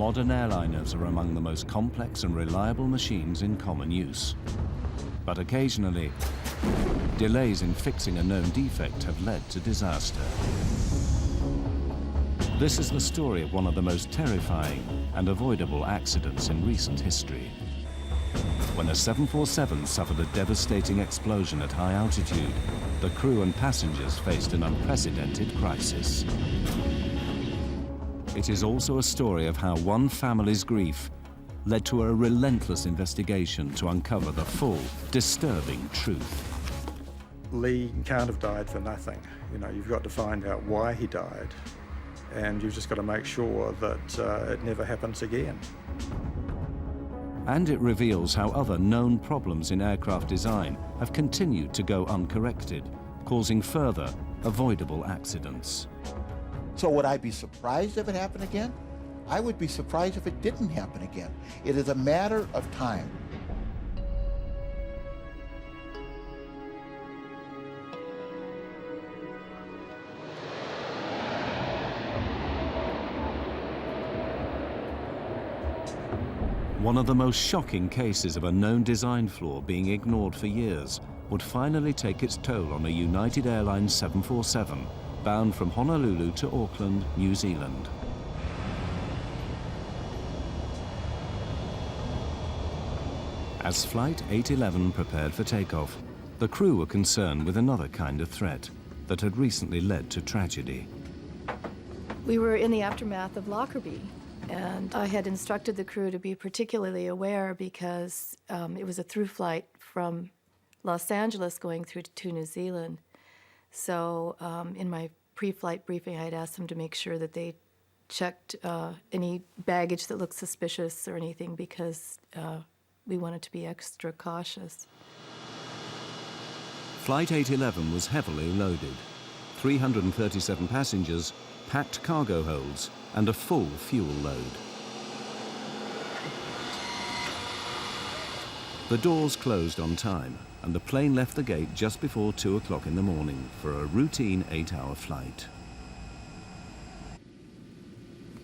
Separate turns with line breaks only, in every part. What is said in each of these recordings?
modern airliners are among the most complex and reliable machines in common use. But occasionally, delays in fixing a known defect have led to disaster. This is the story of one of the most terrifying and avoidable accidents in recent history. When a 747 suffered a devastating explosion at high altitude, the crew and passengers faced an unprecedented crisis. It is also a story of how one family's grief led to a relentless investigation to uncover the full, disturbing truth.
Lee can't have died for nothing. You know, you've got to find out why he died, and you've just got to make sure that it never happens again.
And it reveals how other known problems in aircraft design have continued to go uncorrected, causing further avoidable accidents.
So would I be surprised if it happened again? I would be surprised if it didn't happen again. It is a matter of time.
One of the most shocking cases of a known design flaw being ignored for years would finally take its toll on a United Airlines 747 bound from Honolulu to Auckland, New Zealand. As Flight 811 prepared for takeoff, the crew were concerned with another kind of threat that had recently led to tragedy.
We were in the aftermath of Lockerbie, and I had instructed the crew to be particularly aware because it was a through flight from Los Angeles going through to New Zealand. So in my pre-flight briefing, I had asked them to make sure that they checked any baggage that looked suspicious or anything because we wanted to be extra cautious.
Flight 811 was heavily loaded, 337 passengers, packed cargo holds, and a full fuel load. The doors closed on time, and the plane left the gate just before 2 o'clock in the morning for a routine 8-hour flight.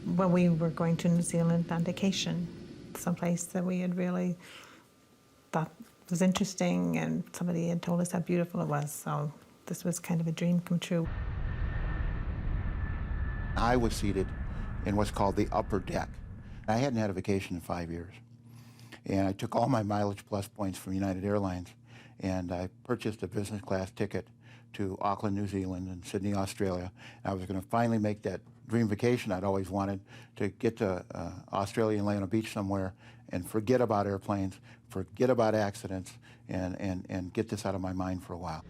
Well, we were going to New Zealand on vacation, someplace that we had really thought was interesting, and somebody had told us how beautiful it was, so this was kind of a dream come true.
I was seated in what's called the upper deck. I hadn't had a vacation in 5 years, and I took all my Mileage Plus points from United Airlines, and I purchased a business class ticket to Auckland, New Zealand, and Sydney, Australia. I was going to finally make that dream vacation I'd always wanted, to get to Australia and lay on a beach somewhere and forget about airplanes, forget about accidents, and get this out of my mind for a while.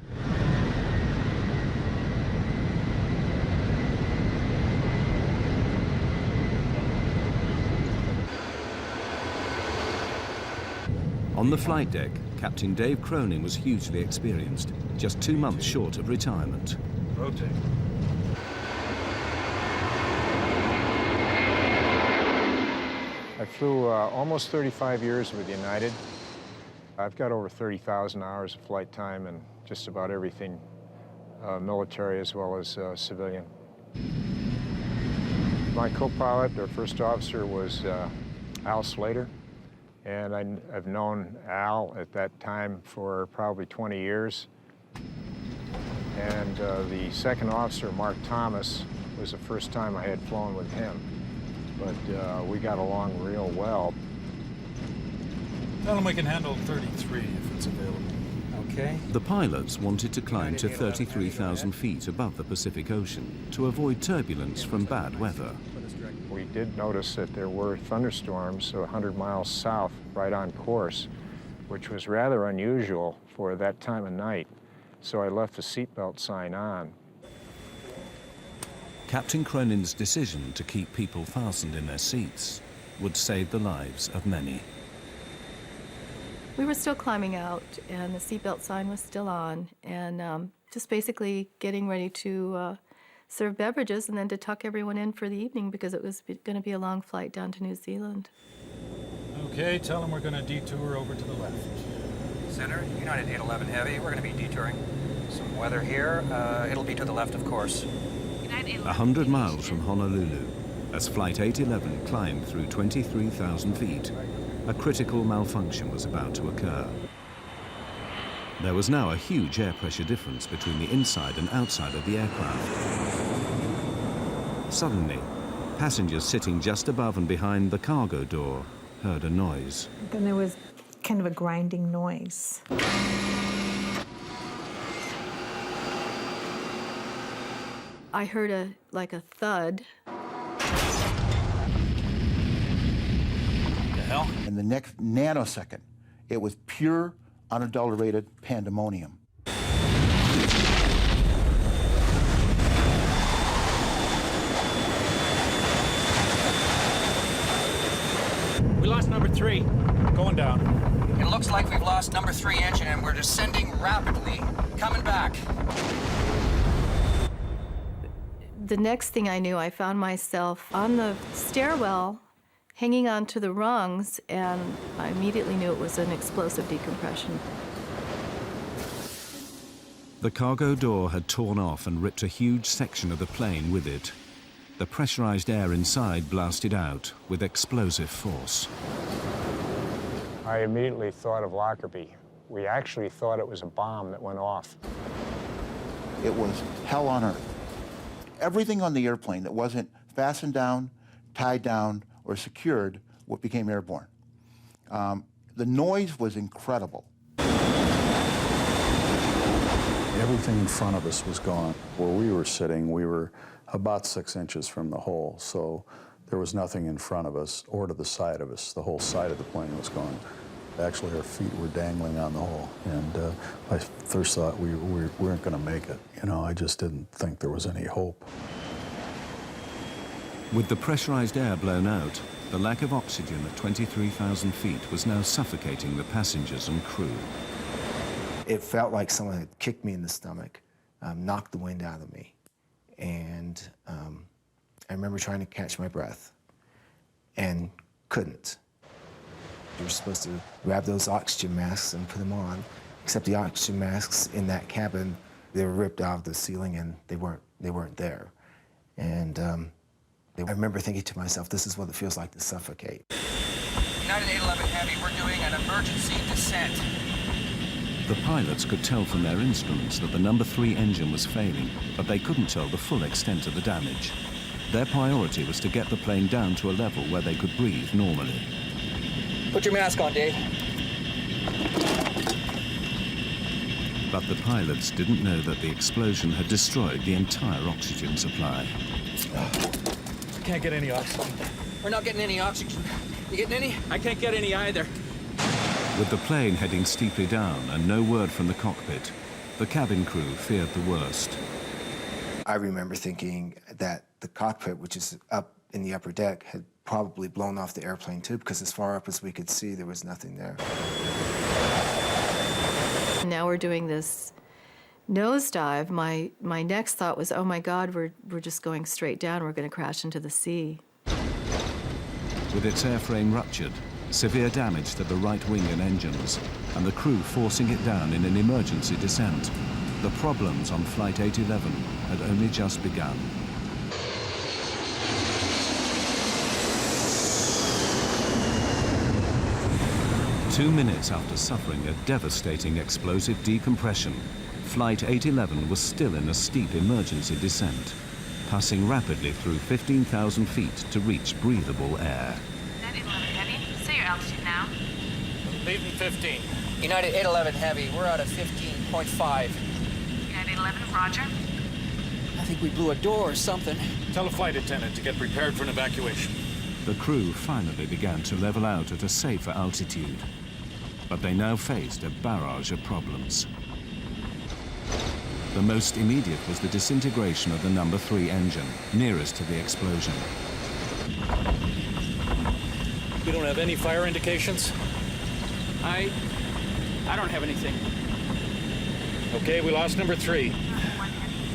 On the flight deck, Captain Dave Cronin was hugely experienced, just 2 months short of retirement.
Rotate. I flew almost 35 years with United. I've got over 30,000 hours of flight time and just about everything, military as well as civilian. My co-pilot, or first officer, was Al Slater. And I've known Al at that time for probably 20 years. And the second officer, Mark Thomas, was the first time I had flown with him. But we got along real well.
Tell them we can handle 33 if it's available. Okay.
The pilots wanted to climb to 33,000 feet above the Pacific Ocean to avoid turbulence from bad weather.
We did notice that there were thunderstorms 100 miles south, right on course, which was rather unusual for that time of night. So I left the seatbelt sign on.
Captain Cronin's decision to keep people fastened in their seats would save the lives of many.
We were still climbing out, and the seatbelt sign was still on, and just basically getting ready to serve beverages and then to tuck everyone in for the evening because it was going to be a long flight down to New Zealand.
Okay, tell them we're going to detour over to the left.
Center, United 811 Heavy, we're going to be detouring. Some weather here, it'll be to the left, of course.
100 miles from Honolulu, As Flight 811 climbed through 23,000 feet, a critical malfunction was about to occur. There was now a huge air pressure difference between the inside and outside of the aircraft. Suddenly, passengers sitting just above and behind the cargo door heard a noise.
Then there was kind of a grinding noise.
I heard like a thud.
The hell?
In the next nanosecond, it was pure, unadulterated pandemonium.
We lost number 3. Going down.
It looks like we've lost number 3 engine and we're descending rapidly. Coming back.
The next thing I knew, I found myself on the stairwell, hanging onto the rungs, and I immediately knew it was an explosive decompression.
The cargo door had torn off and ripped a huge section of the plane with it. The pressurized air inside blasted out with explosive force.
I immediately thought of Lockerbie. We actually thought it was a bomb that went off.
It was hell on earth. Everything on the airplane that wasn't fastened down, tied down, or secured became airborne. The noise was incredible.
Everything in front of us was gone. Where we were sitting, we were about 6 inches from the hole, so there was nothing in front of us or to the side of us. The whole side of the plane was gone. Actually, our feet were dangling on the hole, and I first thought we weren't going to make it. You know, I just didn't think there was any hope.
With the pressurized air blown out, the lack of oxygen at 23,000 feet was now suffocating the passengers and crew.
It felt like someone had kicked me in the stomach, knocked the wind out of me. And I remember trying to catch my breath and couldn't. You were supposed to grab those oxygen masks and put them on, except the oxygen masks in that cabin, they were ripped out of the ceiling and they weren't there. And I remember thinking to myself, this is what it feels like to suffocate.
United 811 Heavy, we're doing an emergency descent.
The pilots could tell from their instruments that the number 3 engine was failing, but they couldn't tell the full extent of the damage. Their priority was to get the plane down to a level where they could breathe normally.
Put your mask on, Dave.
But the pilots didn't know that the explosion had destroyed the entire oxygen supply.
Can't get any oxygen.
We're not getting any oxygen. You getting any?
I can't get any either.
With the plane heading steeply down and no word from the cockpit, the cabin crew feared the worst.
I remember thinking that the cockpit, which is up in the upper deck, had probably blown off the airplane too, because as far up as we could see, there was nothing there.
Now we're doing this nosedive. My next thought was, oh my God, we're just going straight down. We're going to crash into the sea.
With its airframe ruptured, severe damage to the right wing and engines, and the crew forcing it down in an emergency descent, the problems on Flight 811 had only just begun. Two minutes after suffering a devastating explosive decompression, Flight 811 was still in a steep emergency descent, passing rapidly through 15,000 feet to reach breathable air.
United 811 Heavy, say your altitude now.
Leaving 15.
United 811 Heavy, we're out of 15.5.
United 11, roger.
I think we blew a door or something.
Tell a flight attendant to get prepared for an evacuation.
The crew finally began to level out at a safer altitude, but they now faced a barrage of problems. The most immediate was the disintegration of the number 3 engine, nearest to the explosion.
We don't have any fire indications? I don't have anything. Okay, we lost number 3.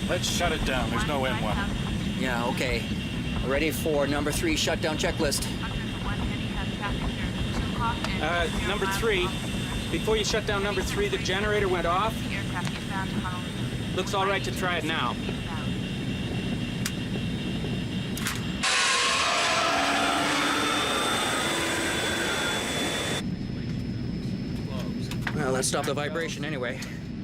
Let's shut it down. There's no M1.
Yeah, okay. Ready for number 3 shutdown checklist.
Number 3. Before you shut down number 3, the generator went off. Looks all right to try it now.
Well, let's stop the vibration anyway.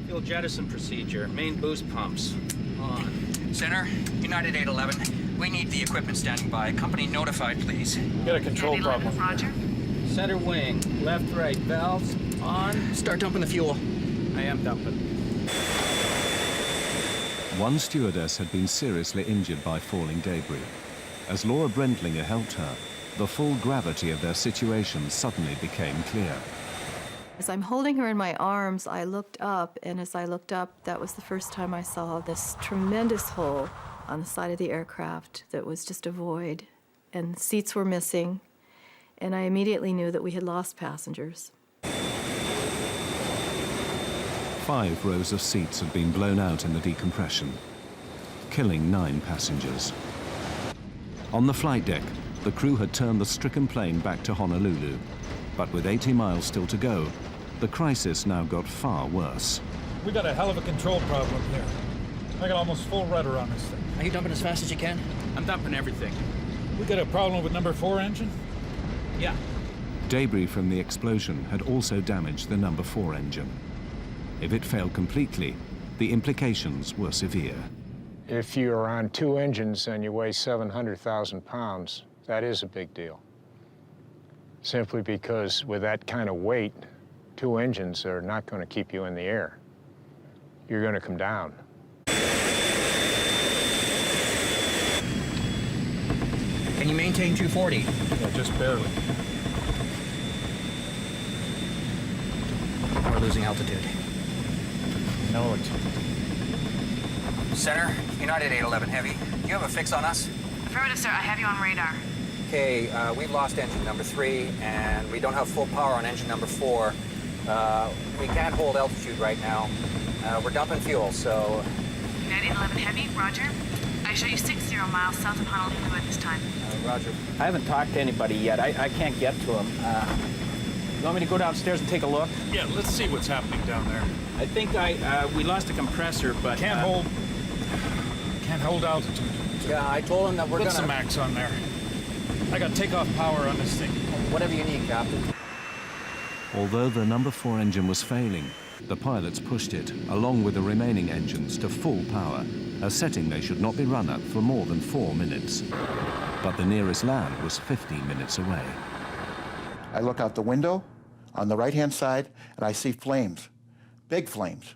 Fuel jettison procedure. Main boost pumps. On.
Center, United 811. We need the equipment standing by. Company notified, please.
We got a control problem.
Roger.
Center wing. Left, right. Valves. On.
Start dumping the fuel.
I am dumping.
One stewardess had been seriously injured by falling debris. As Laura Brentlinger helped her, the full gravity of their situation suddenly became clear.
As I'm holding her in my arms, I looked up, and as I looked up, that was the first time I saw this tremendous hole on the side of the aircraft that was just a void, and seats were missing, and I immediately knew that we had lost passengers.
5 rows of seats had been blown out in the decompression, killing 9 passengers. On the flight deck, the crew had turned the stricken plane back to Honolulu, but with 80 miles still to go, the crisis now got far worse.
We got a hell of a control problem here. I got almost full rudder on this thing.
Are you dumping as fast as you can?
I'm dumping everything.
We got a problem with number 4 engine?
Yeah.
Debris from the explosion had also damaged the number 4 engine. If it failed completely, the implications were severe.
If you're on 2 engines and you weigh 700,000 pounds, that is a big deal. Simply because with that kind of weight, 2 engines are not going to keep you in the air. You're going to come down.
Can you maintain 240?
Yeah, just barely.
We're losing altitude.
Know it.
Center, United 811 Heavy. Do you have a fix on us?
Affirmative, sir. I have you on radar.
Okay, we've lost engine number 3, and we don't have full power on engine number 4. We can't hold altitude right now. We're dumping fuel, so...
United 811 Heavy, roger. I show you 60 miles south of Honolulu at this time.
Roger.
I haven't talked to anybody yet. I can't get to him. You want me to go downstairs and take a look?
Yeah, let's see what's happening down there.
I think we lost a compressor, but...
Can't hold altitude.
Yeah, I told him that we're
Put
gonna...
some max on there. I got takeoff power on this thing.
Whatever you need, Captain.
Although the number 4 engine was failing, the pilots pushed it, along with the remaining engines, to full power, a setting they should not be run at for more than 4 minutes. But the nearest land was 15 minutes away.
I look out the window on the right-hand side, and I see flames, big flames.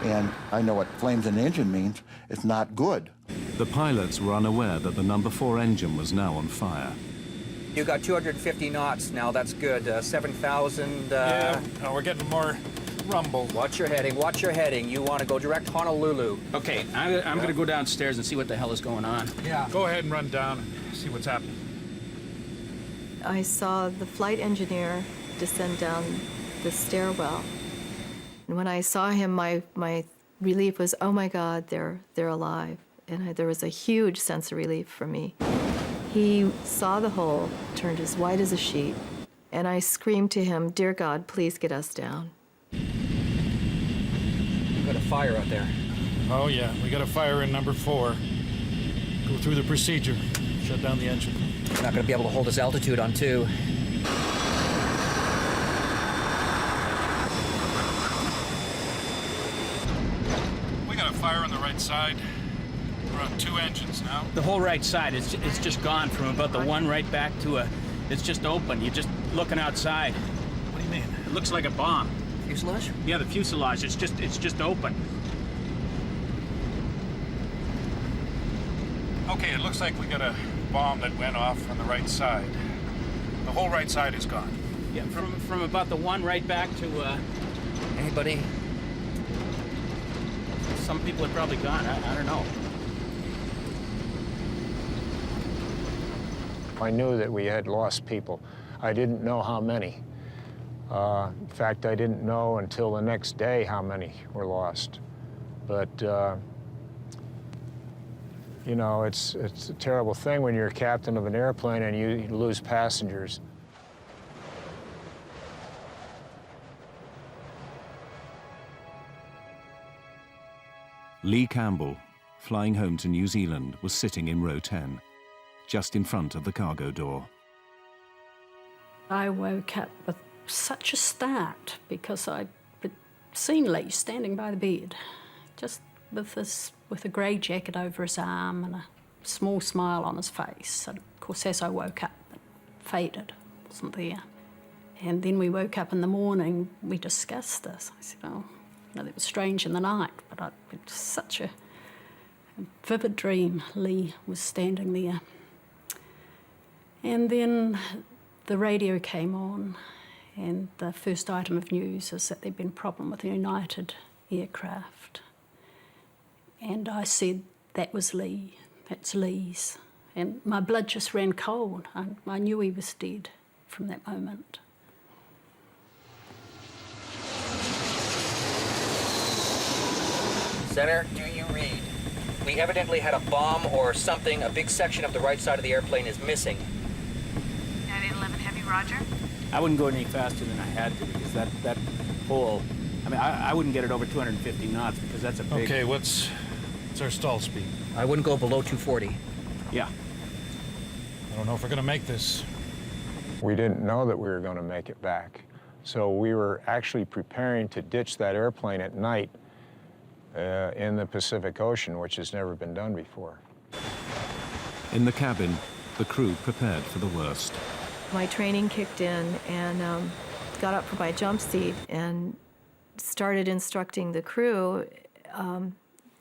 And I know what flames in an engine means. It's not good.
The pilots were unaware that the number 4 engine was now on fire.
You got 250 knots now, that's good. 7,000...
Yeah, we're getting more rumble.
Watch your heading, watch your heading. You want to go direct Honolulu.
Okay, I'm going to go downstairs and see what the hell is going on.
Yeah.
Go ahead and run down and see what's happening.
I saw the flight engineer descend down the stairwell. And when I saw him, my relief was, oh my God, they're alive. And there was a huge sense of relief for me. He saw the hole, turned as white as a sheet, and I screamed to him, dear God, please get us down.
We've got a fire out there.
Oh yeah, we got a fire in number 4. Go through the procedure. Shut down the engine.
We're not going to be able to hold this altitude on 2.
We got a fire on the right side. We're on 2 engines now.
The whole right side, it's just gone from about the one right back to it's just open. You're just looking outside.
What do you mean?
It looks like a bomb.
Fuselage?
Yeah, the fuselage, it's just open.
Okay, it looks like we got a bomb that went off on the right side. The whole right side is gone.
Yeah, from about the one right back to,
Anybody?
some people are probably gone. I don't know.
I knew that we had lost people. I didn't know how many. In fact, I didn't know until the next day how many were lost. But, you know, it's a terrible thing when you're a captain of an airplane and you lose passengers.
Lee Campbell, flying home to New Zealand, was sitting in row 10, just in front of the cargo door.
I woke up with such a start because I'd seen Lee standing by the bed, just with a grey jacket over his arm and a small smile on his face. And of course, as I woke up, it faded, wasn't there. And then we woke up in the morning, we discussed this. I said, oh, that was strange in the night, but it was such a vivid dream. Lee was standing there. And then the radio came on, and the first item of news is that there'd been a problem with the United aircraft. And I said, that was Lee, that's Lee's. And my blood just ran cold. I knew he was dead from that moment.
Center, do you read? We evidently had a bomb or something. A big section of the right side of the airplane is missing.
United 11 Heavy, roger.
I wouldn't go any faster than I had to because that hole, I mean, I wouldn't get it over 250 knots because that's a big...
Okay, what's our stall speed?
I wouldn't go below 240.
Yeah.
I don't know if we're gonna make this.
We didn't know that we were going to make it back. So we were actually preparing to ditch that airplane at night in the Pacific Ocean, which has never been done before.
In the cabin, the crew prepared for the worst.
My training kicked in and got up from my jump seat and started instructing the crew.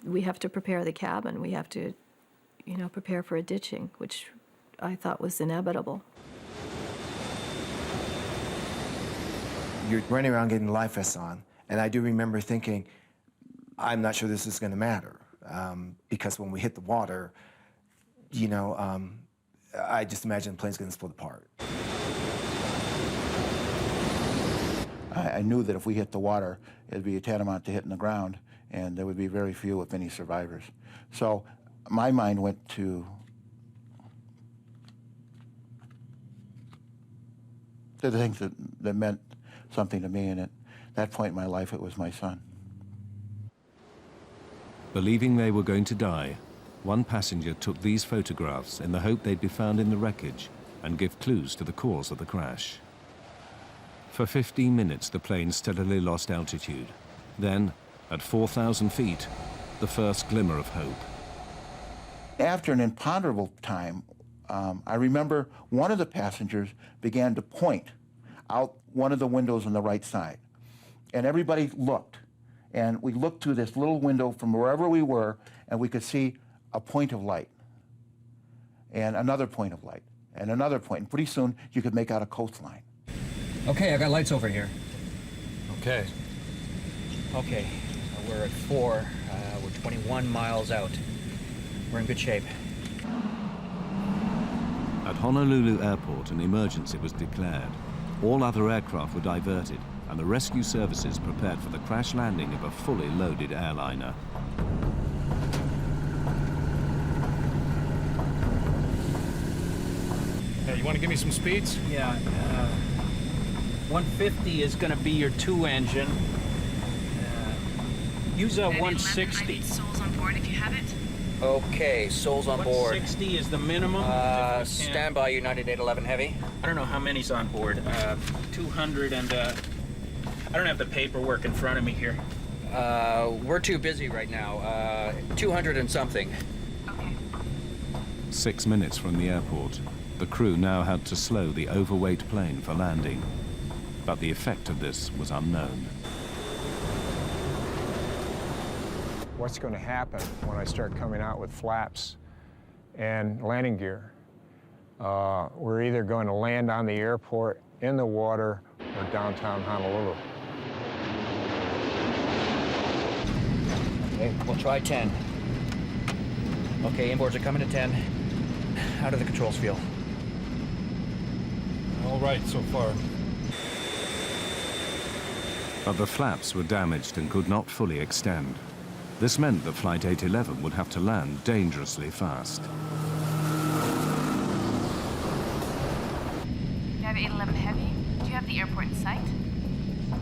We have to prepare the cabin. We have to, prepare for a ditching, which I thought was inevitable.
You're running around getting life vests on, and I do remember thinking, I'm not sure this is going to matter, because when we hit the water, I just imagine the plane's going to split apart.
I knew that if we hit the water, it'd be tantamount to hitting the ground, and there would be very few, if any, survivors. So my mind went to the things that meant something to me, and at that point in my life, it was my son.
Believing they were going to die, one passenger took these photographs in the hope they'd be found in the wreckage and give clues to the cause of the crash. For 15 minutes, the plane steadily lost altitude. Then, at 4,000 feet, the first glimmer of hope.
After an imponderable time, I remember one of the passengers began to point out one of the windows on the right side. And everybody looked. And we looked through this little window from wherever we were, and we could see a point of light, and another point of light, and another point. And pretty soon, you could make out a coastline.
Okay, I got lights over here.
Okay.
Okay, we're at 4. We're 21 miles out. We're in good shape.
At Honolulu Airport, an emergency was declared. All other aircraft were diverted, and the rescue services prepared for the crash landing of a fully loaded airliner.
Hey, you want to give me some speeds?
Yeah, 150 is going to be your 2-engine. Use a 160.
I need souls on board if you have it.
Okay, souls on board.
160 is the minimum.
Stand by, United 811 Heavy.
I don't know how many's on board. 200 and I don't have the paperwork in front of me here.
We're too busy right now. 200 and something.
Okay.
6 minutes from the airport, the crew now had to slow the overweight plane for landing. But the effect of this was unknown.
What's going to happen when I start coming out with flaps and landing gear? We're either going to land on the airport, in the water, or downtown Honolulu.
Okay, we'll try 10. Okay, inboards are coming to 10. How do the controls feel?
All right so far.
But the flaps were damaged and could not fully extend. This meant that Flight 811 would have to land dangerously fast.
United 811 Heavy, do you have the airport in sight?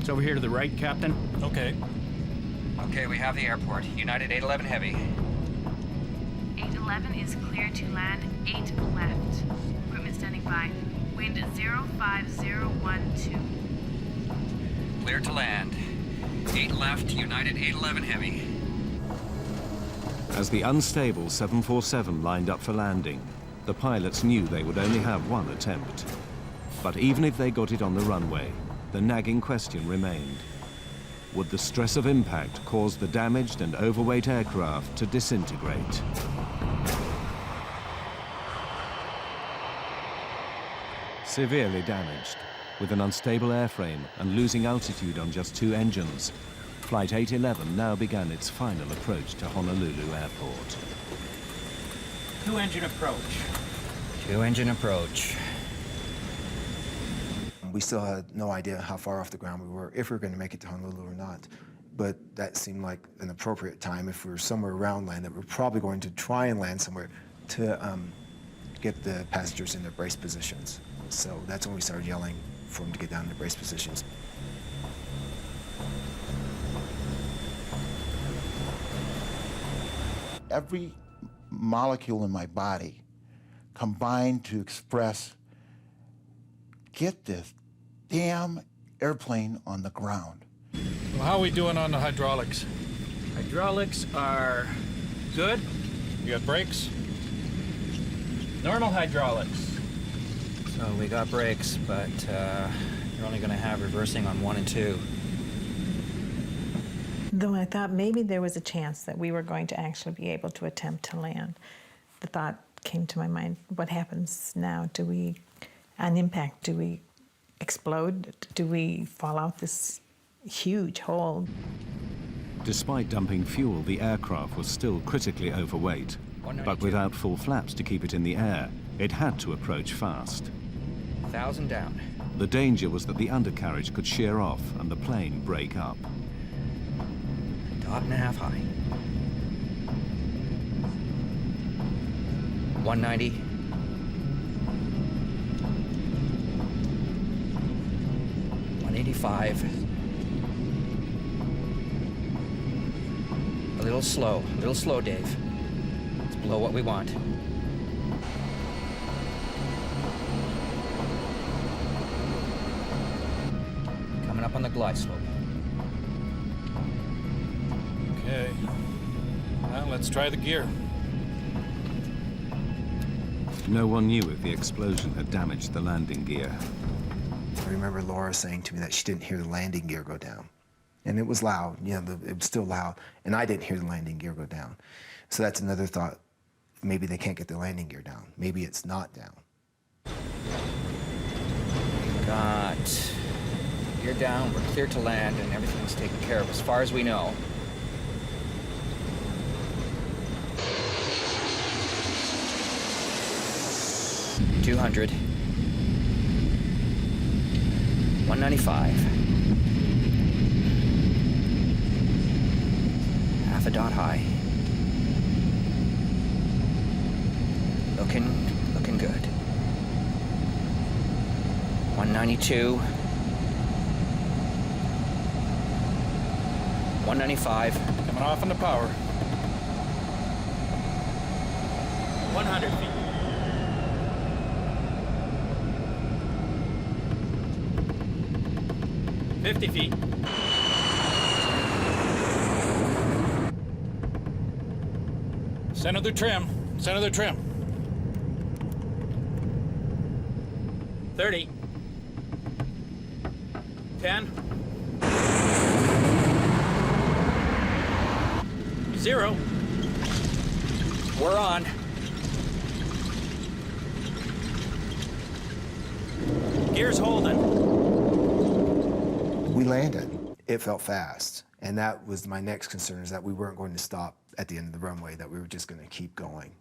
It's over here to the right, Captain.
Okay.
Okay, we have the airport. United 811 Heavy.
811 is clear to land 8 left. Equipment standing by. Wind 05012.
Clear to land. 8 left, United 811 Heavy.
As the unstable 747 lined up for landing, the pilots knew they would only have one attempt. But even if they got it on the runway, the nagging question remained. Would the stress of impact cause the damaged and overweight aircraft to disintegrate? Severely damaged, with an unstable airframe and losing altitude on just 2 engines, Flight 811 now began its final approach to Honolulu Airport.
2-engine approach.
2-engine approach.
We still had no idea how far off the ground we were, if we were going to make it to Honolulu or not. But that seemed like an appropriate time. If we were somewhere around land, that we're probably going to try and land somewhere to get the passengers in their brace positions. So that's when we started yelling for them to get down in their brace positions.
Every molecule in my body combined to express, get this damn airplane on the ground.
Well, how are we doing on the hydraulics?
Hydraulics are good.
You got brakes?
Normal hydraulics.
So we got brakes, but you're only going to have reversing on 1 and 2.
Though I thought maybe there was a chance that we were going to actually be able to attempt to land, the thought came to my mind, what happens now? Do we, on impact, do we explode? Do we fall out this huge hole?
Despite dumping fuel, the aircraft was still critically overweight. But without full flaps to keep it in the air, it had to approach fast.
1,000 down.
The danger was that the undercarriage could shear off and the plane break up.
1.5 high. 190. 185. A little slow, Dave. It's below what we want. Coming up on the glide slope.
Okay. Well, let's try the gear.
No one knew if the explosion had damaged the landing gear.
I remember Laura saying to me that she didn't hear the landing gear go down. And it was loud, you know, it was still loud, and I didn't hear the landing gear go down. So that's another thought. Maybe they can't get the landing gear down. Maybe it's not down.
Got gear down, we're clear to land, and everything's taken care of as far as we know. $200. 195. Half a dot high. Looking good. 192. 195.
Coming off on the power.
100 feet. 50 feet.
Center the trim. Center the trim.
30. 10. 0.
We're on.
Gear's holding.
We landed. It felt fast. And that was my next concern, is that we weren't going to stop at the end of the runway, that we were just going to keep going.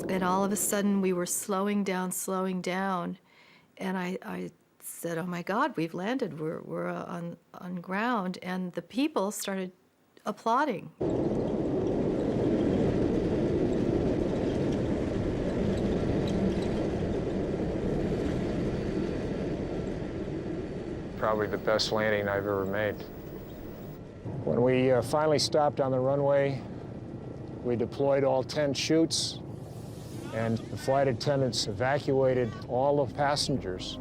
And all of a sudden, we were slowing down, and I said, "Oh my God, we've landed. We're on ground." And the people started applauding.
Probably the best landing I've ever made. When we finally stopped on the runway, We deployed all 10 chutes, and the flight attendants evacuated all the passengers.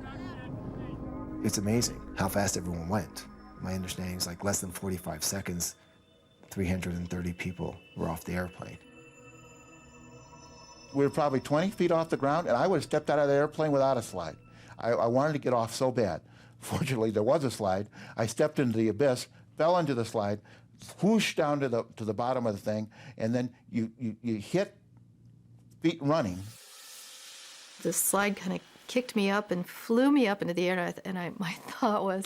It's amazing how fast everyone went. My understanding is like less than 45 seconds, 330 people were off the airplane.
We were probably 20 feet off the ground, and I would have stepped out of the airplane without a slide. I wanted to get off so bad. Fortunately, there was a slide. I stepped into the abyss, fell into the slide, whooshed down to the bottom of the thing, and then you hit feet running.
The slide kind of kicked me up and flew me up into the air, and my thought was,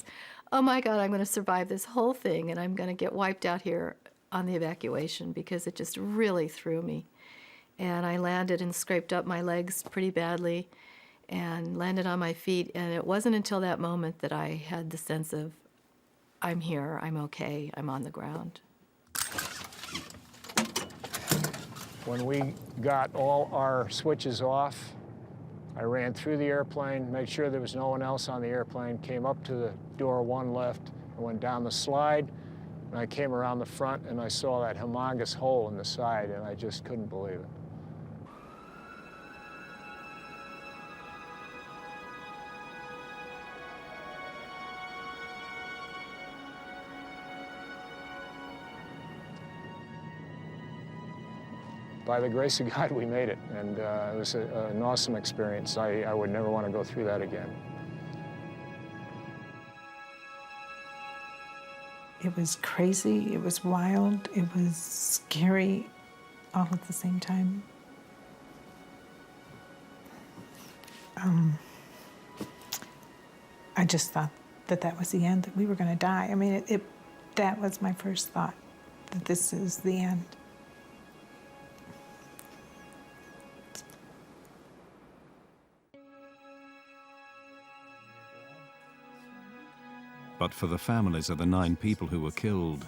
oh my God, I'm going to survive this whole thing, and I'm going to get wiped out here on the evacuation, because it just really threw me. And I landed and scraped up my legs pretty badly and landed on my feet, and it wasn't until that moment that I had the sense of, I'm here, I'm okay, I'm on the ground.
When we got all our switches off, I ran through the airplane, made sure there was no one else on the airplane, came up to the door 1 left, and went down the slide, and I came around the front and I saw that humongous hole in the side, and I just couldn't believe it. By the grace of God, we made it, and it was an awesome experience. I would never want to go through that again.
It was crazy, it was wild, it was scary, all at the same time. I just thought that was the end, that we were going to die. I mean, that was my first thought, that this is the end.
But for the families of the 9 people who were killed,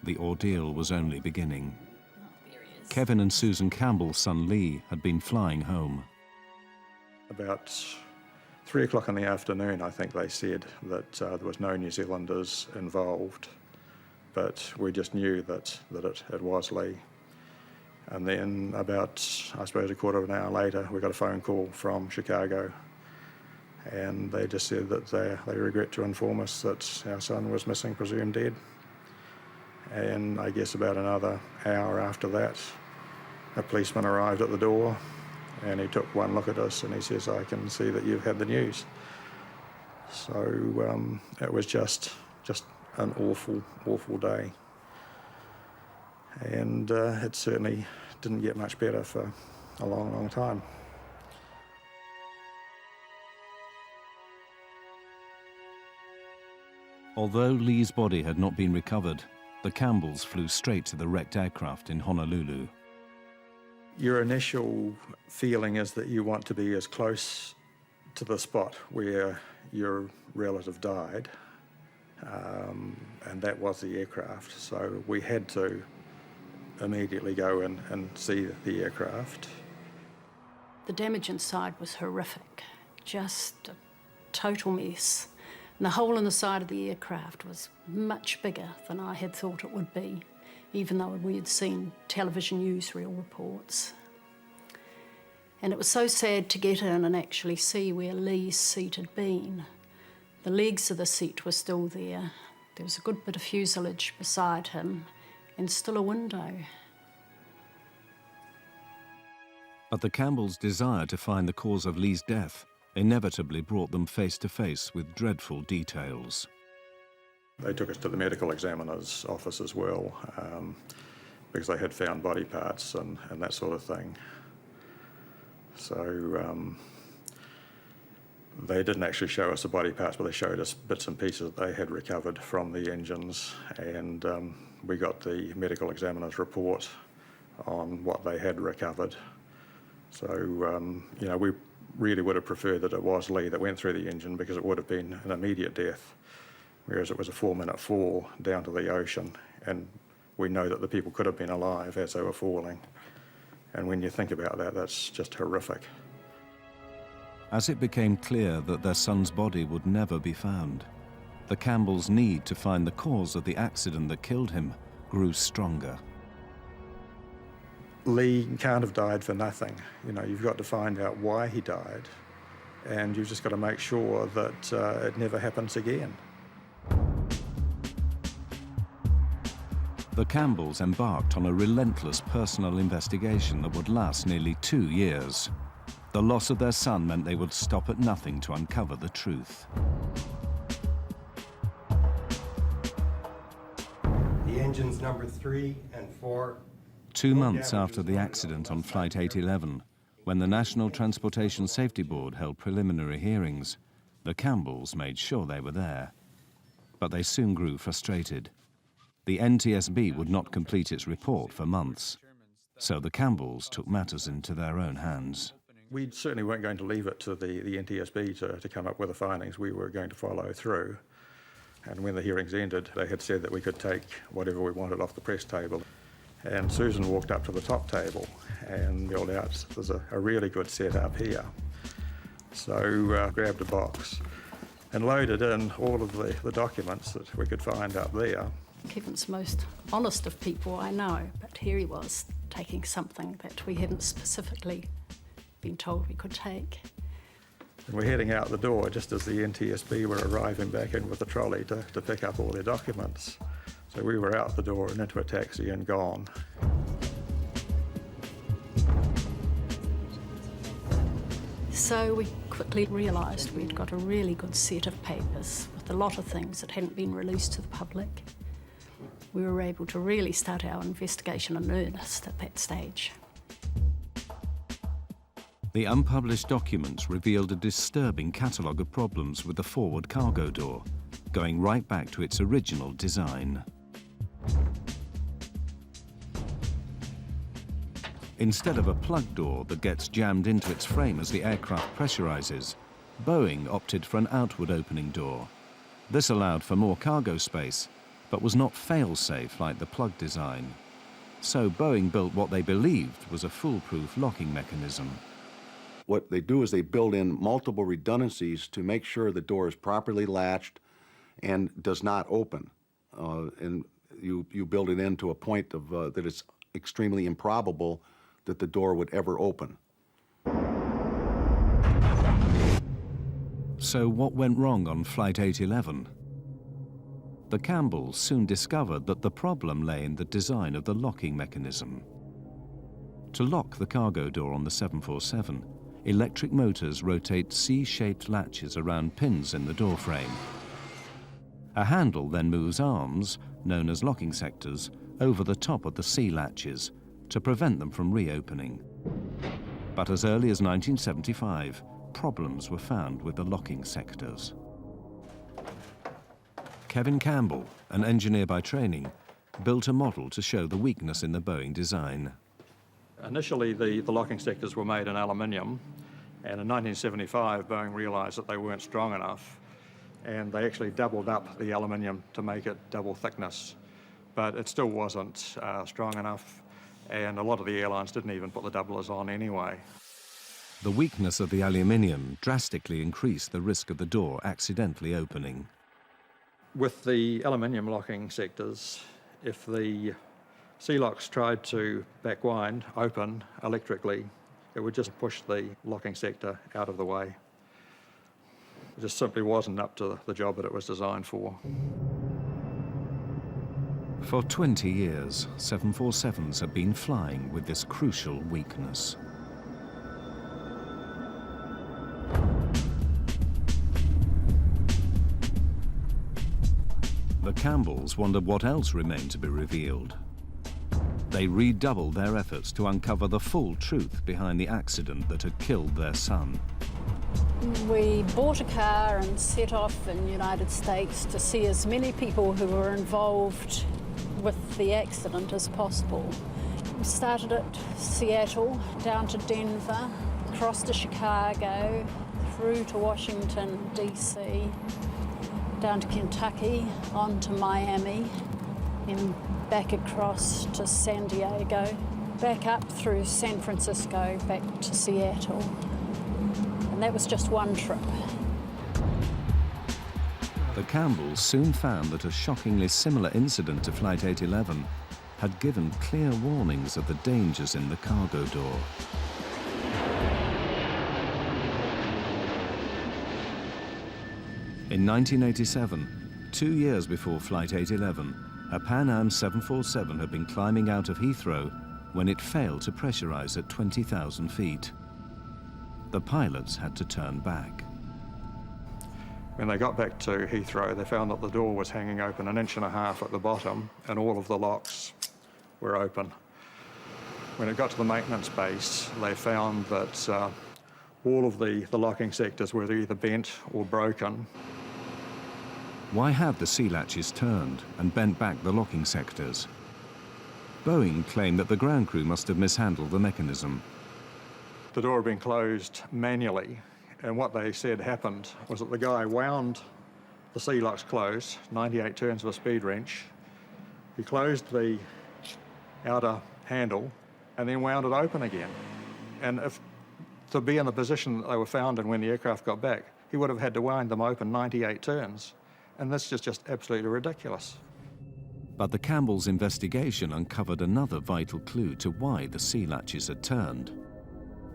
the ordeal was only beginning. Kevin and Susan Campbell's son Lee had been flying home.
About 3 o'clock in the afternoon, I think they said that there was no New Zealanders involved, but we just knew that it was Lee. And then about, I suppose, a quarter of an hour later, we got a phone call from Chicago, and they just said that they regret to inform us that our son was missing, presumed dead. And I guess about another hour after that, a policeman arrived at the door, and he took one look at us and he says, "I can see that you've had the news." So it was just an awful, awful day. And it certainly didn't get much better for a long, long time.
Although Lee's body had not been recovered, the Campbells flew straight to the wrecked aircraft in Honolulu.
Your initial feeling is that you want to be as close to the spot where your relative died, and that was the aircraft. So we had to immediately go in and see the aircraft.
The damage inside was horrific, just a total mess. And the hole in the side of the aircraft was much bigger than I had thought it would be, even though we had seen television newsreel reports. And it was so sad to get in and actually see where Lee's seat had been. The legs of the seat were still there. There was a good bit of fuselage beside him, and still a window.
But the Campbells' desire to find the cause of Lee's death inevitably brought them face to face with dreadful details.
They took us to the medical examiner's office as well, because they had found body parts and that sort of thing. So they didn't actually show us the body parts, but they showed us bits and pieces that they had recovered from the engines, and we got the medical examiner's report on what they had recovered. So, we really would have preferred that it was Lee that went through the engine, because it would have been an immediate death, whereas it was a 4-minute fall down to the ocean, and we know that the people could have been alive as they were falling. And when you think about that, that's just horrific.
As it became clear that their son's body would never be found, the Campbells' need to find the cause of the accident that killed him grew stronger.
Lee can't have died for nothing. You know, you've got to find out why he died, and you've just got to make sure that it never happens again.
The Campbells embarked on a relentless personal investigation that would last nearly 2 years. The loss of their son meant they would stop at nothing to uncover the truth.
The engines number 3 and 4.
2 months after the accident on Flight 811, when the National Transportation Safety Board held preliminary hearings, the Campbells made sure they were there. But they soon grew frustrated. The NTSB would not complete its report for months, so the Campbells took matters into their own hands.
We certainly weren't going to leave it to the NTSB to come up with the findings. We were going to follow through. And when the hearings ended, they had said that we could take whatever we wanted off the press table. And Susan walked up to the top table and yelled out, "There's a really good setup here." So grabbed a box and loaded in all of the documents that we could find up there.
Kevin's the most honest of people I know, but here he was taking something that we hadn't specifically been told we could take.
And we're heading out the door just as the NTSB were arriving back in with the trolley to pick up all their documents. So we were out the door and into a taxi and gone.
So we quickly realised we'd got a really good set of papers with a lot of things that hadn't been released to the public. We were able to really start our investigation in earnest at that stage.
The unpublished documents revealed a disturbing catalogue of problems with the forward cargo door, going right back to its original design. Instead of a plug door that gets jammed into its frame as the aircraft pressurizes, Boeing opted for an outward opening door. This allowed for more cargo space, but was not fail-safe like the plug design. So Boeing built what they believed was a foolproof locking mechanism.
What they do is they build in multiple redundancies to make sure the door is properly latched and does not open. And you build it in to a point of that it's extremely improbable that the door would ever open.
So what went wrong on Flight 811? The Campbells soon discovered that the problem lay in the design of the locking mechanism. To lock the cargo door on the 747, electric motors rotate C-shaped latches around pins in the door frame. A handle then moves arms, known as locking sectors, over the top of the C latches to prevent them from reopening. But as early as 1975, problems were found with the locking sectors. Kevin Campbell, an engineer by training, built a model to show the weakness in the Boeing design.
Initially, the locking sectors were made in aluminium, and in 1975, Boeing realised that they weren't strong enough, and they actually doubled up the aluminium to make it double thickness. But it still wasn't strong enough, and a lot of the airlines didn't even put the doublers on anyway.
The weakness of the aluminium drastically increased the risk of the door accidentally opening.
With the aluminium locking sectors, if the C-locks tried to backwind, open electrically, it would just push the locking sector out of the way. It just simply wasn't up to the job that it was designed for.
For 20 years, 747s have been flying with this crucial weakness. The Campbells wondered what else remained to be revealed. They redoubled their efforts to uncover the full truth behind the accident that had killed their son.
We bought a car and set off in the United States to see as many people who were involved with the accident as possible. We started at Seattle, down to Denver, across to Chicago, through to Washington, D.C., down to Kentucky, on to Miami, and back across to San Diego, back up through San Francisco, back to Seattle. And that was just one trip.
The Campbells soon found that a shockingly similar incident to Flight 811 had given clear warnings of the dangers in the cargo door. In 1987, 2 years before Flight 811, a Pan Am 747 had been climbing out of Heathrow when it failed to pressurize at 20,000 feet. The pilots had to turn back.
When they got back to Heathrow, they found that the door was hanging open 1.5 inches at the bottom, and all of the locks were open. When it got to the maintenance base, they found that all of the locking sectors were either bent or broken.
Why had the sea latches turned and bent back the locking sectors? Boeing claimed that the ground crew must have mishandled the mechanism.
The door had been closed manually, and what they said happened was that the guy wound the sea locks closed, 98 turns of a speed wrench. He closed the outer handle and then wound it open again. And if to be in the position that they were found in when the aircraft got back, he would have had to wind them open 98 turns. And this is just absolutely ridiculous.
But the Campbells' investigation uncovered another vital clue to why the sea latches had turned.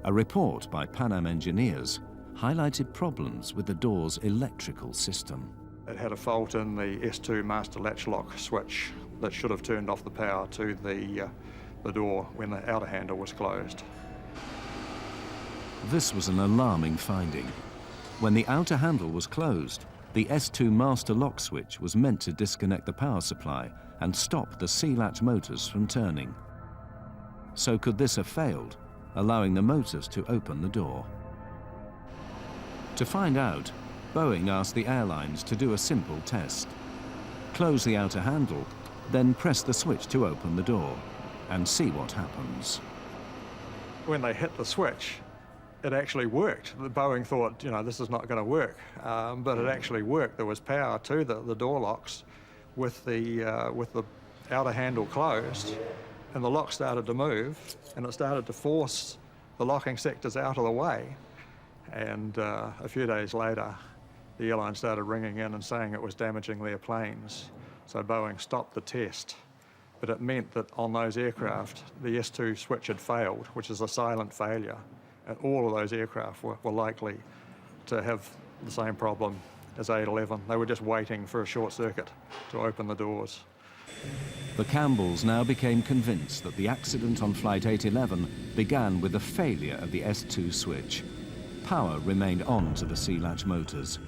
A report by Pan Am engineers highlighted problems with the door's electrical system.
It had a fault in the S2 master latch lock switch that should have turned off the power to the door when the outer handle was closed.
This was an alarming finding. When the outer handle was closed, the S2 master lock switch was meant to disconnect the power supply and stop the sea latch motors from turning. So could this have failed, allowing the motors to open the door? To find out, Boeing asked the airlines to do a simple test. Close the outer handle, then press the switch to open the door, and see what happens.
When they hit the switch, it actually worked. The Boeing thought, you know, this is not going to work, but it actually worked. There was power to the door locks with the outer handle closed, and the lock started to move, and it started to force the locking sectors out of the way. And a few days later, the airline started ringing in and saying it was damaging their planes. So Boeing stopped the test. But it meant that on those aircraft, the S2 switch had failed, which is a silent failure. And all of those aircraft were likely to have the same problem as 811. They were just waiting for a short circuit to open the doors.
The Campbells now became convinced that the accident on Flight 811 began with a failure of the S2 switch. Power remained on to the sea latch motors.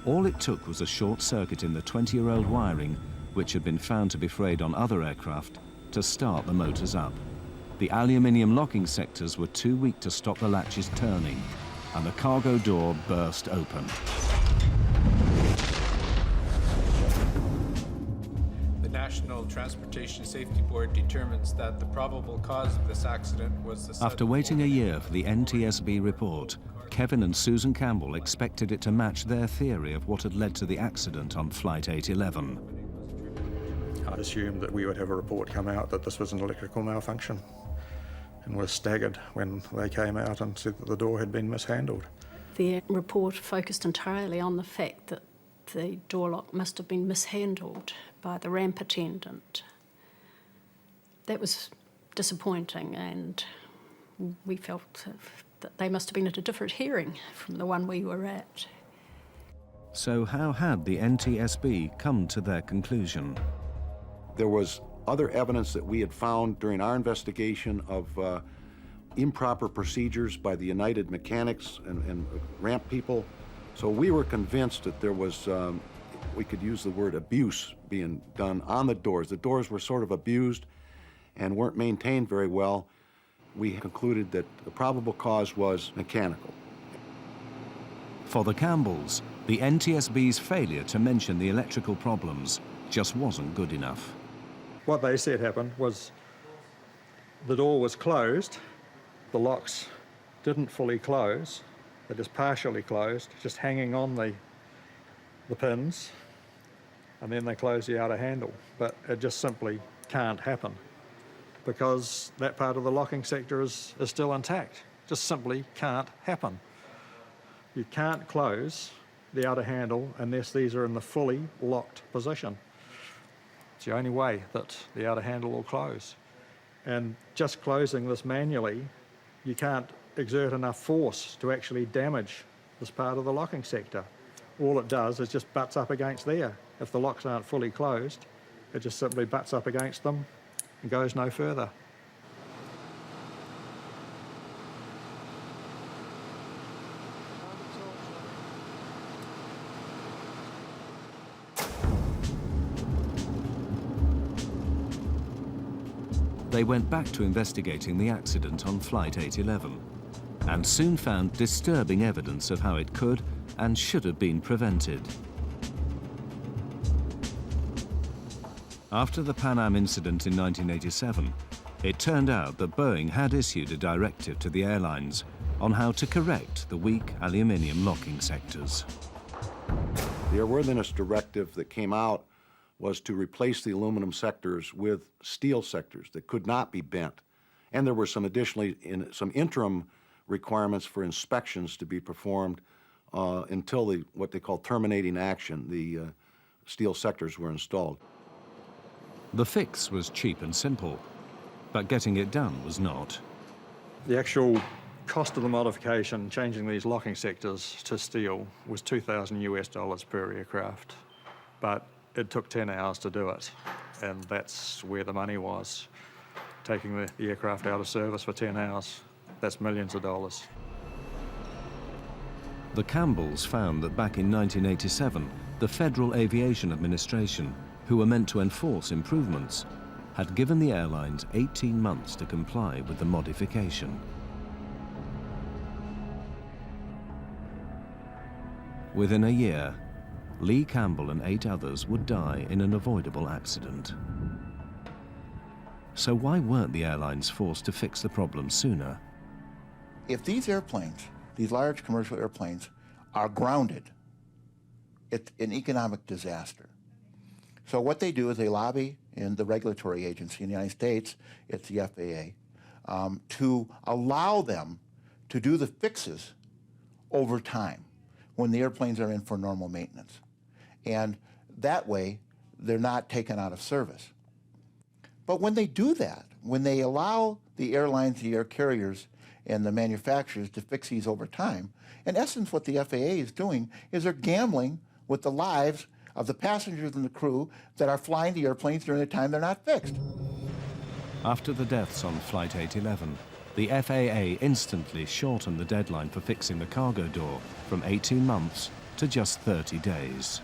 All it took was a short circuit in the 20-year-old wiring, which had been found to be frayed on other aircraft, to start the motors up. The aluminium locking sectors were too weak to stop the latches turning, and the cargo door burst open.
The National Transportation Safety Board determines that the probable cause of this accident was the...
After waiting a year for the NTSB report, Kevin and Susan Campbell expected it to match their theory of what had led to the accident on Flight 811.
I assumed that we would have a report come out that this was an electrical malfunction, and was staggered when they came out and said that the door had been mishandled.
The report focused entirely on the fact that the door lock must have been mishandled by the ramp attendant. That was disappointing, and we felt that they must have been at a different hearing from the one we were at.
So how had the NTSB come to their conclusion?
There was other evidence that we had found during our investigation of improper procedures by the United mechanics and ramp people. So we were convinced that there was, we could use the word abuse being done on the doors. The doors were sort of abused and weren't maintained very well. We concluded that the probable cause was mechanical.
For the Campbells, the NTSB's failure to mention the electrical problems just wasn't good enough.
What they said happened was the door was closed, the locks didn't fully close, they just partially closed, just hanging on the pins, and then they closed the outer handle. But it just simply can't happen because that part of the locking sector is still intact. Just simply can't happen. You can't close the outer handle unless these are in the fully locked position. It's the only way that the outer handle will close. And just closing this manually, you can't exert enough force to actually damage this part of the locking sector. All it does is just butts up against there. If the locks aren't fully closed, it just simply butts up against them and goes no further.
They went back to investigating the accident on Flight 811 and soon found disturbing evidence of how it could and should have been prevented. After the Pan Am incident in 1987, it turned out that Boeing had issued a directive to the airlines on how to correct the weak aluminium locking sectors.
The airworthiness directive that came out was to replace the aluminum sectors with steel sectors that could not be bent. And there were some some interim requirements for inspections to be performed until what they call terminating action, the steel sectors were installed.
The fix was cheap and simple, but getting it done was not.
The actual cost of the modification, changing these locking sectors to steel, was $2,000 per aircraft. But it took 10 hours to do it, and that's where the money was. Taking the aircraft out of service for 10 hours, that's millions of dollars.
The Campbells found that back in 1987, the Federal Aviation Administration, who were meant to enforce improvements, had given the airlines 18 months to comply with the modification. Within a year, Lee Campbell and 8 others would die in an avoidable accident. So why weren't the airlines forced to fix the problem sooner?
If these airplanes, these large commercial airplanes, are grounded, it's an economic disaster. So what they do is they lobby in the regulatory agency in the United States, it's the FAA, to allow them to do the fixes over time when the airplanes are in for normal maintenance. And that way, they're not taken out of service. But when they do that, when they allow the airlines, the air carriers, and the manufacturers to fix these over time, in essence what the FAA is doing is they're gambling with the lives of the passengers and the crew that are flying the airplanes during the time they're not fixed.
After the deaths on Flight 811, the FAA instantly shortened the deadline for fixing the cargo door from 18 months to just 30 days.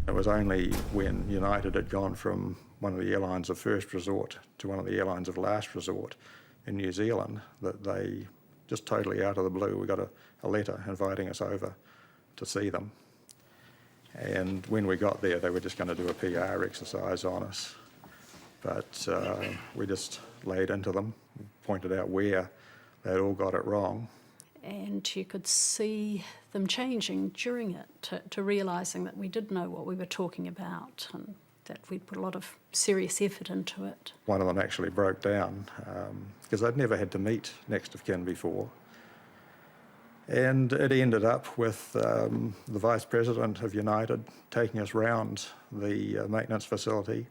It was only when United had gone from one of the airlines of first resort to one of the airlines of last resort in New Zealand that they just totally out of the blue, we got a letter inviting us over to see them. And when we got there, they were just going to do a PR exercise on us. But we just laid into them, pointed out where they'd all got it wrong.
And you could see them changing during it to realising that we did know what we were talking about and that we'd put a lot of serious effort into it.
One of them actually broke down because they'd never had to meet next of kin before. And it ended up with the Vice President of United taking us round the maintenance facility,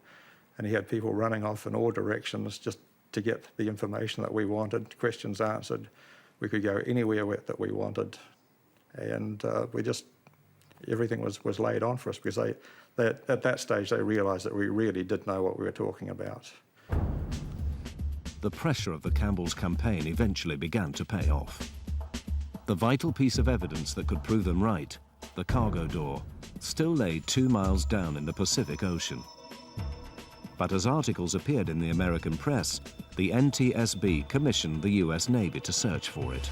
and he had people running off in all directions just to get the information that we wanted, questions answered. We could go anywhere that we wanted, and everything was laid on for us because at that stage they realised that we really did know what we were talking about.
The pressure of the Campbells' campaign eventually began to pay off. The vital piece of evidence that could prove them right, the cargo door, still lay 2 miles down in the Pacific Ocean. But as articles appeared in the American press, the NTSB commissioned the US Navy to search for it.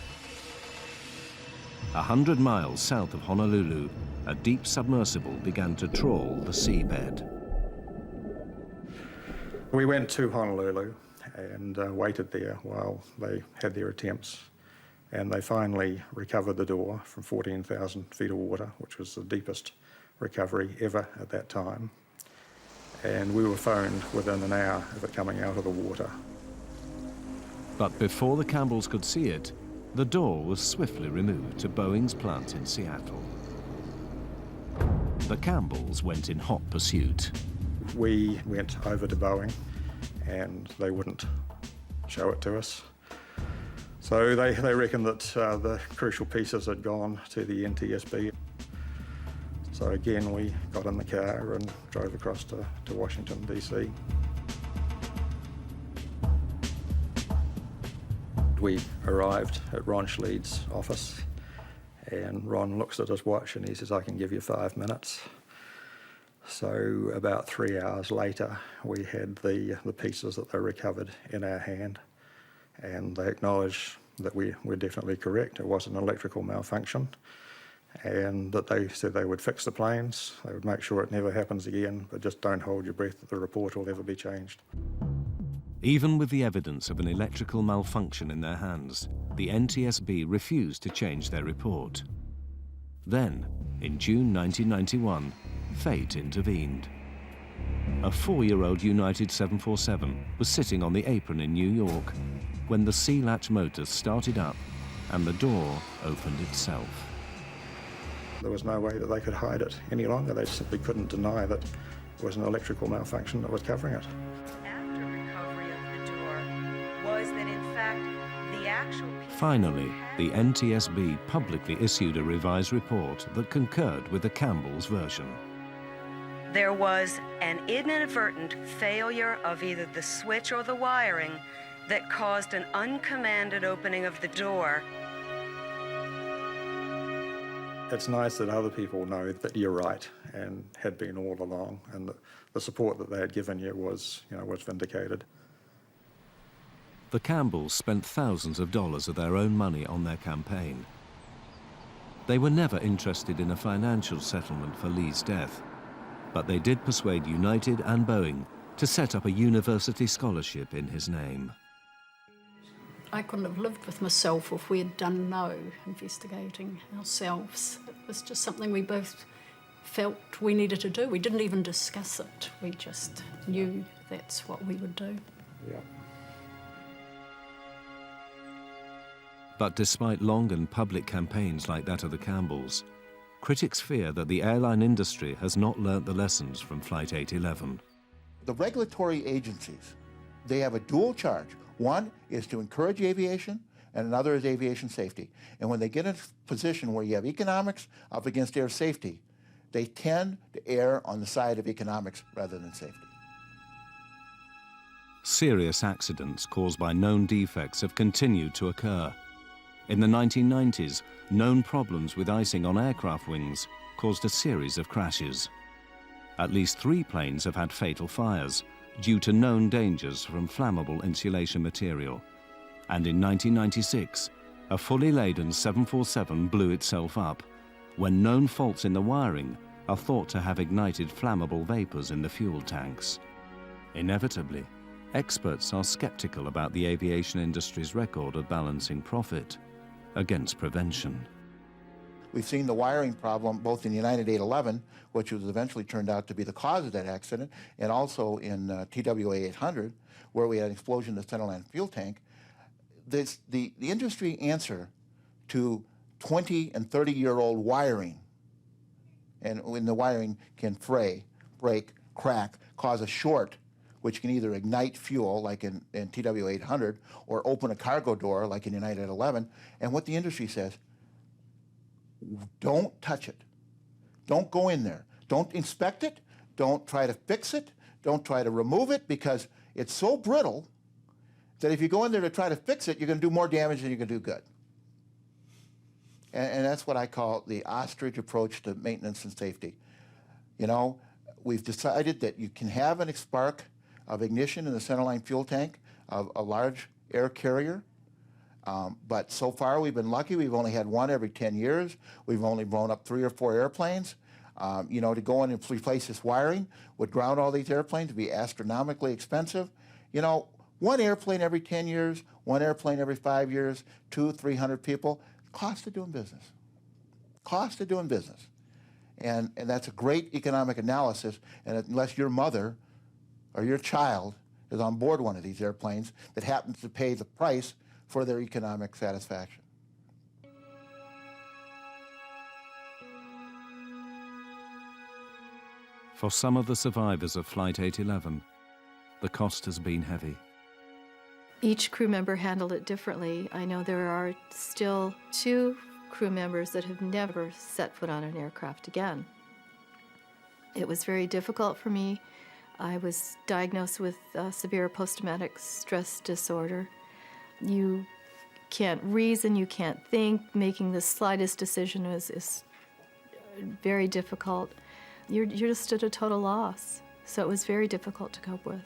100 miles south of Honolulu, a deep submersible began to trawl the seabed.
We went to Honolulu and waited there while they had their attempts. And they finally recovered the door from 14,000 feet of water, which was the deepest recovery ever at that time. and we were phoned within an hour of it coming out of the water.
But before the Campbells could see it, the door was swiftly removed to Boeing's plant in Seattle. The Campbells went in hot pursuit.
We went over to Boeing and they wouldn't show it to us. So they reckon that the crucial pieces had gone to the NTSB. So again, we got in the car and drove across to Washington, D.C. We arrived at Ron Schleid's office, and Ron looks at his watch and he says, "I can give you 5 minutes." So about 3 hours later, we had the pieces that they recovered in our hand, and they acknowledged that we're definitely correct. It was an electrical malfunction, and that they said they would fix the planes, they would make sure it never happens again, but just don't hold your breath that the report will ever be changed.
Even with the evidence of an electrical malfunction in their hands, the NTSB refused to change their report. Then, in June 1991, fate intervened. A 4-year-old United 747 was sitting on the apron in New York when the C-latch motors started up and the door opened itself.
There was no way that they could hide it any longer. They simply couldn't deny that it was an electrical malfunction that was covering it.
Was that in fact the actual...
Finally, the NTSB publicly issued a revised report that concurred with the Campbells' version.
There was an inadvertent failure of either the switch or the wiring that caused an uncommanded opening of the door.
It's nice that other people know that you're right and had been all along, and that the support that they had given you was vindicated.
The Campbells spent thousands of dollars of their own money on their campaign. They were never interested in a financial settlement for Lee's death, but they did persuade United and Boeing to set up a university scholarship in his name.
I couldn't have lived with myself if we had done no investigating ourselves. It was just something we both felt we needed to do. We didn't even discuss it. We just knew that's what we would do.
Yeah.
But despite long and public campaigns like that of the Campbells, critics fear that the airline industry has not learnt the lessons from Flight 811.
The regulatory agencies, they have a dual charge. One is to encourage aviation, and another is aviation safety. And when they get in a position where you have economics up against air safety, they tend to err on the side of economics rather than safety.
Serious accidents caused by known defects have continued to occur. In the 1990s, known problems with icing on aircraft wings caused a series of crashes. At least 3 planes have had fatal fires due to known dangers from flammable insulation material. And in 1996, a fully laden 747 blew itself up when known faults in the wiring are thought to have ignited flammable vapors in the fuel tanks. Inevitably, experts are skeptical about the aviation industry's record of balancing profit against prevention.
We've seen the wiring problem both in United 811, which was eventually turned out to be the cause of that accident, and also in TWA 800, where we had an explosion in the centerline fuel tank. The industry answer to 20 and 30-year-old wiring, and when the wiring can fray, break, crack, cause a short, which can either ignite fuel, like in TW 800, or open a cargo door, like in United 11. And what the industry says, don't touch it. Don't go in there. Don't inspect it. Don't try to fix it. Don't try to remove it, because it's so brittle that if you go in there to try to fix it, you're going to do more damage than you're going to do good. And that's what I call the ostrich approach to maintenance and safety. You know, we've decided that you can have an spark of ignition in the centerline fuel tank of a large air carrier. But so far we've been lucky. We've only had one every 10 years. We've only blown up 3 or 4 airplanes. You know, to go in and replace this wiring would ground all these airplanes, would be astronomically expensive. You know, 1 airplane every 10 years, 1 airplane every 5 years, 200-300 people, cost of doing business. Cost of doing business. And that's a great economic analysis, and unless your mother or your child is on board one of these airplanes that happens to pay the price for their economic satisfaction.
For some of the survivors of Flight 811, the cost has been heavy.
Each crew member handled it differently. I know there are still 2 crew members that have never set foot on an aircraft again. It was very difficult for me. I was diagnosed with severe post-traumatic stress disorder. You can't reason, you can't think. Making the slightest decision is very difficult. You're just at a total loss. So it was very difficult to cope with.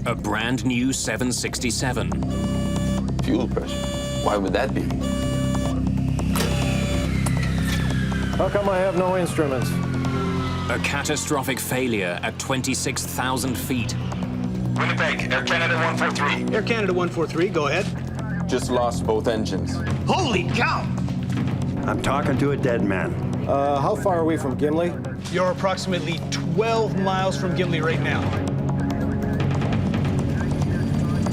A brand new 767.
Fuel pressure? Why would that be?
How come I have no instruments?
A catastrophic failure at 26,000 feet.
Winnipeg, Air Canada 143.
Air Canada 143, go ahead.
Just lost both engines.
Holy cow!
I'm talking to a dead man.
How far are we from Gimli?
You're approximately 12 miles from Gimli right now.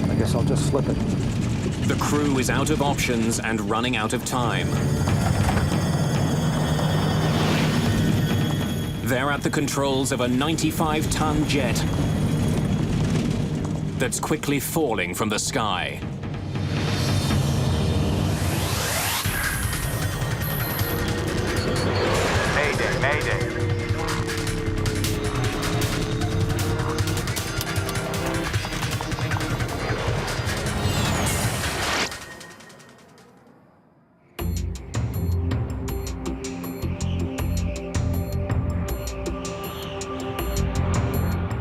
I guess I'll just slip it.
The crew is out of options and running out of time. They're at the controls of a 95-ton jet that's quickly falling from the sky.
Mayday, Mayday.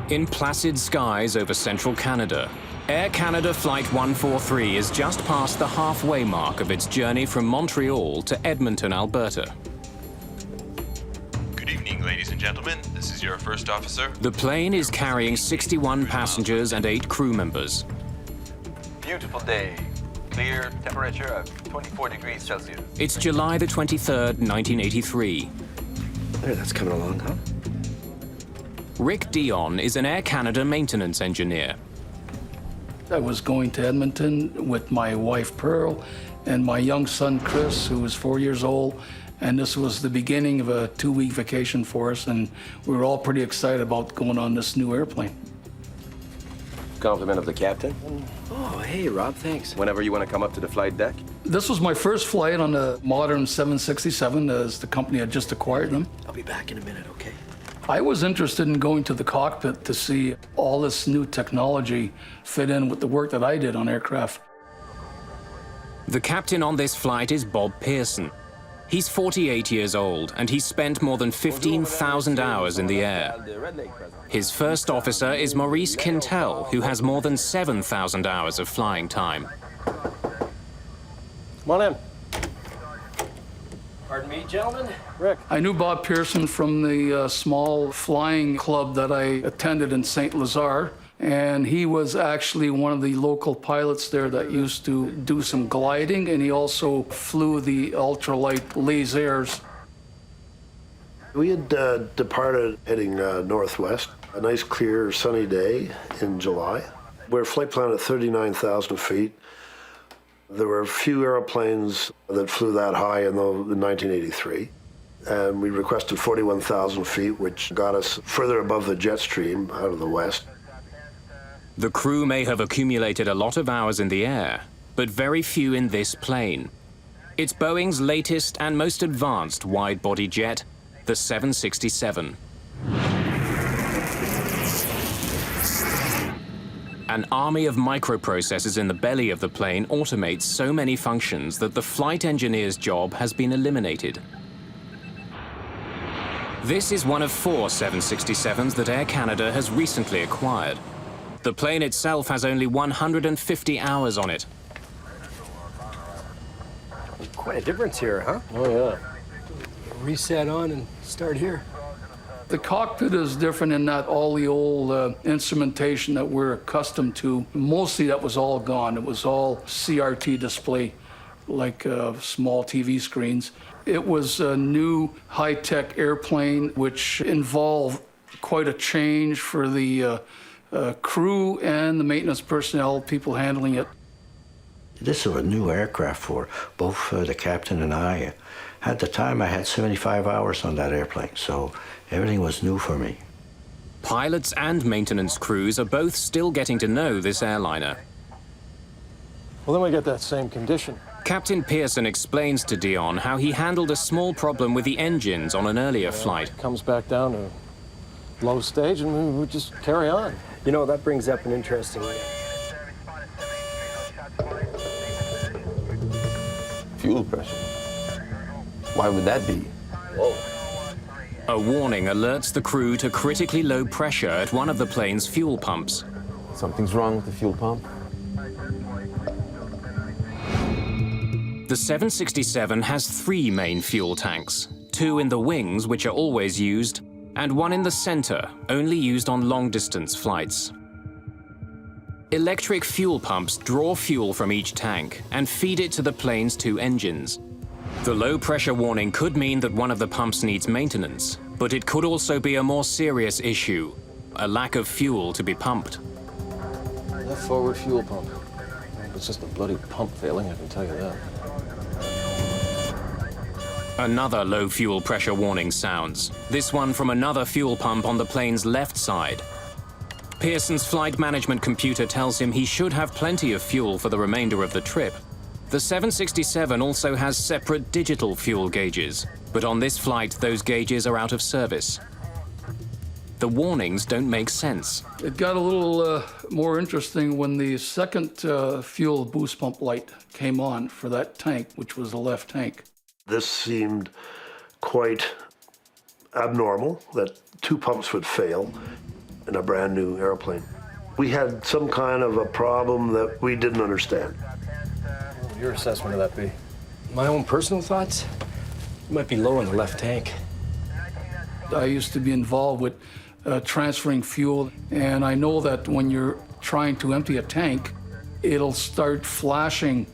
In placid skies over central Canada, Air Canada Flight 143 is just past the halfway mark of its journey from Montreal to Edmonton, Alberta.
Good evening, ladies and gentlemen. This is your first officer.
The plane is carrying 61 passengers and 8 crew members.
Beautiful day. Clear, temperature of 24 degrees Celsius.
It's July the 23rd, 1983.
There, that's coming along, huh?
Rick Dion is an Air Canada maintenance engineer.
I was going to Edmonton with my wife Pearl and my young son Chris, who was 4 years old, and this was the beginning of a 2-week vacation for us, and we were all pretty excited about going on this new airplane.
Compliment of the captain. Oh, hey, Rob, thanks. Whenever you want to come up to the flight deck.
This was my first flight on the modern 767, as the company had just acquired them.
I'll be back in a minute, okay?
I was interested in going to the cockpit to see all this new technology fit in with the work that I did on aircraft.
The captain on this flight is Bob Pearson. He's 48 years old, and he's spent more than 15,000 hours in the air. His first officer is Maurice Quintel, who has more than 7,000 hours of flying time.
Come on in.
Pardon me, gentlemen?
Rick.
I knew Bob Pearson from the small flying club that I attended in St. Lazare, and he was actually one of the local pilots there that used to do some gliding, and he also flew the ultralight lasers.
We had departed heading northwest, a nice clear sunny day in July. We're flight plan at 39,000 feet. There were a few airplanes that flew that high in 1983. And we requested 41,000 feet, which got us further above the jet stream out of the west.
The crew may have accumulated a lot of hours in the air, but very few in this plane. It's Boeing's latest and most advanced wide-body jet, the 767. An army of microprocessors in the belly of the plane automates so many functions that the flight engineer's job has been eliminated. This is one of 4 767s that Air Canada has recently acquired. The plane itself has only 150 hours on it.
Quite a difference here, huh? Oh, yeah. Reset on and start here.
The cockpit is different in that all the old instrumentation that we're accustomed to, mostly that was all gone. It was all CRT display, like small TV screens. It was a new high-tech airplane, which involved quite a change for the crew and the maintenance personnel, people handling it.
This was a new aircraft for both the captain and I. At the time, I had 75 hours on that airplane, so everything was new for me.
Pilots and maintenance crews are both still getting to know this airliner.
Well, then we get that same condition.
Captain Pearson explains to Dion how he handled a small problem with the engines on an earlier flight.
Comes back down to low stage and we just carry on. You know, that brings up an interesting...
Fuel pressure. Why would that be? Whoa.
A warning alerts the crew to critically low pressure at one of the plane's fuel pumps.
Something's wrong with the fuel pump.
The 767 has 3 main fuel tanks, 2 in the wings, which are always used, and 1 in the center, only used on long-distance flights. Electric fuel pumps draw fuel from each tank and feed it to the plane's 2 engines. The low-pressure warning could mean that one of the pumps needs maintenance, but it could also be a more serious issue, a lack of fuel to be pumped.
That forward fuel pump. It's just a bloody pump failing, I can tell you that.
Another low fuel pressure warning sounds, this one from another fuel pump on the plane's left side. Pearson's flight management computer tells him he should have plenty of fuel for the remainder of the trip. The 767 also has separate digital fuel gauges, but on this flight those gauges are out of service. The warnings don't make sense.
It got a little more interesting when the second fuel boost pump light came on for that tank, which was the left tank.
This seemed quite abnormal, that 2 pumps would fail in a brand new airplane. We had some kind of a problem that we didn't understand.
What would your assessment of that be? My own personal thoughts? It might be low in the left tank.
I used to be involved with transferring fuel, and I know that when you're trying to empty a tank, it'll start flashing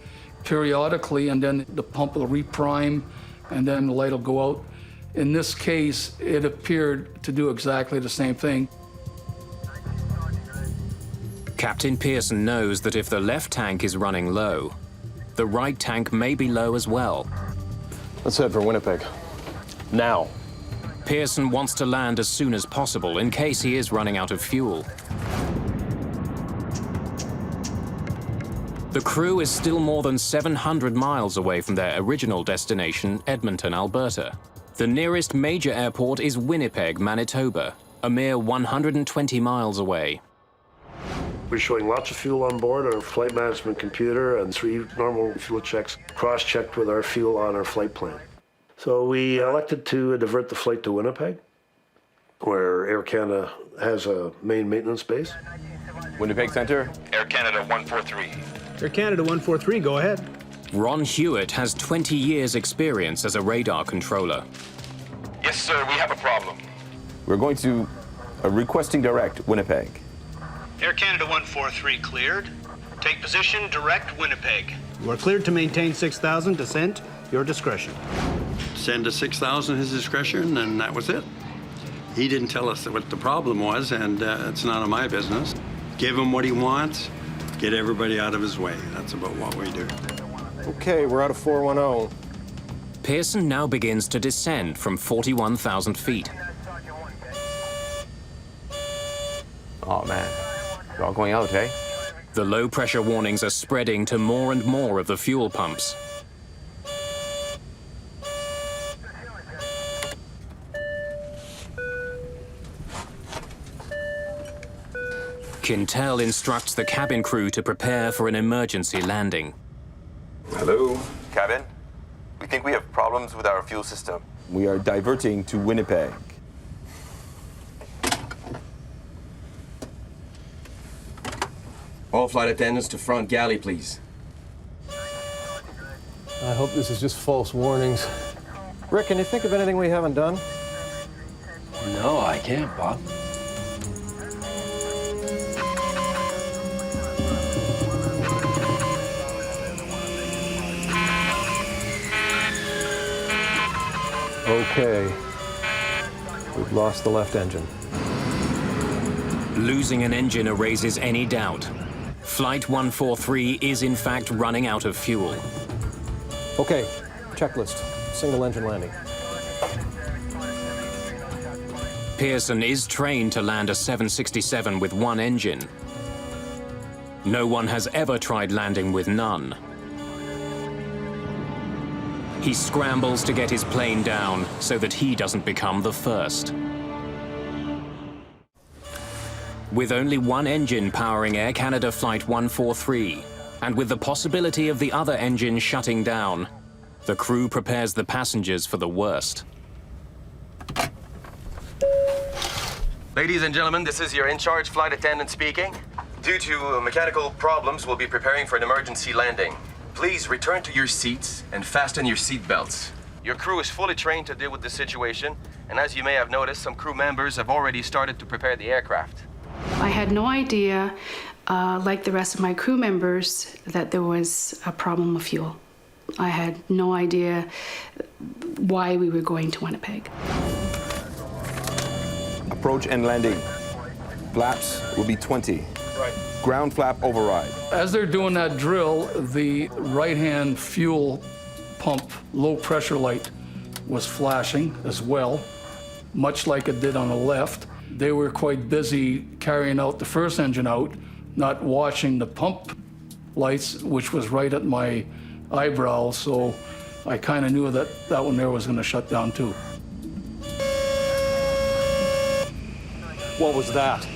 periodically, and then the pump will reprime, and then the light will go out. In this case, it appeared to do exactly the same thing.
Captain Pearson knows that if the left tank is running low, the right tank may be low as well.
Let's head for Winnipeg. Now.
Pearson wants to land as soon as possible in case he is running out of fuel. The crew is still more than 700 miles away from their original destination, Edmonton, Alberta. The nearest major airport is Winnipeg, Manitoba, a mere 120 miles away.
We're showing lots of fuel on board our flight management computer and 3 normal fuel checks cross-checked with our fuel on our flight plan. So we elected to divert the flight to Winnipeg, where Air Canada has a main maintenance base.
Winnipeg Center.
Air Canada 143.
Air Canada 143, go ahead.
Ron Hewitt has 20 years' experience as a radar controller.
Yes, sir, we have a problem.
We're going to requesting direct Winnipeg.
Air Canada 143 cleared. Take position, direct Winnipeg. You are cleared to maintain 6,000, descent, your discretion.
Send to 6,000 his discretion, and that was it. He didn't tell us what the problem was, and it's none of my business. Give him what he wants, get everybody out of his way. That's about what we do.
Okay, we're out of 410.
Pearson now begins to descend from 41,000 feet.
Oh, man. We're all going out, eh?
The low-pressure warnings are spreading to more and more of the fuel pumps. Quintel instructs the cabin crew to prepare for an emergency landing.
Hello.
Cabin, we think we have problems with our fuel system.
We are diverting to Winnipeg.
All flight attendants to front galley, please.
I hope this is just false warnings. Rick, can you think of anything we haven't done?
No, I can't, Bob.
Okay. We've lost the left engine.
Losing an engine erases any doubt. Flight 143 is in fact running out of fuel.
Okay, checklist. Single engine landing.
Pearson is trained to land a 767 with one engine. No one has ever tried landing with none. He scrambles to get his plane down so that he doesn't become the first. With only one engine powering Air Canada Flight 143, and with the possibility of the other engine shutting down, the crew prepares the passengers for the worst.
Ladies and gentlemen, this is your in-charge flight attendant speaking. Due to mechanical problems, we'll be preparing for an emergency landing. Please return to your seats and fasten your seat belts. Your crew is fully trained to deal with this situation, and as you may have noticed, some crew members have already started to prepare the aircraft.
I had no idea, like the rest of my crew members, that there was a problem with fuel. I had no idea why we were going to Winnipeg.
Approach and landing. Flaps will be 20.
Right.
Ground flap override.
As they're doing that drill, the right-hand fuel pump low pressure light was flashing as well, much like it did on the left. They were quite busy carrying out the first engine out, not watching the pump lights, which was right at my eyebrow, so I kind of knew that that one there was going to shut down too.
What was that?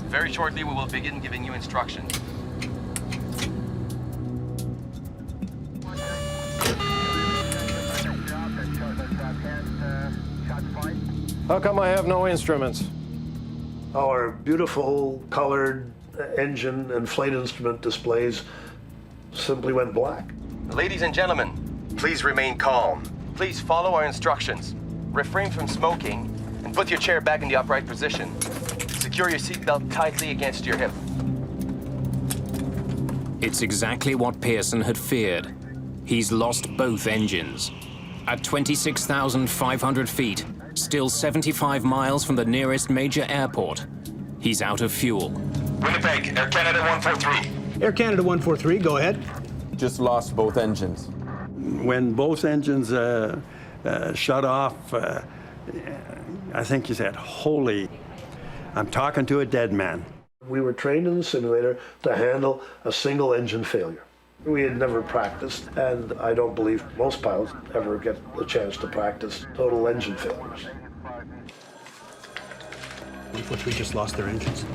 Very shortly, we will begin giving you instructions.
How come I have no instruments?
Our beautiful colored engine and flight instrument displays simply went black.
Ladies and gentlemen, please remain calm. Please follow our instructions. Refrain from smoking and put your chair back in the upright position. Secure your seatbelt tightly against your hip.
It's exactly what Pearson had feared. He's lost both engines. At 26,500 feet, still 75 miles from the nearest major airport, he's out of fuel.
Winnipeg, Air Canada 143.
Air Canada 143, go ahead.
Just lost both engines.
When both engines shut off, I think you said, holy, I'm talking to a dead man.
We were trained in the simulator to handle a single engine failure. We had never practiced, and I don't believe most pilots ever get the chance to practice total engine failures.
143 just lost their engines.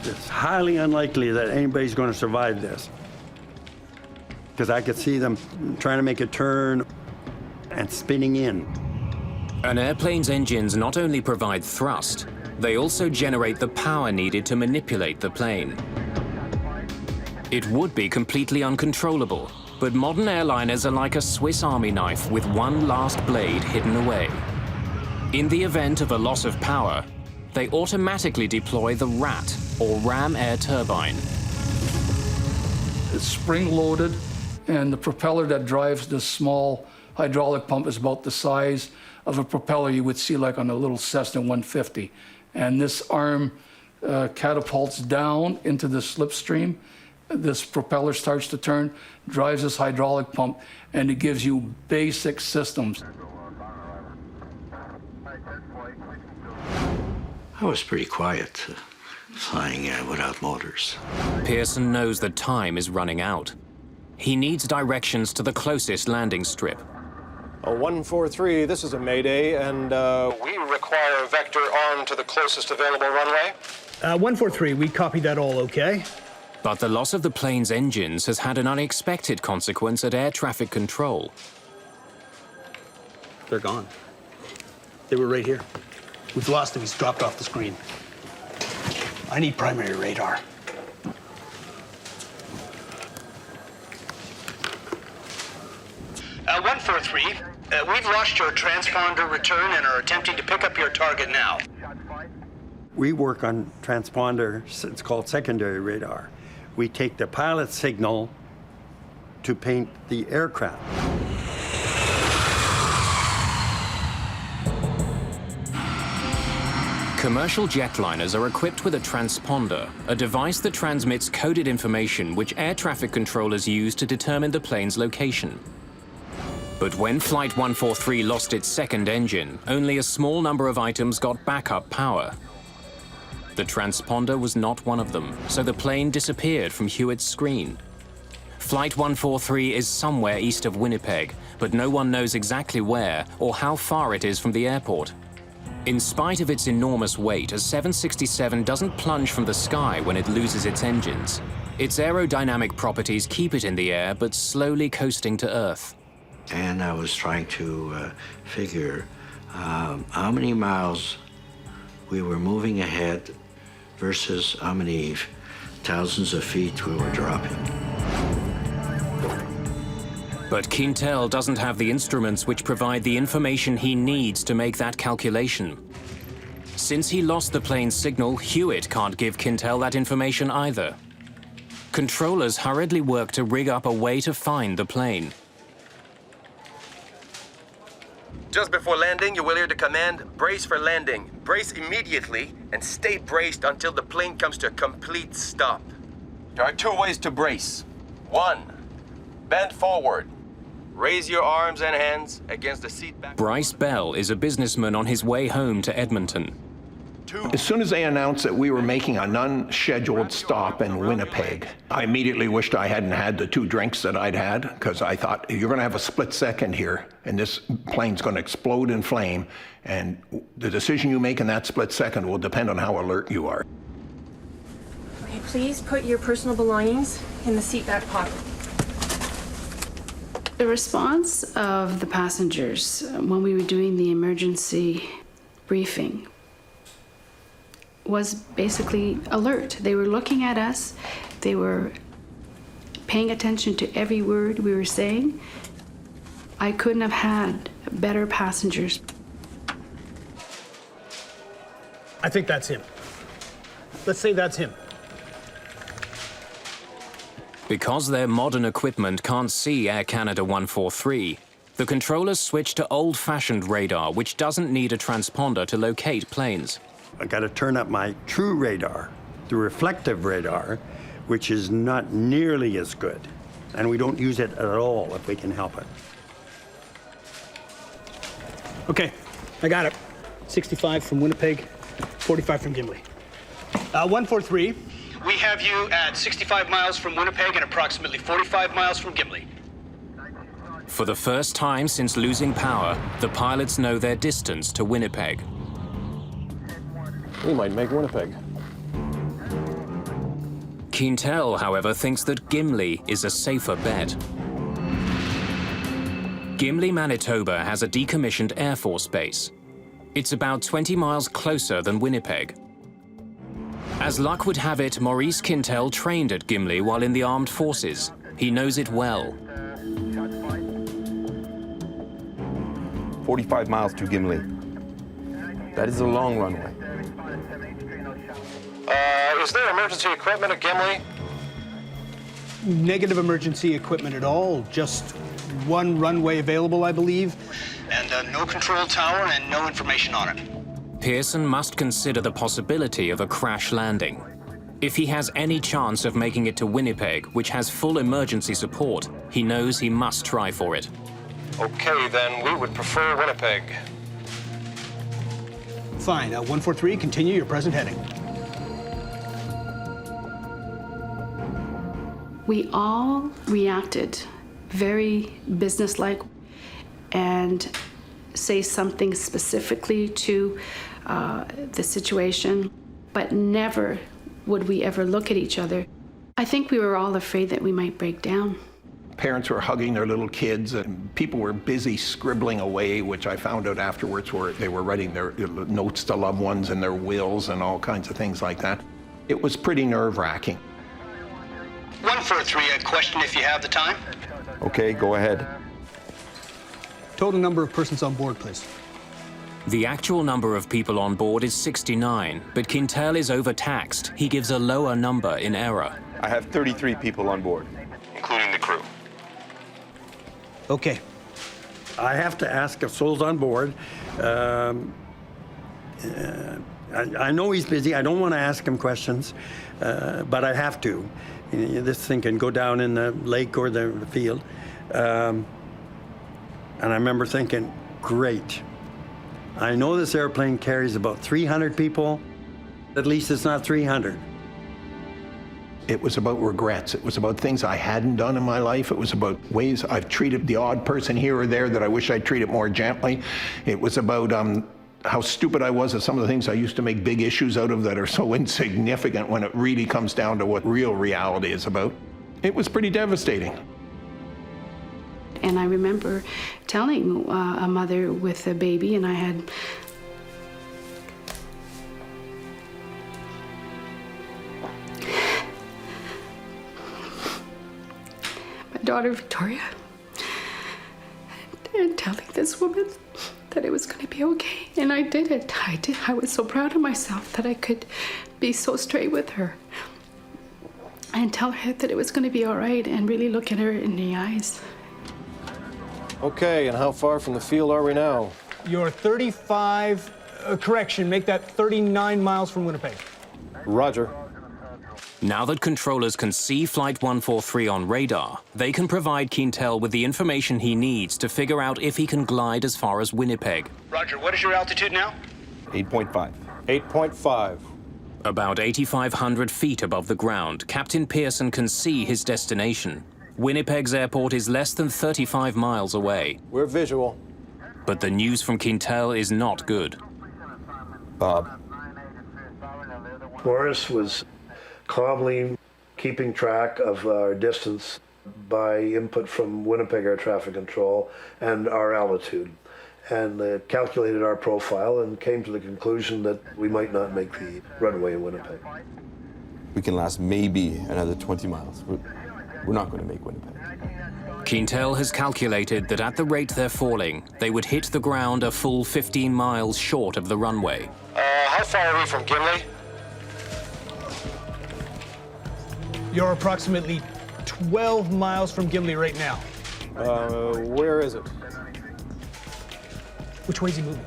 It's highly unlikely that anybody's going to survive this. Because I could see them trying to make a turn and spinning in.
An airplane's engines not only provide thrust, they also generate the power needed to manipulate the plane. It would be completely uncontrollable, but modern airliners are like a Swiss Army knife with one last blade hidden away. In the event of a loss of power, they automatically deploy the RAT, or ram air turbine.
It's spring-loaded, and the propeller that drives this small hydraulic pump is about the size of a propeller you would see like on a little Cessna 150. And this arm catapults down into the slipstream. This propeller starts to turn, drives this hydraulic pump, and it gives you basic systems.
I was pretty quiet, flying without motors.
Pearson knows that time is running out. He needs directions to the closest landing strip.
143, this is a Mayday, and we require a vector on to the closest available runway.
143, we copy that all okay.
But the loss of the plane's engines has had an unexpected consequence at air traffic control.
They're gone. They were right here. We've lost him. He's dropped off the screen. I need primary radar. Uh, 143, we've lost your transponder return and are attempting to pick up your target now.
We work on transponder, it's called secondary radar. We take the pilot signal to paint the aircraft.
Commercial jetliners are equipped with a transponder, a device that transmits coded information which air traffic controllers use to determine the plane's location. But when Flight 143 lost its second engine, only a small number of items got backup power. The transponder was not one of them, so the plane disappeared from Hewitt's screen. Flight 143 is somewhere east of Winnipeg, but no one knows exactly where or how far it is from the airport. In spite of its enormous weight, a 767 doesn't plunge from the sky when it loses its engines. Its aerodynamic properties keep it in the air, but slowly coasting to Earth.
And I was trying to figure how many miles we were moving ahead versus how many thousands of feet we were dropping.
But Quintel doesn't have the instruments which provide the information he needs to make that calculation. Since he lost the plane's signal, Hewitt can't give Quintel that information either. Controllers hurriedly work to rig up a way to find the plane.
Just before landing, you will hear the command, brace for landing. Brace immediately and stay braced until the plane comes to a complete stop. There are two ways to brace. One, bend forward. Raise your arms and hands against the seat back.
Bryce Bell is a businessman on his way home to Edmonton.
As soon as they announced that we were making an unscheduled stop in Winnipeg, I immediately wished I hadn't had the 2 drinks that I'd had, because I thought, you're going to have a split second here, and this plane's going to explode in flame, and the decision you make in that split second will depend on how alert you are.
Okay, please put your personal belongings in the seat back pocket.
The response of the passengers when we were doing the emergency briefing was basically alert. They were looking at us. They were paying attention to every word we were saying. I couldn't have had better passengers.
I think that's him. Let's say that's him.
Because their modern equipment can't see Air Canada 143, the controllers switch to old-fashioned radar, which doesn't need a transponder to locate planes.
I got to turn up my true radar, the reflective radar, which is not nearly as good. And we don't use it at all if we can help it.
Okay, I got it. 65 from Winnipeg, 45 from Gimli. 143, we have you at 65 miles from Winnipeg and approximately 45 miles from Gimli.
For the first time since losing power, the pilots know their distance to Winnipeg.
We might make Winnipeg.
Quintel, however, thinks that Gimli is a safer bet. Gimli, Manitoba has a decommissioned Air Force base. It's about 20 miles closer than Winnipeg. As luck would have it, Maurice Quintel trained at Gimli while in the armed forces. He knows it well.
45 miles to Gimli. That is a long runway.
Is there emergency equipment at Gimli?
Negative emergency equipment at all. Just one runway available, I believe. And no control tower and no information on it.
Pearson must consider the possibility of a crash landing. If he has any chance of making it to Winnipeg, which has full emergency support, he knows he must try for it.
Okay, then we would prefer Winnipeg.
Fine. 143, continue your present heading.
We all reacted very businesslike. and say something specifically to the situation, but never would we ever look at each other. I think we were all afraid that we might break down.
Parents were hugging their little kids, and people were busy scribbling away, which I found out afterwards where they were writing their notes to loved ones and their wills and all kinds of things like that. It was pretty nerve-wracking.
143, a question if you have the time.
Okay, go ahead.
Total number of persons on board, please.
The actual number of people on board is 69, but Quintel is overtaxed. He gives a lower number in error.
I have 33 people on board, including the crew.
Okay. I have to ask if Sol's on board. I know he's busy. I don't want to ask him questions, but I have to. This thing can go down in the lake or the field. And I remember thinking, great. I know this airplane carries about 300 people. At least it's not 300.
It was about regrets. It was about things I hadn't done in my life. It was about ways I've treated the odd person here or there that I wish I'd treated more gently. It was about how stupid I was at some of the things I used to make big issues out of that are so insignificant when it really comes down to what real reality is about. It was pretty devastating.
And I remember telling a mother with a baby, and I had my daughter Victoria, and telling this woman that it was going to be okay. And I did it. I was so proud of myself that I could be so straight with her and tell her that it was going to be all right and really look at her in the eyes.
Okay, and how far from the field are we now?
You're 35, correction, make that 39 miles from Winnipeg.
Roger.
Now that controllers can see Flight 143 on radar, they can provide Quintel with the information he needs to figure out if he can glide as far as Winnipeg.
Roger, what is your altitude now?
8.5.
8.5.
About 8,500 feet above the ground, Captain Pearson can see his destination. Winnipeg's airport is less than 35 miles away.
We're visual.
But the news from Quintel is not good.
Bob.
Morris was calmly keeping track of our distance by input from Winnipeg Air Traffic Control and our altitude, and calculated our profile and came to the conclusion that we might not make the runway in Winnipeg.
We can last maybe another 20 miles. We're not going to make Winnipeg.
Quintel has calculated that at the rate they're falling, they would hit the ground a full 15 miles short of the runway.
How far are we from Gimli?
You're approximately 12 miles from Gimli right now.
Where is it?
Which way is he moving?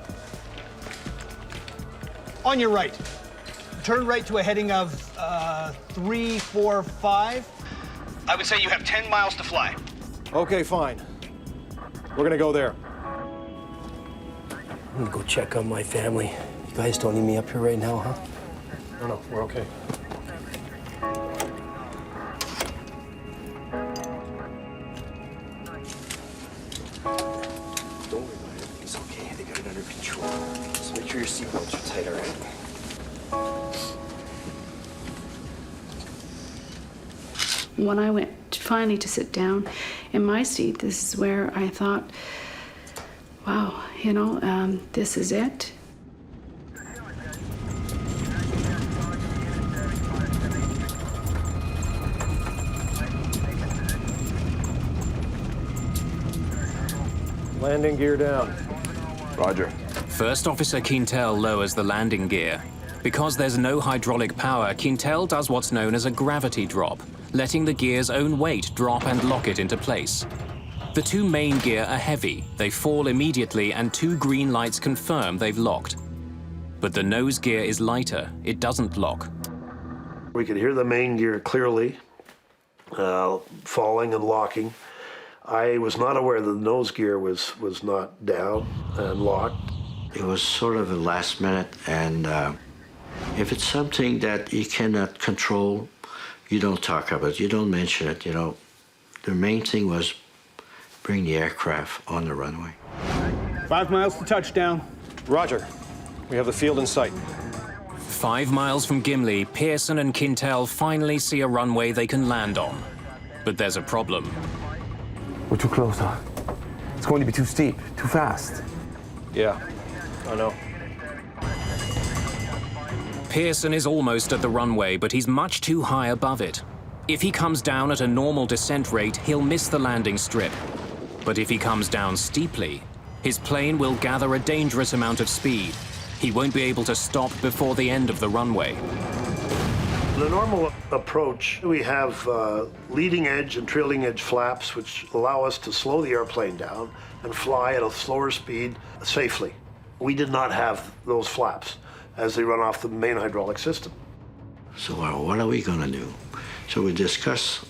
On your right. Turn right to a heading of 345. I would say you have 10 miles to fly.
Okay, fine. We're gonna go there.
I'm gonna go check on my family. You guys don't need me up here right now, huh?
No, we're okay.
Don't worry about it. It's okay. They got it under control. Just make sure your seatbelts are tight, all right?
When I went finally to sit down in my seat, this is where I thought, wow, this is it.
Landing gear down.
Roger.
First Officer Quintel lowers the landing gear. Because there's no hydraulic power, Quintel does what's known as a gravity drop, letting the gear's own weight drop and lock it into place. The two main gear are heavy, they fall immediately, and two green lights confirm they've locked. But the nose gear is lighter, it doesn't lock.
We could hear the main gear clearly, falling and locking. I was not aware that the nose gear was not down and locked.
It was sort of a last minute, and if it's something that you cannot control, you don't talk about it, you don't mention it, The main thing was bring the aircraft on the runway.
5 miles to touchdown.
Roger. We have the field in sight.
5 miles from Gimli, Pearson and Quintel finally see a runway they can land on. But there's a problem.
We're too close, huh? It's going to be too steep, too fast.
Yeah, I know.
Pearson is almost at the runway, but he's much too high above it. If he comes down at a normal descent rate, he'll miss the landing strip. But if he comes down steeply, his plane will gather a dangerous amount of speed. He won't be able to stop before the end of the runway.
The normal approach, we have leading edge and trailing edge flaps, which allow us to slow the airplane down and fly at a slower speed safely. We did not have those flaps as they run off the main hydraulic system.
So what are we gonna do? So we discussed,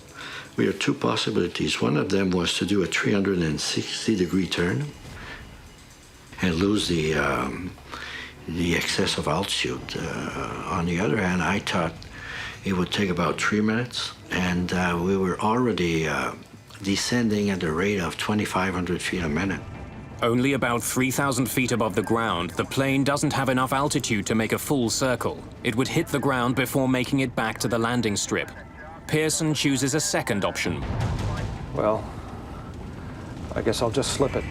we had two possibilities. One of them was to do a 360-degree turn and lose the excess of altitude. On the other hand, I thought it would take about 3 minutes, and we were already descending at the rate of 2,500 feet a minute.
Only about 3,000 feet above the ground, the plane doesn't have enough altitude to make a full circle. It would hit the ground before making it back to the landing strip. Pearson chooses a second option.
Well, I guess I'll just slip it.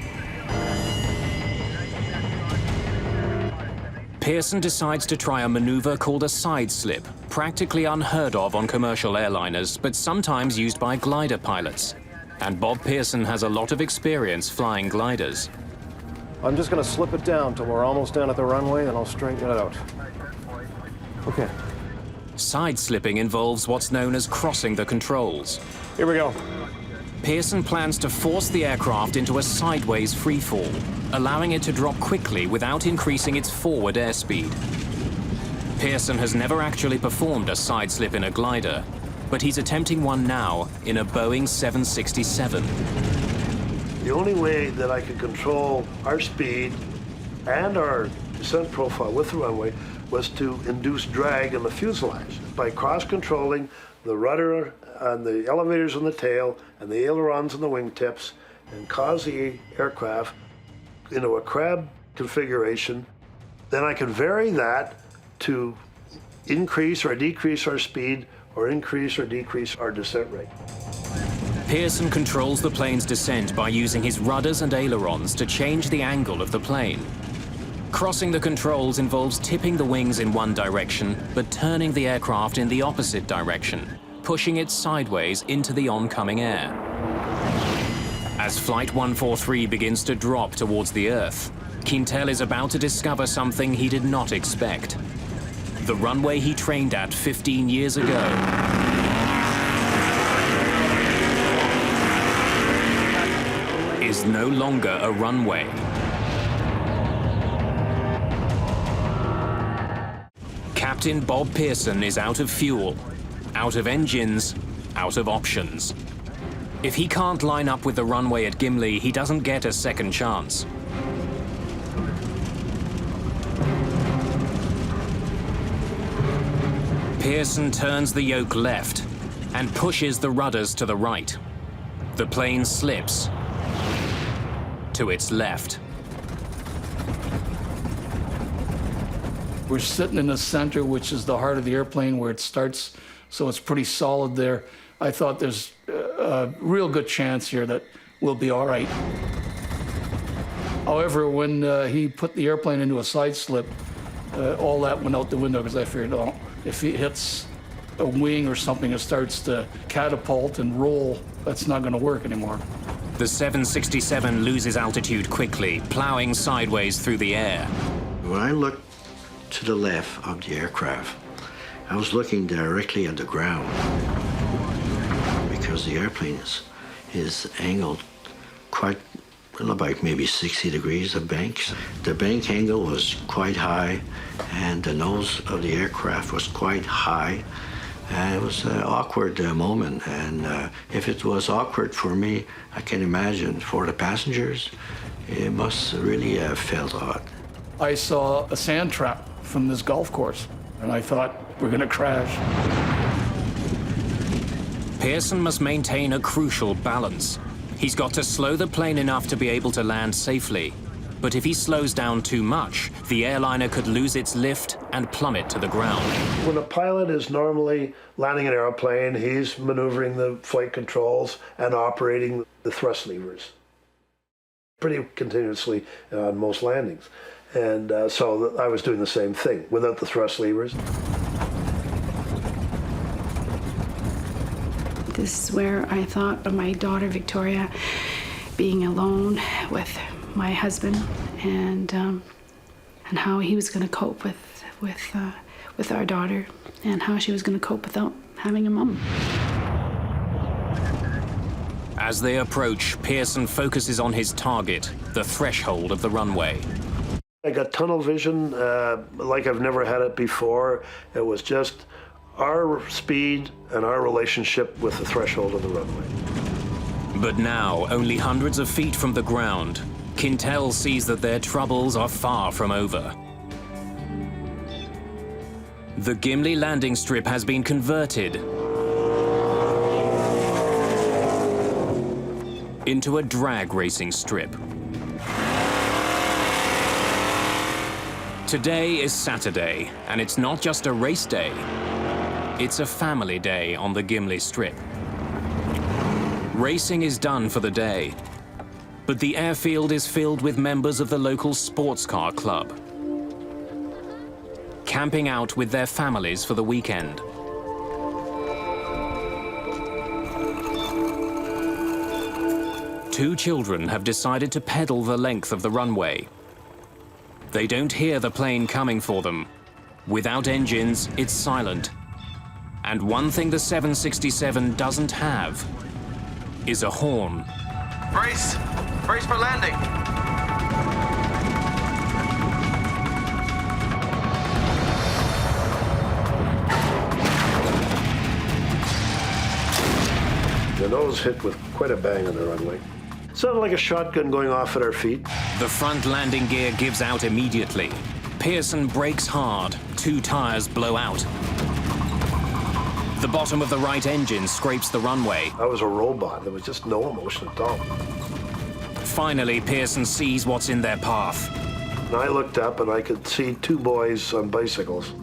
Pearson decides to try a maneuver called a side slip, practically unheard of on commercial airliners, but sometimes used by glider pilots. And Bob Pearson has a lot of experience flying gliders.
I'm just gonna slip it down till we're almost down at the runway, then I'll straighten it out.
Okay.
Side slipping involves what's known as crossing the controls.
Here we go.
Pearson plans to force the aircraft into a sideways freefall, allowing it to drop quickly without increasing its forward airspeed. Pearson has never actually performed a side slip in a glider, but he's attempting one now in a Boeing 767.
The only way that I could control our speed and our descent profile with the runway was to induce drag in the fuselage by cross-controlling the rudder and the elevators on the tail and the ailerons and the wingtips, and cause the aircraft into a crab configuration. Then I could vary that to increase or decrease our speed or increase or decrease our descent rate.
Pearson controls the plane's descent by using his rudders and ailerons to change the angle of the plane. Crossing the controls involves tipping the wings in one direction, but turning the aircraft in the opposite direction, pushing it sideways into the oncoming air. As Flight 143 begins to drop towards the Earth, Quintel is about to discover something he did not expect. The runway he trained at 15 years ago is no longer a runway. Captain Bob Pearson is out of fuel, out of engines, out of options. If he can't line up with the runway at Gimli, he doesn't get a second chance. Pearson turns the yoke left and pushes the rudders to the right. The plane slips to its left.
We're sitting in the center, which is the heart of the airplane where it starts, so it's pretty solid there. I thought there's a real good chance here that we'll be all right. However, when he put the airplane into a side slip, all that went out the window because I figured, oh, if he hits a wing or something, it starts to catapult and roll, that's not going to work anymore.
The 767 loses altitude quickly, plowing sideways through the air.
When I looked to the left of the aircraft, I was looking directly at the ground because the airplane is angled quite, about maybe 60 degrees of banks. The bank angle was quite high and the nose of the aircraft was quite high. And it was an awkward moment, and if it was awkward for me, I can imagine for the passengers, it must really have felt odd.
I saw a sand trap from this golf course, and I thought, we're going to crash.
Pearson must maintain a crucial balance. He's got to slow the plane enough to be able to land safely, But if he slows down too much, the airliner could lose its lift and plummet to the ground.
When a pilot is normally landing an airplane, he's maneuvering the flight controls and operating the thrust levers pretty continuously on most landings. And so I was doing the same thing without the thrust levers.
This is where I thought of my daughter Victoria being alone with my husband, and how he was going to cope with our daughter, and how she was going to cope without having a mom.
As they approach, Pearson focuses on his target, the threshold of the runway.
I got tunnel vision like I've never had it before. It was just our speed and our relationship with the threshold of the runway.
But now, only hundreds of feet from the ground, Quintel sees that their troubles are far from over. The Gimli landing strip has been converted into a drag racing strip. Today is Saturday, and it's not just a race day. It's a family day on the Gimli strip. Racing is done for the day, but the airfield is filled with members of the local sports car club, camping out with their families for the weekend. Two children have decided to pedal the length of the runway. They don't hear the plane coming for them. Without engines, it's silent. And one thing the 767 doesn't have is a horn.
Brace! Brace for landing!
The nose hit with quite a bang on the runway. Sounded like a shotgun going off at our feet.
The front landing gear gives out immediately. Pearson brakes hard. Two tires blow out. The bottom of the right engine scrapes the runway.
I was a robot. There was just no emotion at all.
Finally, Pearson sees what's in their path.
And I looked up and I could see two boys on bicycles.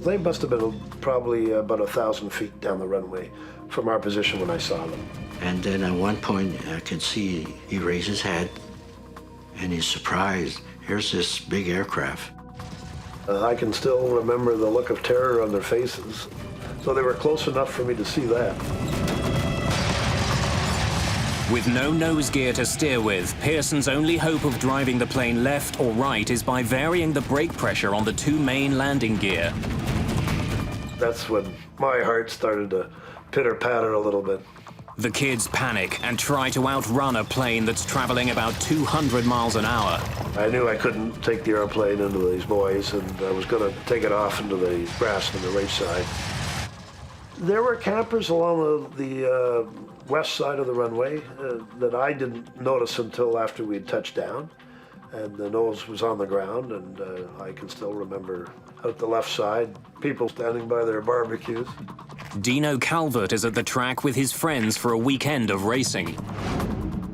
They must have been probably about 1,000 feet down the runway from our position when I saw them.
And then at one point, I could see he raised his head, and he's surprised. Here's this big aircraft.
I can still remember the look of terror on their faces. So they were close enough for me to see that.
With no nose gear to steer with, Pearson's only hope of driving the plane left or right is by varying the brake pressure on the two main landing gear.
That's when my heart started to pitter-patter a little bit.
The kids panic and try to outrun a plane that's traveling about 200 miles an hour.
I knew I couldn't take the airplane into these boys, and I was going to take it off into the grass on the right side. There were campers along the west side of the runway that I didn't notice until after we'd touched down, and the nose was on the ground, and I can still remember out the left side, people standing by their barbecues.
Dino Calvert is at the track with his friends for a weekend of racing.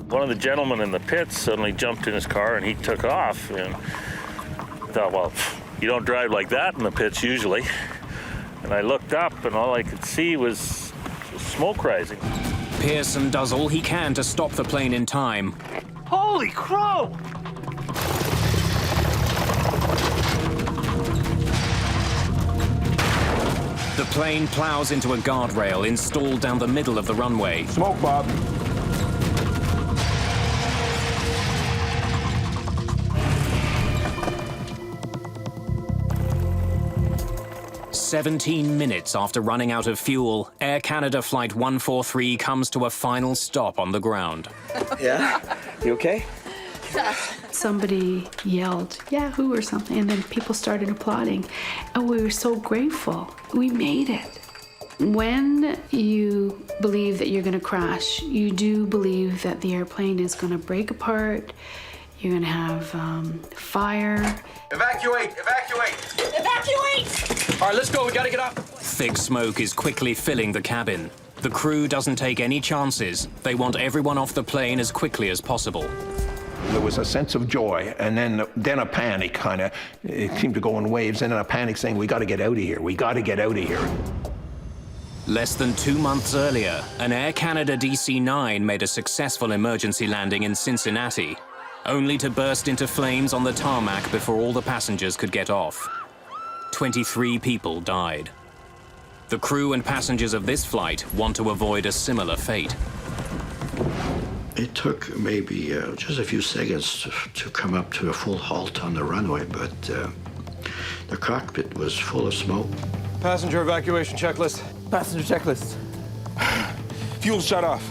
One of the gentlemen in the pits suddenly jumped in his car and he took off. And I thought, well, you don't drive like that in the pits usually. And I looked up and all I could see was smoke rising.
Pearson does all he can to stop the plane in time.
Holy crow!
The plane plows into a guardrail installed down the middle of the runway.
Smoke, Bob.
"17 minutes after running out of fuel, Air Canada Flight 143 comes to a final stop on the ground.
Yeah? You okay?
Somebody yelled, Yahoo or something, and then people started applauding. And we were so grateful. We made it. When you believe that you're going to crash, you do believe that the airplane is going to break apart, you're going to have fire.
Evacuate! Evacuate!
Evacuate!
All right, let's go. We got to get up. Thick smoke is quickly filling the cabin. The crew doesn't take any chances. They want everyone off the plane as quickly as possible.
There was a sense of joy, and then a panic kind of, it seemed to go in waves, and then a panic saying, we got to get out of here, we got to get out of here.
Less than 2 months earlier, an Air Canada DC-9 made a successful emergency landing in Cincinnati, only to burst into flames on the tarmac before all the passengers could get off. 23 people died. The crew and passengers of this flight want to avoid a similar fate.
It took maybe just a few seconds to come up to a full halt on the runway, but the cockpit was full of smoke.
Passenger evacuation checklist.
Passenger checklist.
Fuel shut off.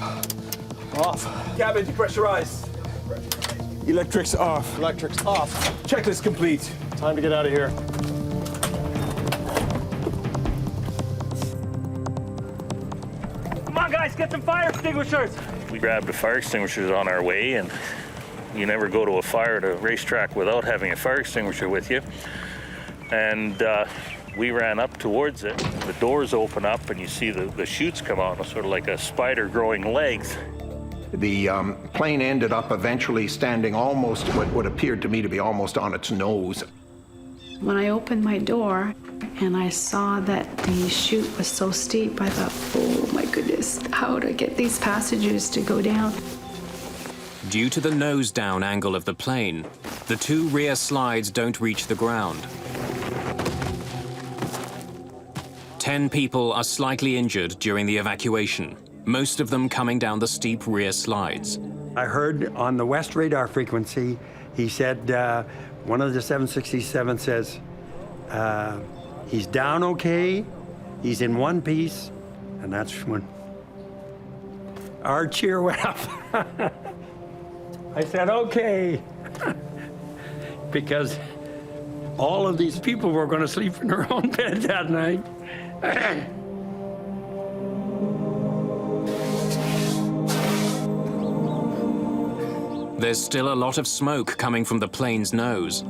Off.
Cabin depressurized.
Electrics off.
Electrics off. Checklist complete. Time to get out of here.
Come on, guys, get some fire extinguishers. We grabbed the fire extinguishers on our way, and you never go to a fire at a racetrack without having a fire extinguisher with you. And we ran up towards it. The doors open up, and you see the chutes come out, sort of like a spider growing legs.
The plane ended up eventually standing almost what appeared to me to be almost on its nose.
When I opened my door and I saw that the chute was so steep, I thought, oh my goodness, how to get these passengers to go down?
Due to the nose-down angle of the plane, the 2 rear slides don't reach the ground. 10 people are slightly injured during the evacuation, most of them coming down the steep rear slides.
I heard on the west radar frequency, he said, one of the 767 says, he's down okay, he's in one piece, and that's when our cheer went up. I said, okay, because all of these people were going to sleep in their own bed that night.
There's still a lot of smoke coming from the plane's nose.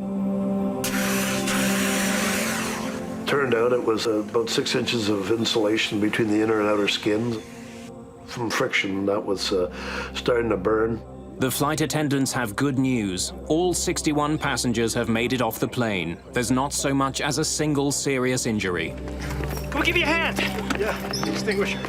Turned out it was about 6 inches of insulation between the inner and outer skins. From friction, that was starting to burn.
The flight attendants have good news. All 61 passengers have made it off the plane. There's not so much as a single serious injury.
Come on, give me a hand.
Yeah, extinguisher.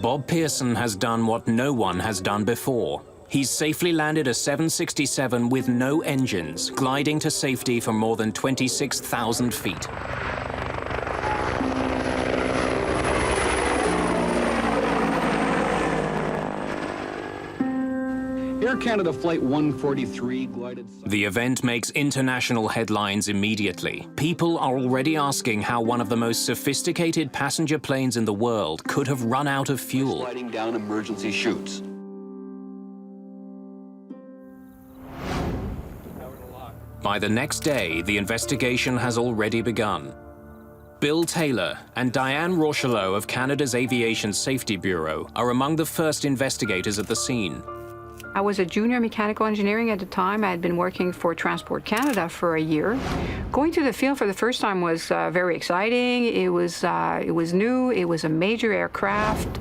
Bob Pearson has done what no one has done before. He's safely landed a 767 with no engines, gliding to safety for more than 26,000 feet.
Air Canada Flight 143 glided...
The event makes international headlines immediately. People are already asking how one of the most sophisticated passenger planes in the world could have run out of fuel.
Sliding down emergency chutes.
By the next day, the investigation has already begun. Bill Taylor and Diane Rochelot of Canada's Aviation Safety Bureau are among the first investigators at the scene.
I was a junior mechanical engineering at the time. I had been working for Transport Canada for a year. Going to the field for the first time was very exciting. It was new. It was a major aircraft.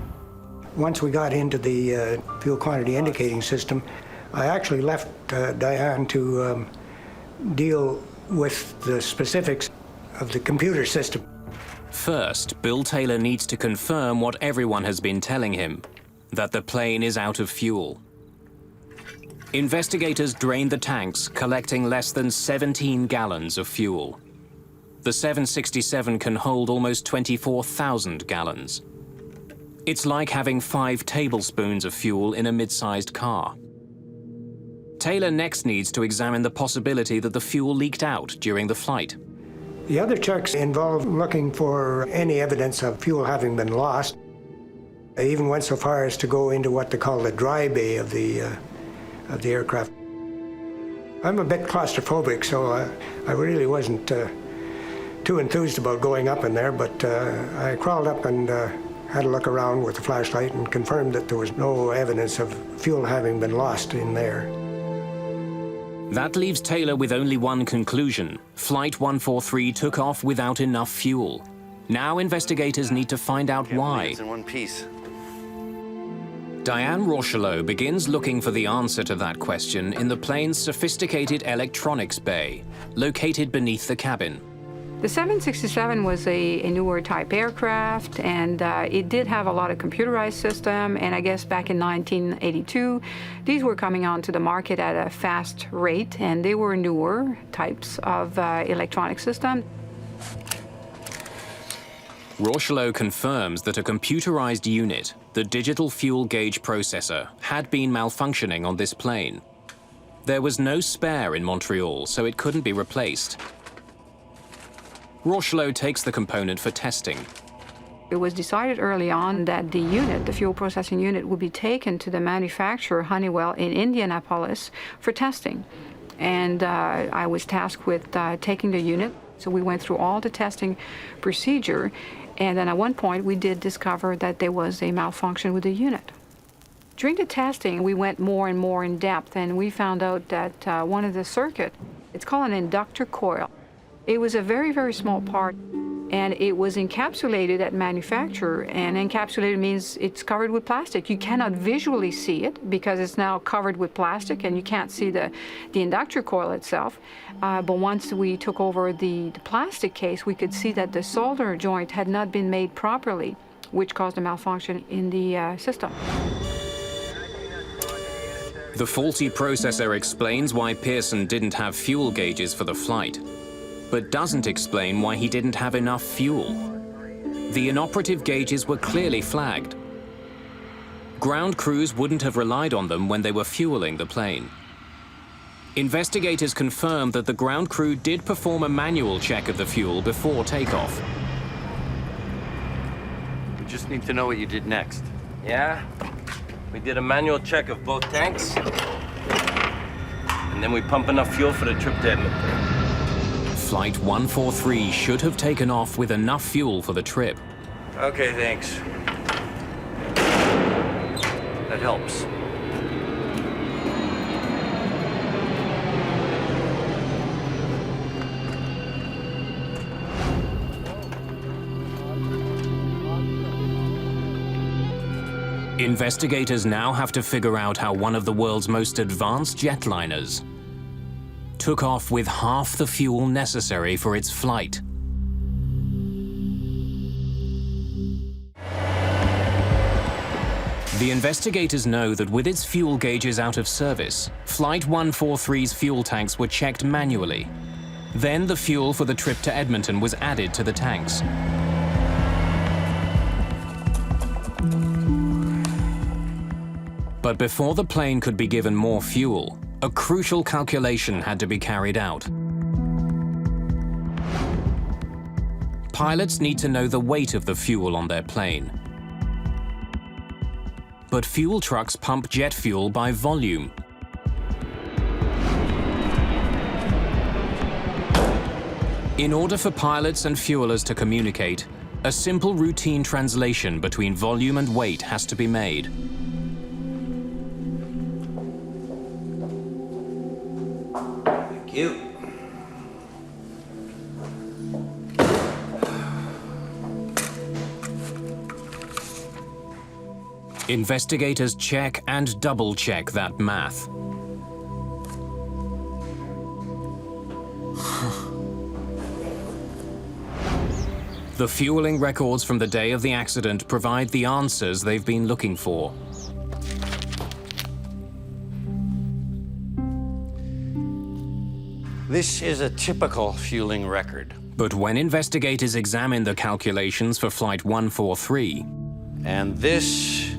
Once we got into the fuel quantity indicating system, I actually left Diane to deal with the specifics of the computer system.
First, Bill Taylor needs to confirm what everyone has been telling him, that the plane is out of fuel. Investigators drained the tanks, collecting less than 17 gallons of fuel. The 767 can hold almost 24,000 gallons. It's like having 5 tablespoons of fuel in a mid-sized car. Taylor next needs to examine the possibility that the fuel leaked out during the flight.
The other checks involved looking for any evidence of fuel having been lost. I even went so far as to go into what they call the dry bay of the aircraft. I'm a bit claustrophobic, so I really wasn't too enthused about going up in there, but I crawled up and had a look around with the flashlight and confirmed that there was no evidence of fuel having been lost in there.
That leaves Taylor with only one conclusion. Flight 143 took off without enough fuel. Now investigators need to find out why.
It's in one piece.
Diane Rochelot begins looking for the answer to that question in the plane's sophisticated electronics bay, located beneath the cabin.
The 767 was a newer type aircraft, and it did have a lot of computerized system, and I guess back in 1982, these were coming onto the market at a fast rate, and they were newer types of electronic system.
Rochelot confirms that a computerized unit, the digital fuel gauge processor, had been malfunctioning on this plane. There was no spare in Montreal, so it couldn't be replaced. Rochelot takes the component for testing.
It was decided early on that the unit, the fuel processing unit, would be taken to the manufacturer, Honeywell, in Indianapolis for testing. And I was tasked with taking the unit. So we went through all the testing procedure. And then at one point, we did discover that there was a malfunction with the unit. During the testing, we went more and more in depth, and we found out that one of the circuit, it's called an inductor coil. It was a very, very small part, and it was encapsulated at manufacture, and encapsulated means it's covered with plastic. You cannot visually see it because it's now covered with plastic, and you can't see the inductor coil itself. But once we took over the plastic case, we could see that the solder joint had not been made properly, which caused a malfunction in the system.
The faulty processor explains why Pearson didn't have fuel gauges for the flight, but doesn't explain why he didn't have enough fuel. The inoperative gauges were clearly flagged. Ground crews wouldn't have relied on them when they were fueling the plane. Investigators confirmed that the ground crew did perform a manual check of the fuel before takeoff.
We just need to know what you did next. Yeah? We did a manual check of both tanks, and then we pump enough fuel for the trip to Edmonton.
Flight 143 should have taken off with enough fuel for the trip.
Okay, thanks. That helps.
Investigators now have to figure out how one of the world's most advanced jetliners took off with half the fuel necessary for its flight. The investigators know that with its fuel gauges out of service, Flight 143's fuel tanks were checked manually. Then the fuel for the trip to Edmonton was added to the tanks. But before the plane could be given more fuel, a crucial calculation had to be carried out. Pilots need to know the weight of the fuel on their plane. But fuel trucks pump jet fuel by volume. In order for pilots and fuelers to communicate, a simple routine translation between volume and weight has to be made.
Thank you.
Investigators check and double-check that math. The fueling records from the day of the accident provide the answers they've been looking for.
This is a typical fueling record.
But when investigators examine the calculations for Flight 143,
and this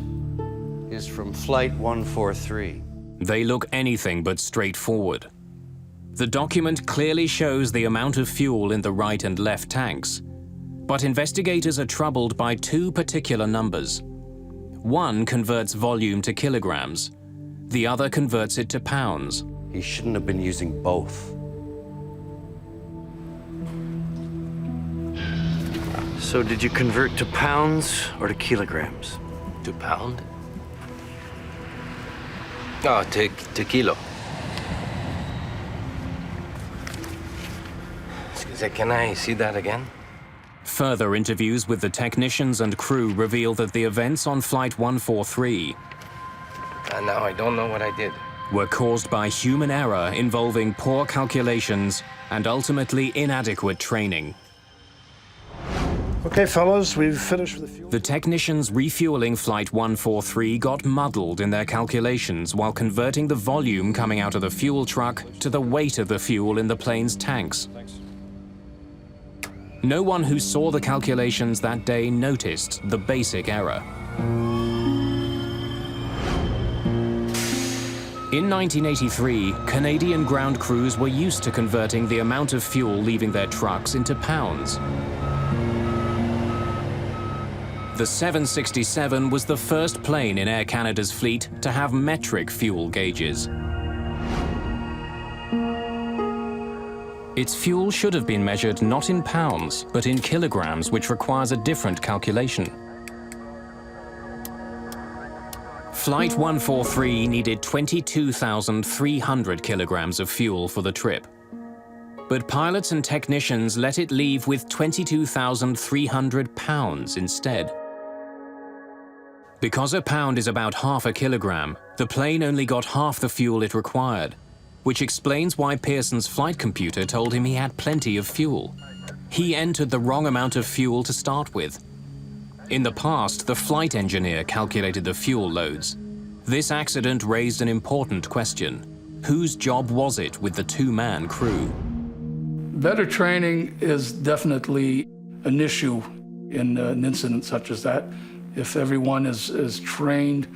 is from Flight 143.
They look anything but straightforward. The document clearly shows the amount of fuel in the right and left tanks, but investigators are troubled by two particular numbers. One converts volume to kilograms. The other converts it to pounds.
He shouldn't have been using both. So did you convert to pounds or to kilograms? To pound? Oh, to kilo. Can I see that again?
Further interviews with the technicians and crew reveal that the events on Flight 143
And now I don't know what I did.
were caused by human error involving poor calculations and ultimately inadequate training.
Okay, fellas, we've finished with the fuel.
The technicians refueling Flight 143 got muddled in their calculations while converting the volume coming out of the fuel truck to the weight of the fuel in the plane's tanks. No one who saw the calculations that day noticed the basic error. In 1983, Canadian ground crews were used to converting the amount of fuel leaving their trucks into pounds. The 767 was the first plane in Air Canada's fleet to have metric fuel gauges. Its fuel should have been measured not in pounds, but in kilograms, which requires a different calculation. Flight 143 needed 22,300 kilograms of fuel for the trip. But pilots and technicians let it leave with 22,300 pounds instead. Because a pound is about half a kilogram, the plane only got half the fuel it required, which explains why Pearson's flight computer told him he had plenty of fuel. He entered the wrong amount of fuel to start with. In the past, the flight engineer calculated the fuel loads. This accident raised an important question. Whose job was it with the two-man crew?
Better training is definitely an issue in an incident such as that. If everyone is trained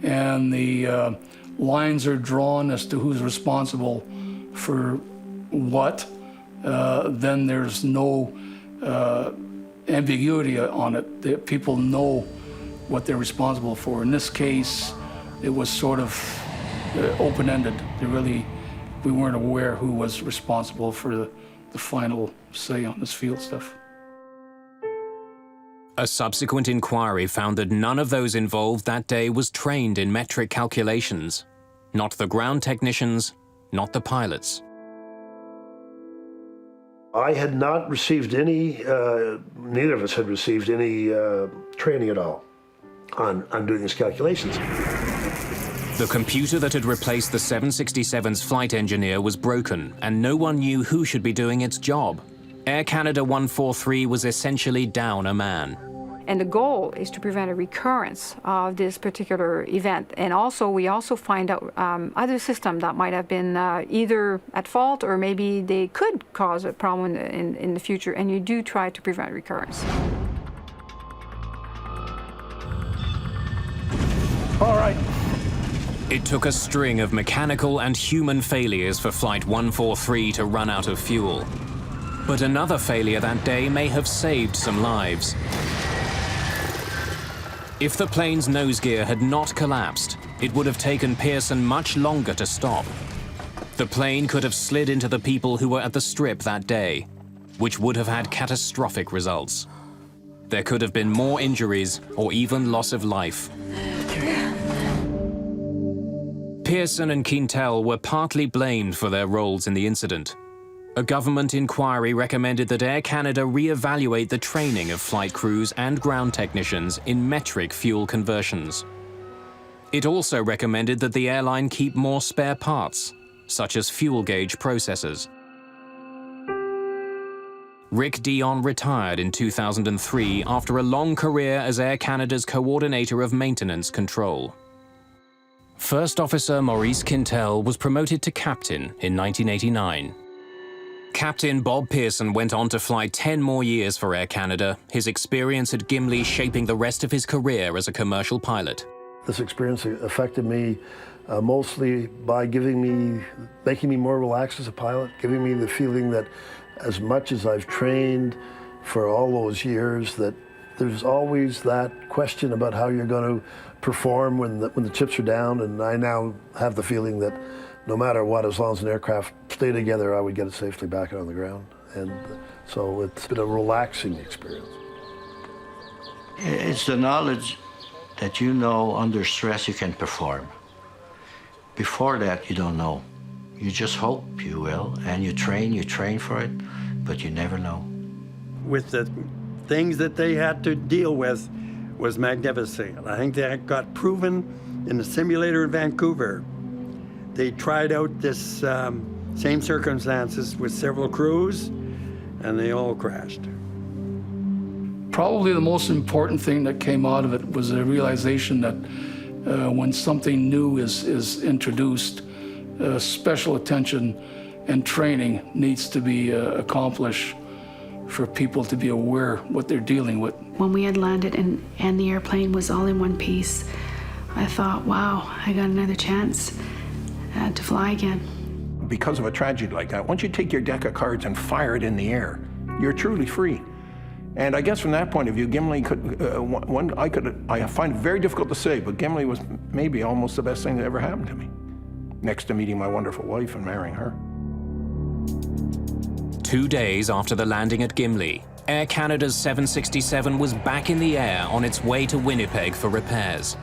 and the lines are drawn as to who's responsible for what, then there's no ambiguity on it. People know what they're responsible for. In this case, it was sort of open-ended. We weren't aware who was responsible for the final say on this field stuff.
A subsequent inquiry found that none of those involved that day was trained in metric calculations. Not the ground technicians, not the pilots.
I had not received any, neither of us had received any training at all on doing these calculations.
The computer that had replaced the 767's flight engineer was broken, and no one knew who should be doing its job. Air Canada 143 was essentially down a man.
And the goal is to prevent a recurrence of this particular event. And also, we also find out other systems that might have been either at fault or maybe they could cause a problem in the future, and you do try to prevent recurrence.
All right.
It took a string of mechanical and human failures for Flight 143 to run out of fuel. But another failure that day may have saved some lives. If the plane's nose gear had not collapsed, it would have taken Pearson much longer to stop. The plane could have slid into the people who were at the strip that day, which would have had catastrophic results. There could have been more injuries or even loss of life. Pearson and Quintel were partly blamed for their roles in the incident. A government inquiry recommended that Air Canada re-evaluate the training of flight crews and ground technicians in metric fuel conversions. It also recommended that the airline keep more spare parts, such as fuel gauge processors. Rick Dion retired in 2003 after a long career as Air Canada's coordinator of maintenance control. First Officer Maurice Quintel was promoted to captain in 1989. Captain Bob Pearson went on to fly 10 more years for Air Canada, his experience at Gimli shaping the rest of his career as a commercial pilot.
This experience affected me mostly by making me more relaxed as a pilot, giving me the feeling that as much as I've trained for all those years, that there's always that question about how you're going to perform when the chips are down, and I now have the feeling that no matter what, as long as an aircraft stayed together, I would get it safely back on the ground. And so it's been a relaxing experience.
It's the knowledge that you know under stress you can perform. Before that, you don't know. You just hope you will, and you train for it, but you never know.
With the things that they had to deal with was magnificent. I think that got proven in the simulator in Vancouver. They tried out this same circumstances with several crews, and they all crashed.
Probably the most important thing that came out of it was a realization that when something new is introduced, special attention and training needs to be accomplished for people to be aware what they're dealing with.
When we had landed and the airplane was all in one piece, I thought, wow, I got another chance to fly again.
Because of a tragedy like that, once you take your deck of cards and fire it in the air, you're truly free. And I guess from that point of view, Gimli could, I find it very difficult to say, but Gimli was maybe almost the best thing that ever happened to me, next to meeting my wonderful wife and marrying her.
2 days after the landing at Gimli, Air Canada's 767 was back in the air on its way to Winnipeg for repairs.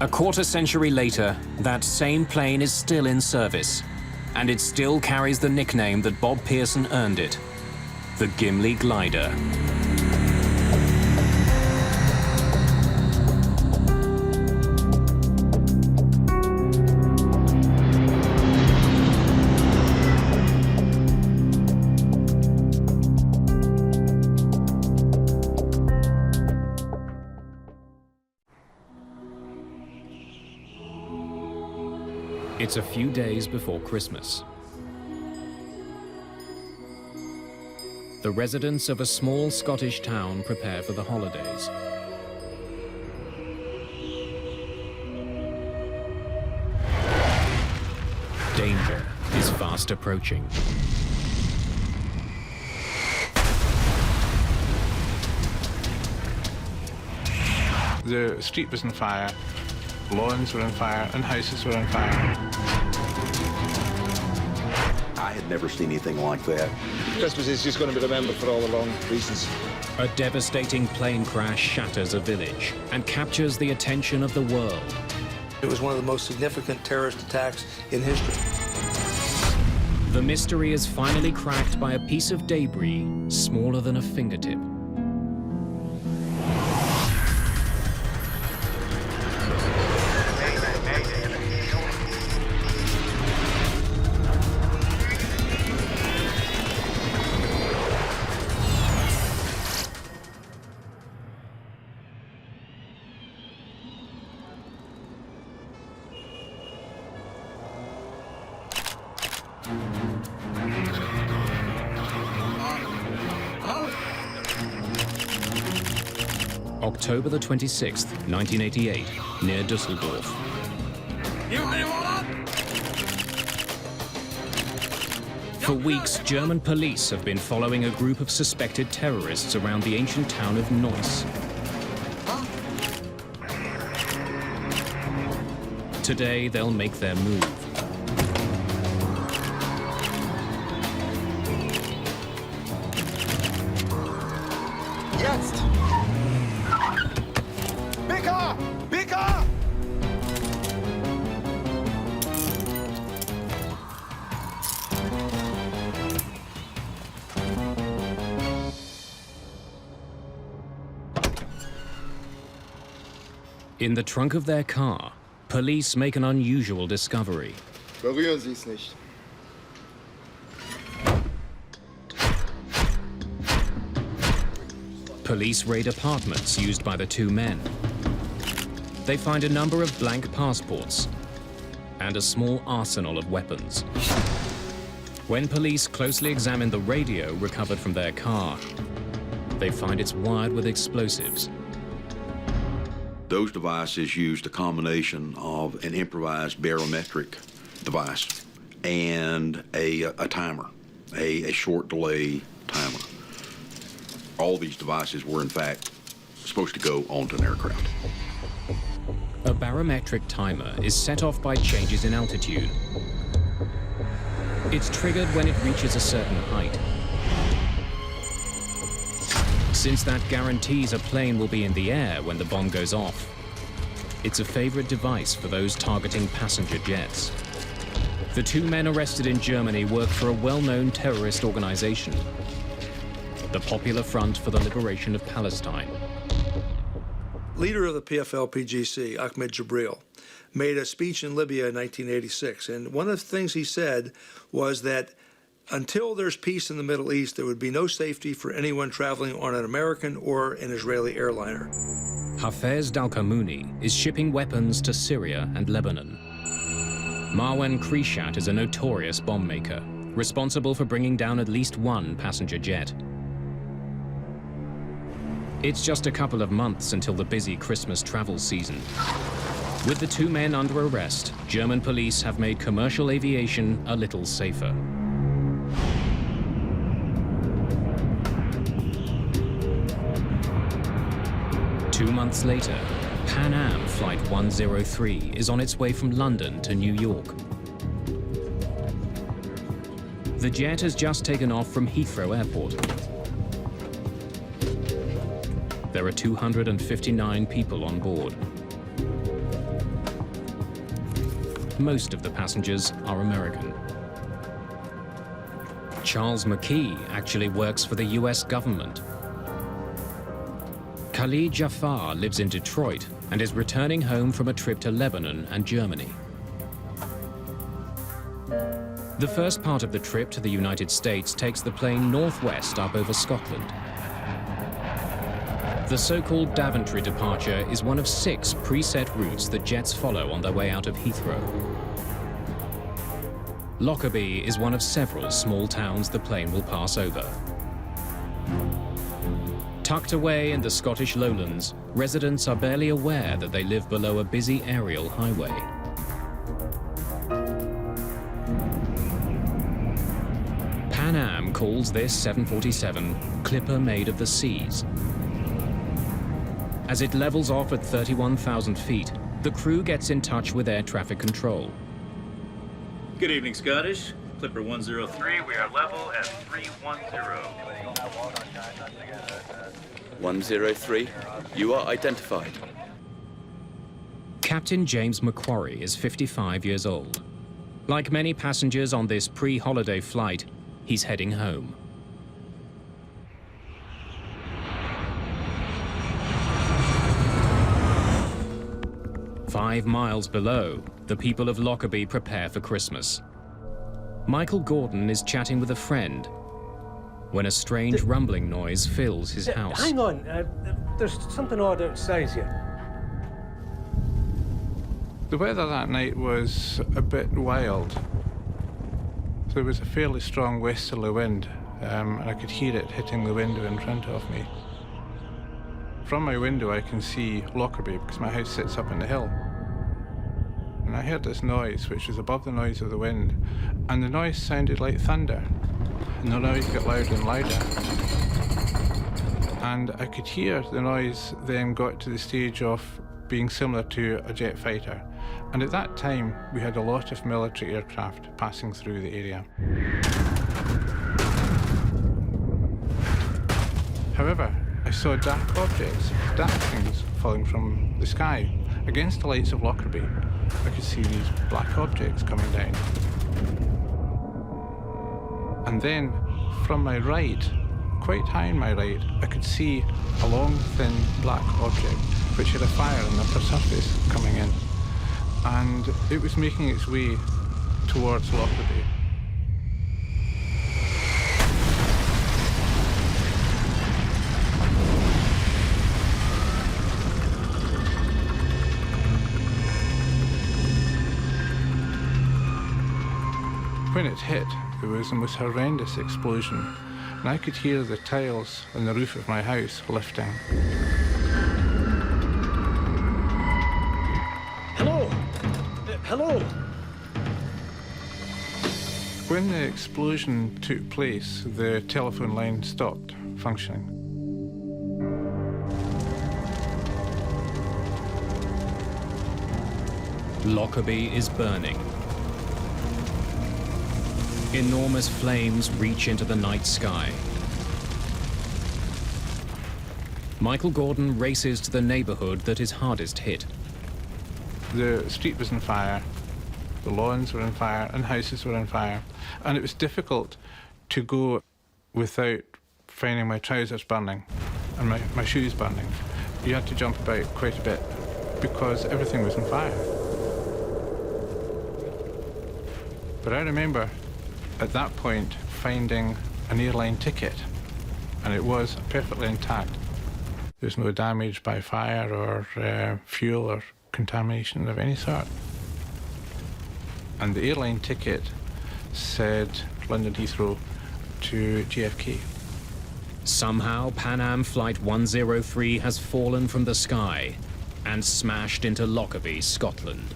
A quarter century later, that same plane is still in service, and it still carries the nickname that Bob Pearson earned it, the Gimli Glider. It's a few days before Christmas. The residents of a small Scottish town prepare for the holidays. Danger is fast approaching.
The street was on fire, lawns were on fire, and houses were on fire.
I had never seen anything like that.
Christmas is just going to be remembered for all the wrong reasons.
A devastating plane crash shatters a village and captures the attention of the world.
It was one of the most significant terrorist attacks in history.
The mystery is finally cracked by a piece of debris smaller than a fingertip. October the 26th, 1988, near Dusseldorf. For weeks, German police have been following a group of suspected terrorists around the ancient town of Neuss. Today, they'll make their move.
Jetzt! Bika! Bika!
In the trunk of their car, police make an unusual discovery.
Berühren Sie es nicht.
Police raid apartments used by the two men. They find a number of blank passports and a small arsenal of weapons. When police closely examine the radio recovered from their car, they find it's wired with explosives.
Those devices used a combination of an improvised barometric device and a timer, a short delay timer. All these devices were, in fact, supposed to go onto an aircraft.
A barometric timer is set off by changes in altitude. It's triggered when it reaches a certain height. Since that guarantees a plane will be in the air when the bomb goes off, it's a favorite device for those targeting passenger jets. The two men arrested in Germany work for a well-known terrorist organization. the Popular Front for the Liberation of Palestine.
Leader of the PFLP-GC, Ahmed Jibril, made a speech in Libya in 1986, and one of the things he said was that until there's peace in the Middle East, there would be no safety for anyone traveling on an American or an Israeli airliner.
Hafez Dalkamouni is shipping weapons to Syria and Lebanon. Marwan Krishat is a notorious bomb maker, responsible for bringing down at least one passenger jet. It's just a couple of months until the busy Christmas travel season. With the two men under arrest, German police have made commercial aviation a little safer. 2 months later, Pan Am Flight 103 is on its way from London to New York. The jet has just taken off from Heathrow Airport. There are 259 people on board. Most of the passengers are American. Charles McKee actually works for the US government. Khalid Jafar lives in Detroit and is returning home from a trip to Lebanon and Germany. The first part of the trip to the United States takes the plane northwest up over Scotland. The so-called Daventry departure is one of 6 preset routes that jets follow on their way out of Heathrow. Lockerbie is one of several small towns the plane will pass over. Tucked away in the Scottish lowlands, residents are barely aware that they live below a busy aerial highway. Pan Am calls this 747 Clipper Made of the Seas. As it levels off at 31,000 feet, the crew gets in touch with air traffic control.
Good evening, Scottish. Clipper 103, we are level at 310.
103, you are identified.
Captain James McQuarrie is 55 years old. Like many passengers on this pre-holiday flight, he's heading home. Five miles below, the people of Lockerbie prepare for Christmas. Michael Gordon is chatting with a friend when a strange rumbling noise fills his house.
Hang on, there's something odd outside here.
The weather that night was a bit wild. There was a fairly strong westerly wind, and I could hear it hitting the window in front of me. From my window I can see Lockerbie because my house sits up on the hill. And I heard this noise which was above the noise of the wind, and the noise sounded like thunder. And the noise got louder and louder. And I could hear the noise then got to the stage of being similar to a jet fighter. And at that time, we had a lot of military aircraft passing through the area. However, I saw dark objects, dark things falling from the sky. Against the lights of Lockerbie, I could see these black objects coming down. And then, from my right, quite high on my right, I could see a long, thin, black object which had a fire on the upper surface coming in. And it was making its way towards Lockerbie. When it hit, it was the most horrendous explosion, and I could hear the tiles on the roof of my house lifting.
Hello? Hello?
When the explosion took place, the telephone line stopped functioning.
Lockerbie is burning. Enormous flames reach into the night sky. Michael Gordon races to the neighborhood that is hardest hit.
The street was on fire, the lawns were on fire, and houses were on fire. And it was difficult to go without finding my trousers burning and my shoes burning. You had to jump about quite a bit because everything was on fire. But I remember at that point finding an airline ticket, and it was perfectly intact. There's no damage by fire or fuel or contamination of any sort. And the airline ticket said London Heathrow to JFK.
Somehow, Pan Am Flight 103 has fallen from the sky and smashed into Lockerbie, Scotland.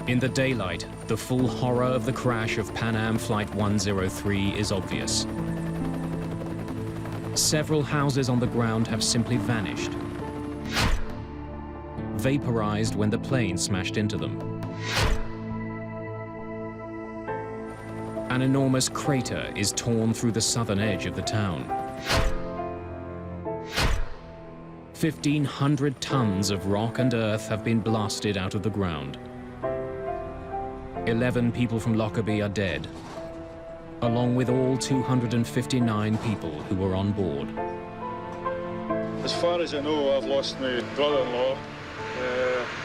In the daylight, the full horror of the crash of Pan Am Flight 103 is obvious. Several houses on the ground have simply vanished, vaporized when the plane smashed into them. An enormous crater is torn through the southern edge of the town. 1,500 tons of rock and earth have been blasted out of the ground. 11 people from Lockerbie are dead, along with all 259 people who were on board.
As far as I know, I've lost my brother-in-law,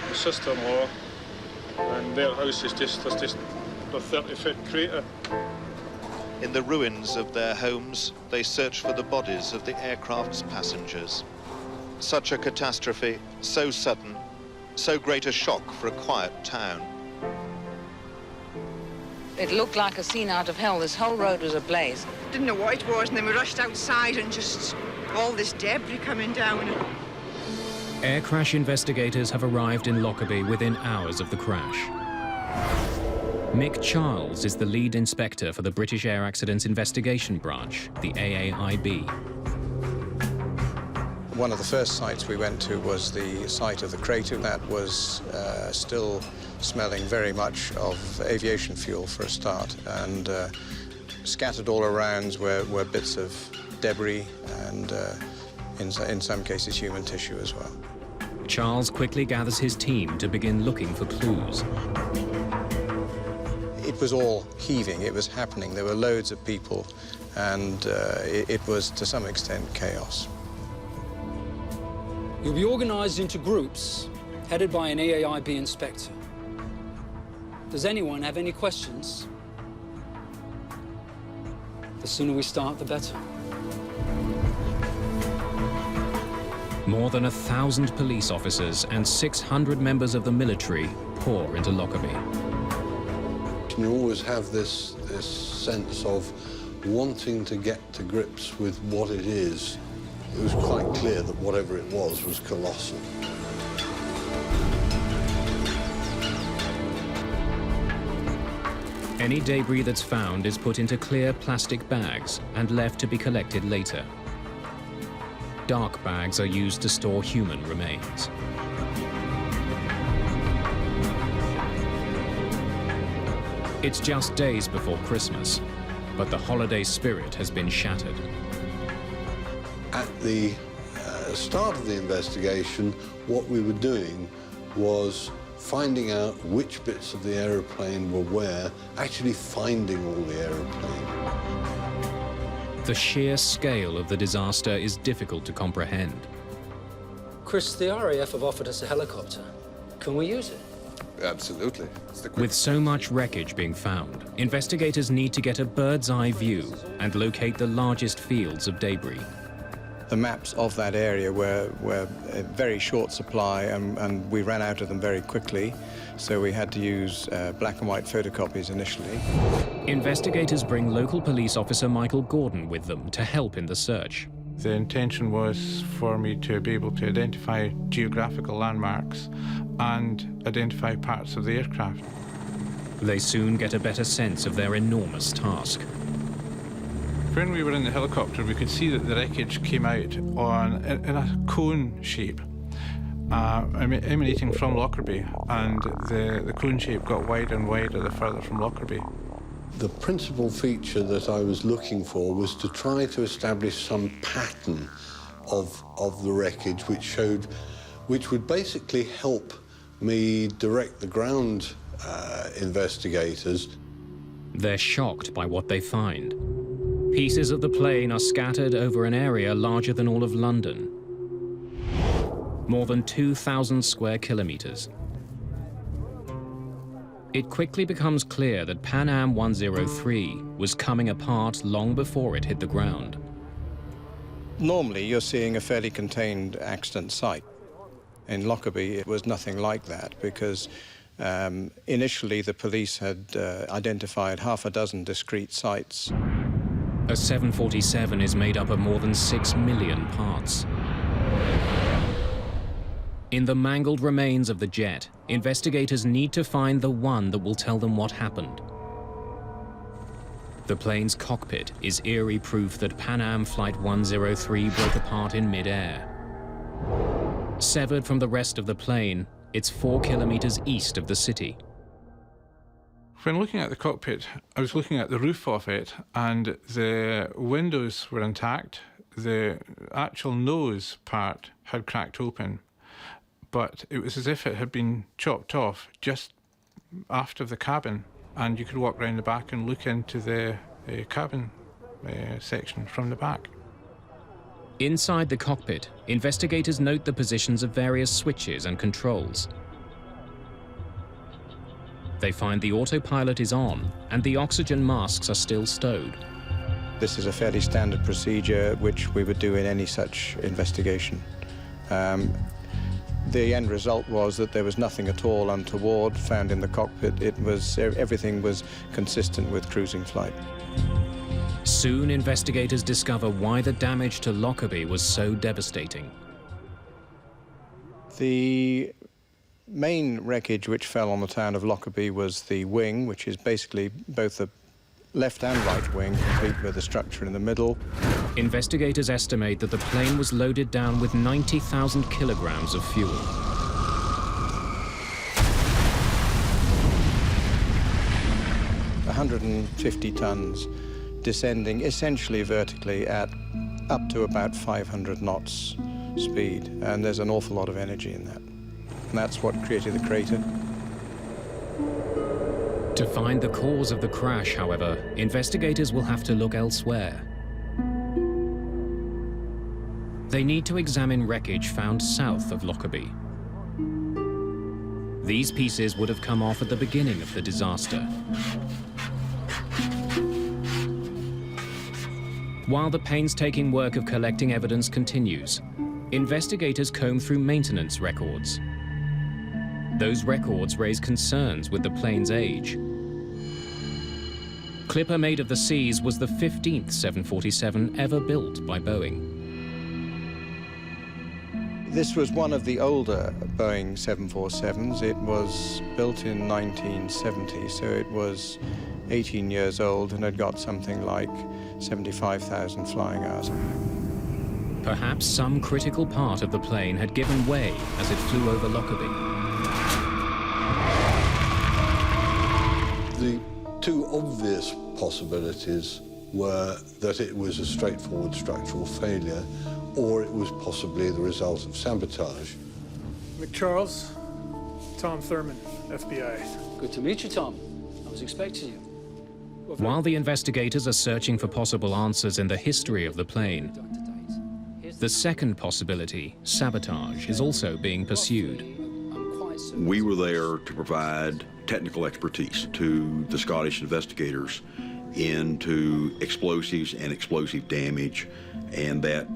my sister-in-law, and their house is just a 30-foot crater.
In the ruins of their homes, they search for the bodies of the aircraft's passengers. Such a catastrophe, so sudden, so great a shock for a quiet town.
It looked like a scene out of hell. This whole road was ablaze.
Didn't know what it was, and then we rushed outside and just all this debris coming down.
Air crash investigators have arrived in Lockerbie within hours of the crash. Mick Charles is the lead inspector for the British Air Accidents Investigation Branch, the AAIB.
One of the first sites we went to was the site of the crater. That was still smelling very much of aviation fuel for a start, and scattered all around were bits of debris and in some cases human tissue as well.
Charles quickly gathers his team to begin looking for clues.
It was all heaving, it was happening. There were loads of people, and it was to some extent chaos.
You'll be organised into groups, headed by an AAIB inspector. Does anyone have any questions? The sooner we start, the better.
More than 1,000 police officers and 600 members of the military pour into Lockerbie.
You always have this sense of wanting to get to grips with what it is. It was quite clear that whatever it was colossal.
Any debris that's found is put into clear plastic bags and left to be collected later. Dark bags are used to store human remains. It's just days before Christmas, but the holiday spirit has been shattered.
At the start of the investigation, what we were doing was finding out which bits of the aeroplane were where, actually finding all the aeroplane.
The sheer scale of the disaster is difficult to comprehend.
Chris, the RAF have offered us a helicopter. Can we use it?
Absolutely.
With so much wreckage being found, investigators need to get a bird's-eye view and locate the largest fields of debris.
The maps of that area were a very short supply, and we ran out of them very quickly, so we had to use black and white photocopies initially.
Investigators bring local police officer Michael Gordon with them to help in the search.
The intention was for me to be able to identify geographical landmarks and identify parts of the aircraft.
They soon get a better sense of their enormous task.
When we were in the helicopter, we could see that the wreckage came out in a cone shape, emanating from Lockerbie, and the cone shape got wider and wider the further from Lockerbie.
The principal feature that I was looking for was to try to establish some pattern of the wreckage which would basically help me direct the ground investigators.
They're shocked by what they find. Pieces of the plane are scattered over an area larger than all of London. More than 2,000 square kilometers. It quickly becomes clear that Pan Am 103 was coming apart long before it hit the ground.
Normally, you're seeing a fairly contained accident site. In Lockerbie, it was nothing like that because initially the police had identified half a dozen discrete sites.
A 747 is made up of more than 6 million parts. In the mangled remains of the jet, investigators need to find the one that will tell them what happened. The plane's cockpit is eerie proof that Pan Am Flight 103 broke apart in mid-air. Severed from the rest of the plane, it's 4 kilometers east of the city.
When looking at the cockpit, I was looking at the roof of it, and the windows were intact. The actual nose part had cracked open, but it was as if it had been chopped off just aft of the cabin, and you could walk around the back and look into the cabin section from the back.
Inside the cockpit, investigators note the positions of various switches and controls. They find the autopilot is on and the oxygen masks are still stowed.
This is a fairly standard procedure which we would do in any such investigation. The end result was that there was nothing at all untoward found in the cockpit. Everything was consistent with cruising flight.
Soon, investigators discover why the damage to Lockerbie was so devastating.
The main wreckage which fell on the town of Lockerbie was the wing, which is basically both the left and right wing, complete with the structure in the middle.
Investigators estimate that the plane was loaded down with 90,000 kilograms of fuel.
$150 tons, descending essentially vertically at up to about 500 knots speed, and there's an awful lot of energy in that. And that's what created the crater.
To find the cause of the crash, however, investigators will have to look elsewhere. They need to examine wreckage found south of Lockerbie. These pieces would have come off at the beginning of the disaster. While the painstaking work of collecting evidence continues, investigators comb through maintenance records. Those records raise concerns with the plane's age. Clipper Made of the Seas was the 15th 747 ever built by Boeing.
This was one of the older Boeing 747s. It was built in 1970, so it was 18 years old and had got something like 75,000 flying hours.
Perhaps some critical part of the plane had given way as it flew over Lockerbie.
The two obvious possibilities were that it was a straightforward structural failure, or it was possibly the result of sabotage.
McCharles, Tom Thurman, FBI.
Good to meet you, Tom. I was expecting you.
While the investigators are searching for possible answers in the history of the plane, the second possibility, sabotage, is also being pursued.
We were there to provide technical expertise to the Scottish investigators into explosives and explosive damage, and that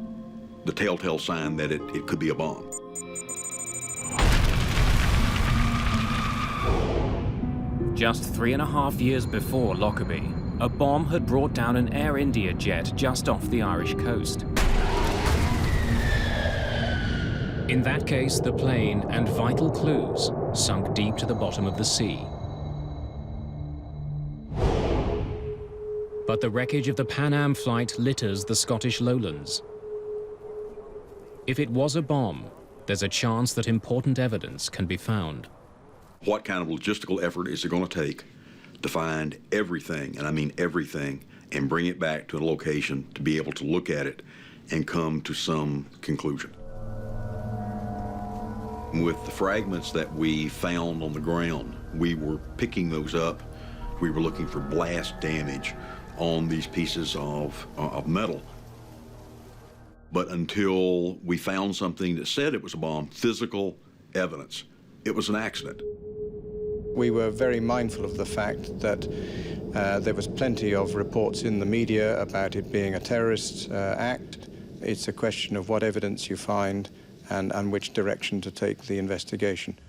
the telltale sign that it could be a bomb.
Just 3.5 years before Lockerbie, a bomb had brought down an Air India jet just off the Irish coast. In that case, the plane and vital clues sunk deep to the bottom of the sea. But the wreckage of the Pan Am flight litters the Scottish lowlands. If it was a bomb, there's a chance that important evidence can be found.
What kind of logistical effort is it going to take to find everything, and I mean everything, and bring it back to a location to be able to look at it and come to some conclusion? With the fragments that we found on the ground, we were picking those up. We were looking for blast damage on these pieces of metal. But until we found something that said it was a bomb, physical evidence, it was an accident.
We were very mindful of the fact that there was plenty of reports in the media about it being a terrorist act. It's a question of what evidence you find and which direction to take the investigation.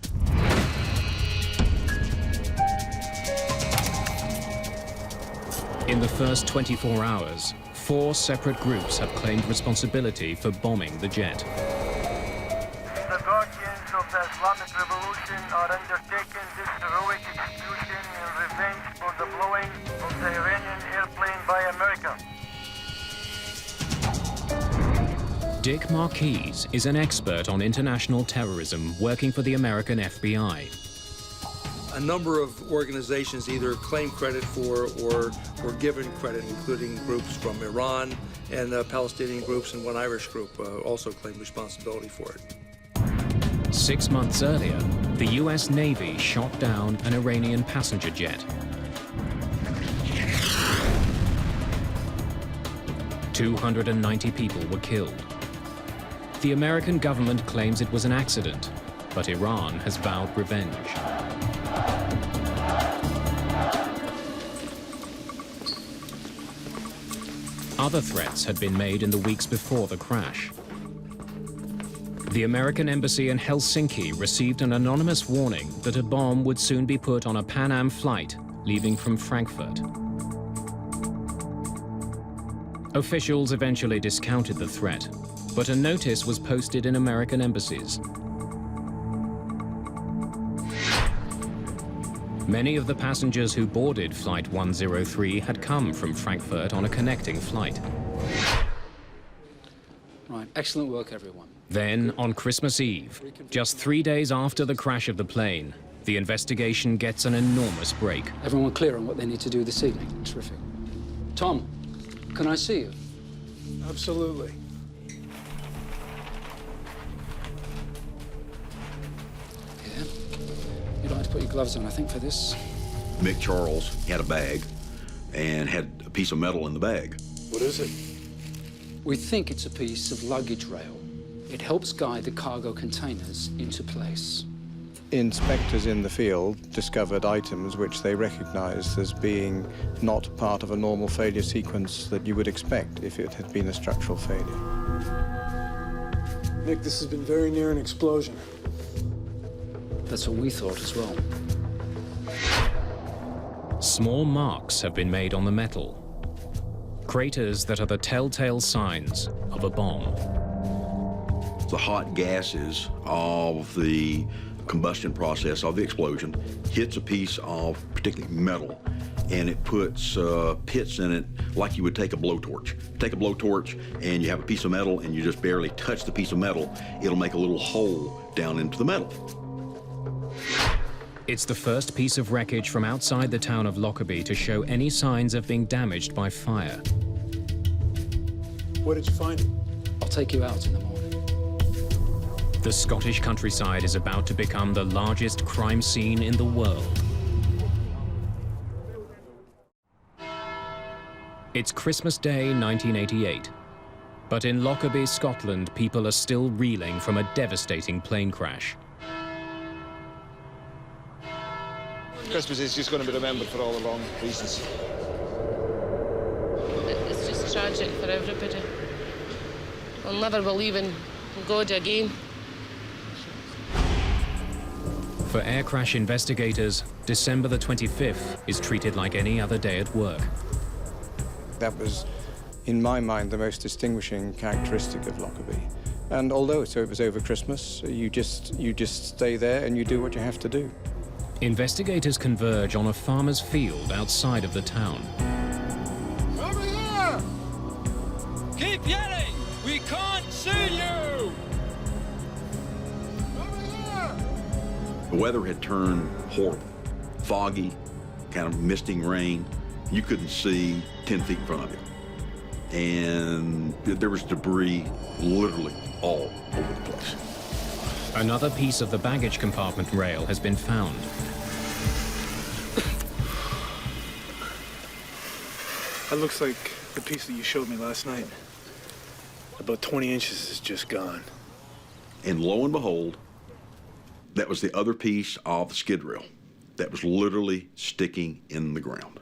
In the first 24 hours, 4 separate groups have claimed responsibility for bombing the jet.
The guardians of the Islamic Revolution are undertaking this heroic execution in revenge for the blowing of the Iranian airplane by America.
Dick Marquise is an expert on international terrorism working for the American FBI.
A number of organizations either claim credit for or were given credit, including groups from Iran and Palestinian groups, and one Irish group also claimed responsibility for it.
6 months earlier, the US Navy shot down an Iranian passenger jet. 290 people were killed. The American government claims it was an accident, but Iran has vowed revenge. Other threats had been made in the weeks before the crash. The American embassy in Helsinki received an anonymous warning that a bomb would soon be put on a Pan Am flight leaving from Frankfurt. Officials eventually discounted the threat, but a notice was posted in American embassies. Many of the passengers who boarded Flight 103 had come from Frankfurt on a connecting flight.
Right, excellent work, everyone.
Then, on Christmas Eve, just 3 days after the crash of the plane, the investigation gets an enormous break.
Everyone clear on what they need to do this evening? Terrific. Tom, can I see you?
Absolutely.
Yeah. You'd like to put your gloves on, I think, for this.
Mick Charles had a bag and had a piece of metal in the bag.
What is it?
We think it's a piece of luggage rail. It helps guide the cargo containers into place.
Inspectors in the field discovered items which they recognized as being not part of a normal failure sequence that you would expect if it had been a structural failure.
Nick, this has been very near an explosion.
That's what we thought as well.
Small marks have been made on the metal. Craters that are the telltale signs of a bomb.
The hot gases of the combustion process of the explosion hits a piece of particularly metal, and it puts pits in it like you would take a blowtorch. Take a blowtorch and you have a piece of metal and you just barely touch the piece of metal, it'll make a little hole down into the metal.
It's the first piece of wreckage from outside the town of Lockerbie to show any signs of being damaged by fire.
What did you find?
I'll take you out in the morning.
The Scottish countryside is about to become the largest crime scene in the world. It's Christmas Day, 1988. But in Lockerbie, Scotland, people are still reeling from a devastating plane crash.
Christmas is just going to be remembered for all the wrong reasons.
It's just tragic for everybody. I'll never believe in God again.
For air crash investigators, December the 25th is treated like any other day at work.
That was, in my mind, the most distinguishing characteristic of Lockerbie. And although it was over Christmas, you just stay there and you do what you have to do.
Investigators converge on a farmer's field outside of the town.
Over here! Keep yelling! We can't see you!
The weather had turned horrible. Foggy, kind of misting rain. You couldn't see 10 feet in front of you. And there was debris literally all over the place.
Another piece of the baggage compartment rail has been found.
That looks like the piece that you showed me last night. About 20 inches is just gone.
And lo and behold, that was the other piece of the skid rail that was literally sticking in the ground.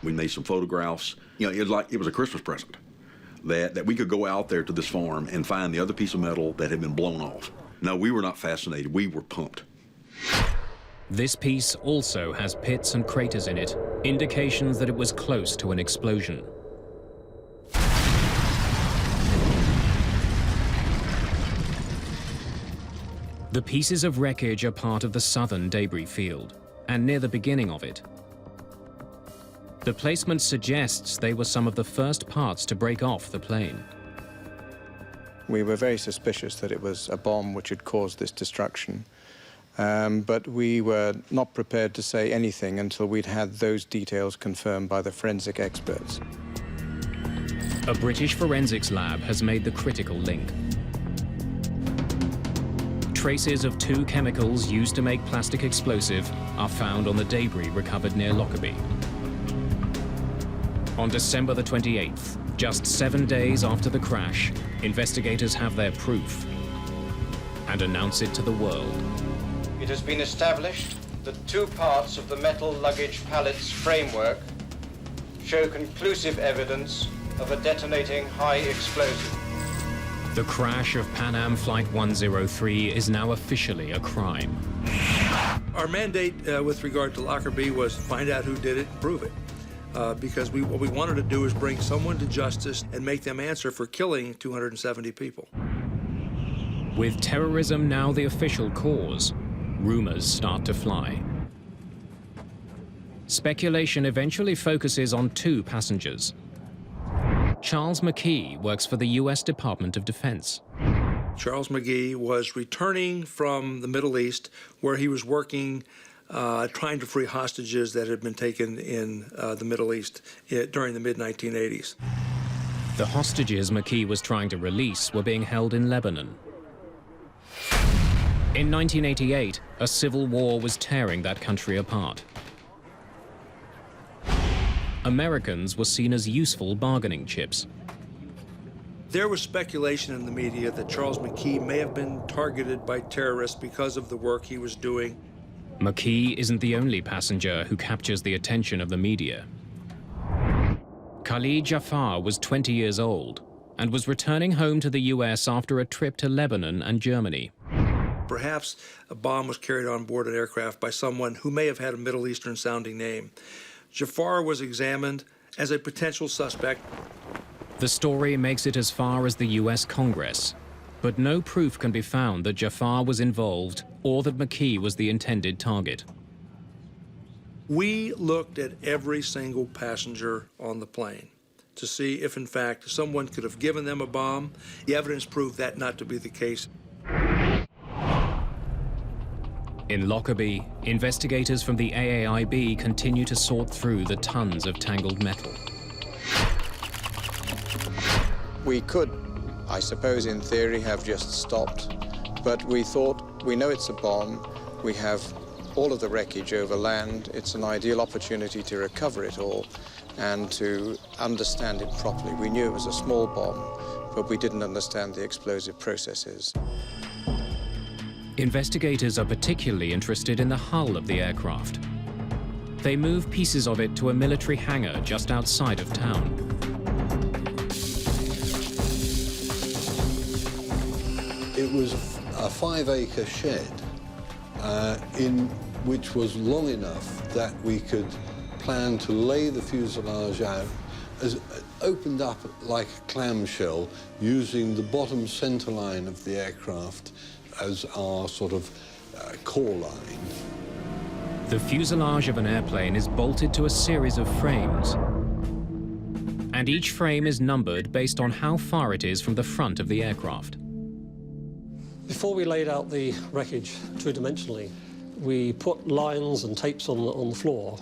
We made some photographs. You know, it was a Christmas present that we could go out there to this farm and find the other piece of metal that had been blown off. No, we were not fascinated. We were pumped.
This piece also has pits and craters in it, indications that it was close to an explosion. The pieces of wreckage are part of the southern debris field, and near the beginning of it. The placement suggests they were some of the first parts to break off the plane.
We were very suspicious that it was a bomb which had caused this destruction, but we were not prepared to say anything until we'd had those details confirmed by the forensic experts.
A British forensics lab has made the critical link. Traces of 2 chemicals used to make plastic explosive are found on the debris recovered near Lockerbie. On December the 28th, just 7 days after the crash, investigators have their proof and announce it to the world.
It has been established that 2 parts of the metal luggage pallet's framework show conclusive evidence of a detonating high explosive.
The crash of Pan Am Flight 103 is now officially a crime.
Our mandate with regard to Lockerbie was find out who did it, prove it. Because what we wanted to do is bring someone to justice and make them answer for killing 270 people.
With terrorism now the official cause, rumors start to fly. Speculation eventually focuses on 2 passengers. Charles McKee works for the US Department of Defense.
Charles McGee was returning from the Middle East, where he was working trying to free hostages that had been taken in the Middle East during the mid-1980s.
The hostages McKee was trying to release were being held in Lebanon. In 1988, a civil war was tearing that country apart. Americans were seen as useful bargaining chips.
There was speculation in the media that Charles McKee may have been targeted by terrorists because of the work he was doing.
McKee isn't the only passenger who captures the attention of the media. Khalid Jafar was 20 years old and was returning home to the US after a trip to Lebanon and Germany.
Perhaps a bomb was carried on board an aircraft by someone who may have had a Middle Eastern-sounding name. Jafar was examined as a potential suspect.
The story makes it as far as the US Congress, but no proof can be found that Jafar was involved or that McKee was the intended target.
We looked at every single passenger on the plane to see if, in fact, someone could have given them a bomb. The evidence proved that not to be the case.
In Lockerbie, investigators from the AAIB continue to sort through the tons of tangled metal.
We could, I suppose in theory, have just stopped, but we thought, we know it's a bomb, we have all of the wreckage over land, it's an ideal opportunity to recover it all and to understand it properly. We knew it was a small bomb, but we didn't understand the explosive processes.
Investigators are particularly interested in the hull of the aircraft. They move pieces of it to a military hangar just outside of town.
It was a 5-acre shed which was long enough that we could plan to lay the fuselage out, opened up like a clamshell, using the bottom center line of the aircraft as our sort of core line.
The fuselage of an airplane is bolted to a series of frames, and each frame is numbered based on how far it is from the front of the aircraft.
Before we laid out the wreckage two-dimensionally, we put lines and tapes on the floor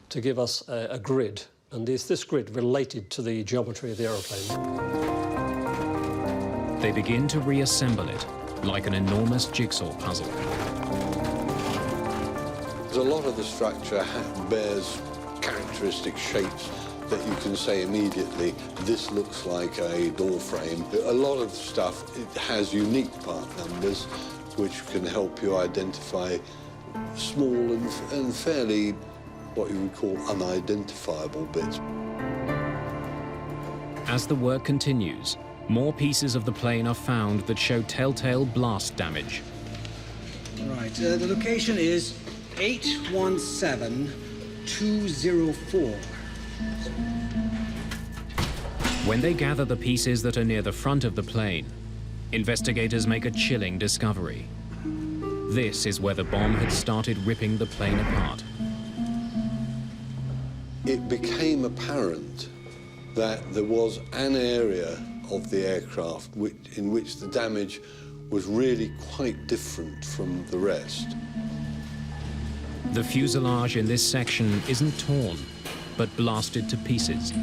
to give us a grid, and this grid related to the geometry of the aeroplane.
They begin to reassemble it, like an enormous jigsaw puzzle.
A lot of the structure bears characteristic shapes that you can say immediately, this looks like a door frame. A lot of stuff, it has unique part numbers which can help you identify small and fairly what you would call unidentifiable bits.
As the work continues, more pieces of the plane are found that show telltale blast damage.
Right, the location is 817204.
When they gather the pieces that are near the front of the plane, investigators make a chilling discovery. This is where the bomb had started ripping the plane apart.
It became apparent that there was an area of the aircraft in which the damage was really quite different from the rest.
The fuselage in this section isn't torn, but blasted to pieces.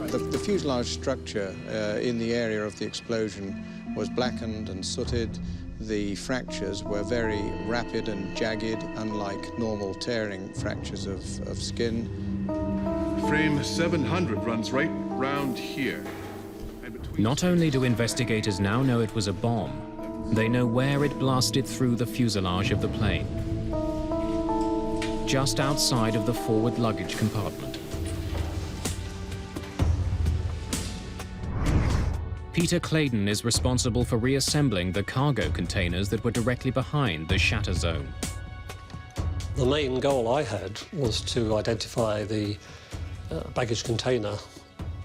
The fuselage structure in the area of the explosion was blackened and sooted. The fractures were very rapid and jagged, unlike normal tearing fractures of skin.
Frame 700 runs right round here.
Not only do investigators now know it was a bomb, they know where it blasted through the fuselage of the plane. Just outside of the forward luggage compartment. Peter Claydon is responsible for reassembling the cargo containers that were directly behind the shatter zone.
The main goal I had was to identify the baggage container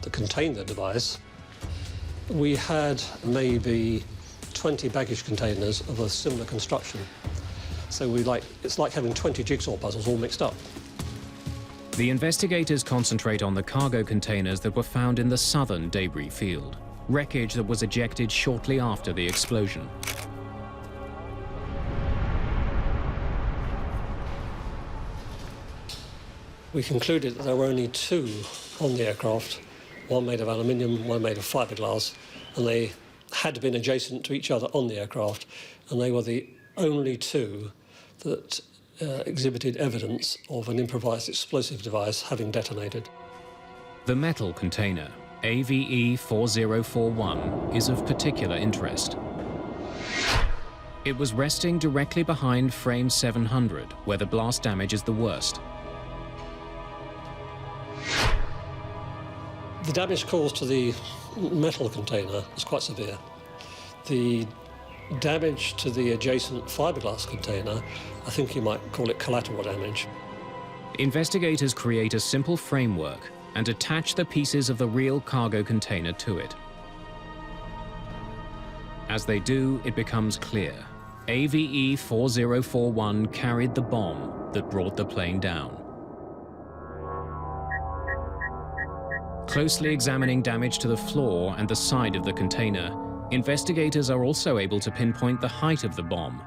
that contained the device. We had maybe 20 baggage containers of a similar construction. So it's like having 20 jigsaw puzzles all mixed up.
The investigators concentrate on the cargo containers that were found in the southern debris field, wreckage that was ejected shortly after the explosion.
We concluded that there were only two on the aircraft, one made of aluminium, one made of fiberglass, and they had been adjacent to each other on the aircraft, and they were the only two that exhibited evidence of an improvised explosive device having detonated.
The metal container, AVE 4041, is of particular interest. It was resting directly behind frame 700, where the blast damage is the worst.
The damage caused to the metal container was quite severe. The damage to the adjacent fiberglass container, I think you might call it collateral damage.
Investigators create a simple framework and attach the pieces of the real cargo container to it. As they do, it becomes clear. AVE 4041 carried the bomb that brought the plane down. Closely examining damage to the floor and the side of the container, investigators are also able to pinpoint the height of the bomb,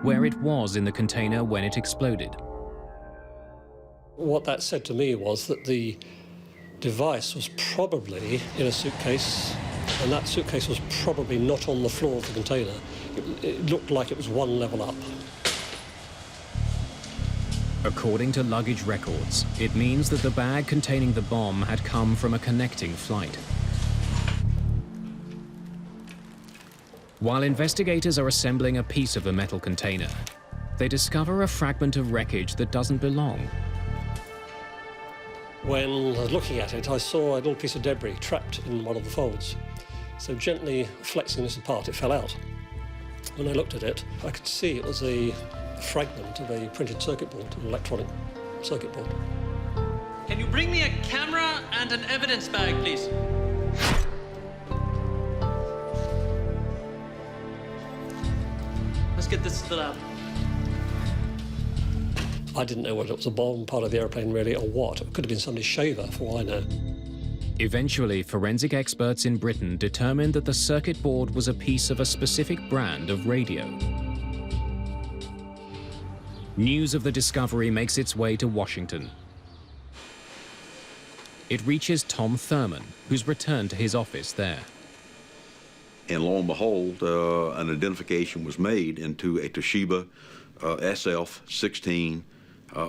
where it was in the container when it exploded.
What that said to me was that the device was probably in a suitcase, and that suitcase was probably not on the floor of the container. It looked like it was one level up.
According to luggage records, it means that the bag containing the bomb had come from a connecting flight. While investigators are assembling a piece of the metal container, they discover a fragment of wreckage that doesn't belong.
When I was looking at it, I saw a little piece of debris trapped in one of the folds. So gently flexing this apart, it fell out. When I looked at it, I could see it was a fragment of a printed circuit board, an electronic circuit board.
Can you bring me a camera and an evidence bag, please? Let's get this to the lab.
I didn't know whether it was a bomb part of the airplane really or what. It could have been somebody's shaver, for all I know.
Eventually, forensic experts in Britain determined that the circuit board was a piece of a specific brand of radio. News of the discovery makes its way to Washington. It reaches Tom Thurman, who's returned to his office there.
And lo and behold, an identification was made into a Toshiba SF-16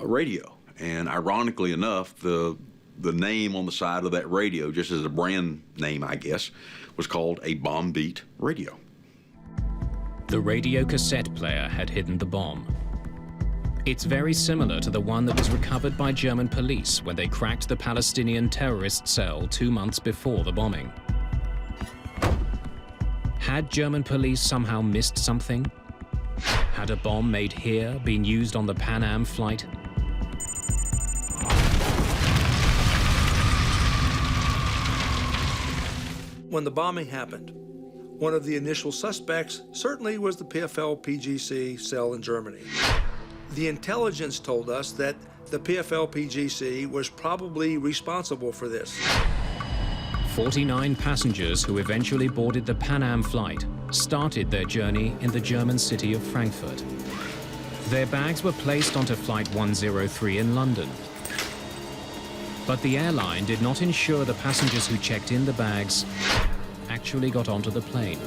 radio. And ironically enough, the name on the side of that radio, just as a brand name, I guess, was called a bomb beat radio.
The radio cassette player had hidden the bomb. It's very similar to the one that was recovered by German police when they cracked the Palestinian terrorist cell 2 months before the bombing. Had German police somehow missed something? Had a bomb made here been used on the Pan Am flight?
When the bombing happened, one of the initial suspects certainly was the PFL-PGC cell in Germany. The intelligence told us that the PFL-PGC was probably responsible for this.
49 passengers who eventually boarded the Pan Am flight started their journey in the German city of Frankfurt. Their bags were placed onto Flight 103 in London. But the airline did not ensure the passengers who checked in the bags actually got onto the plane.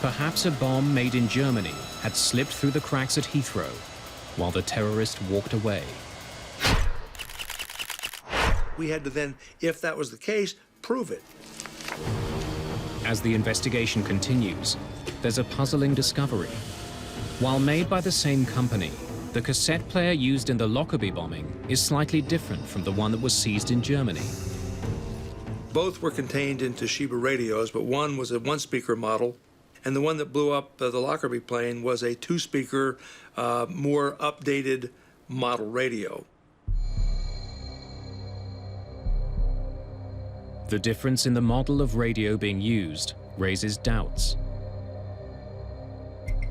Perhaps a bomb made in Germany had slipped through the cracks at Heathrow while the terrorist walked away.
We had to then, if that was the case, prove it.
As the investigation continues, there's a puzzling discovery. While made by the same company, the cassette player used in the Lockerbie bombing is slightly different from the one that was seized in Germany.
Both were contained in Toshiba radios, but one was a one-speaker model, and the one that blew up the Lockerbie plane was a two-speaker, more updated model radio.
The difference in the model of radio being used raises doubts.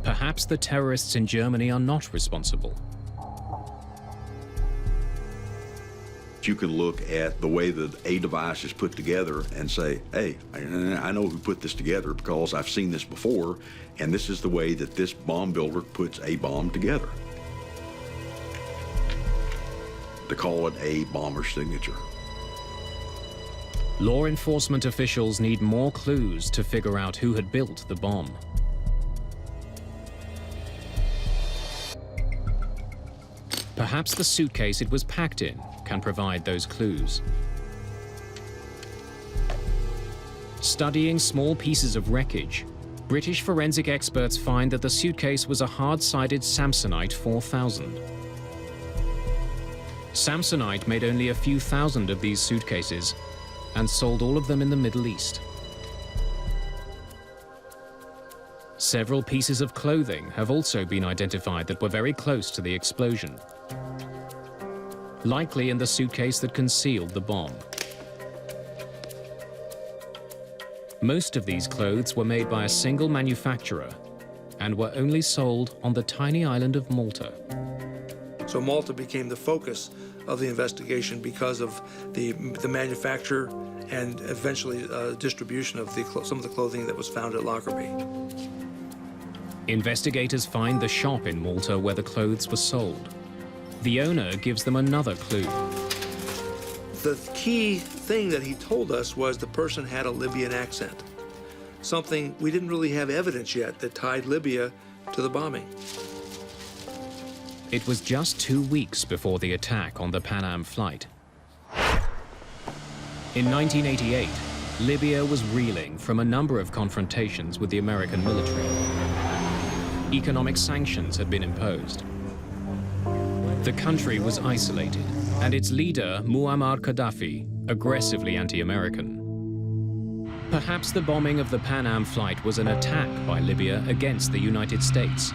Perhaps the terrorists in Germany are not responsible.
You can look at the way that a device is put together and say, hey, I know who put this together because I've seen this before, and this is the way that this bomb builder puts a bomb together. To call it a bomber's signature.
Law enforcement officials need more clues to figure out who had built the bomb. Perhaps the suitcase it was packed in can provide those clues. Studying small pieces of wreckage, British forensic experts find that the suitcase was a hard-sided Samsonite 4000. Samsonite made only a few thousand of these suitcases and sold all of them in the Middle East. Several pieces of clothing have also been identified that were very close to the explosion, likely in the suitcase that concealed the bomb. Most of these clothes were made by a single manufacturer and were only sold on the tiny island of Malta.
So Malta became the focus of the investigation because of the manufacture and eventually distribution of some of the clothing that was found at Lockerbie.
Investigators find the shop in Malta where the clothes were sold. The owner gives them another clue.
The key thing that he told us was the person had a Libyan accent, something we didn't really have evidence yet that tied Libya to the bombing.
It was just 2 weeks before the attack on the Pan Am flight. In 1988, Libya was reeling from a number of confrontations with the American military. Economic sanctions had been imposed. The country was isolated, and its leader, Muammar Gaddafi, aggressively anti-American. Perhaps the bombing of the Pan Am flight was an attack by Libya against the United States.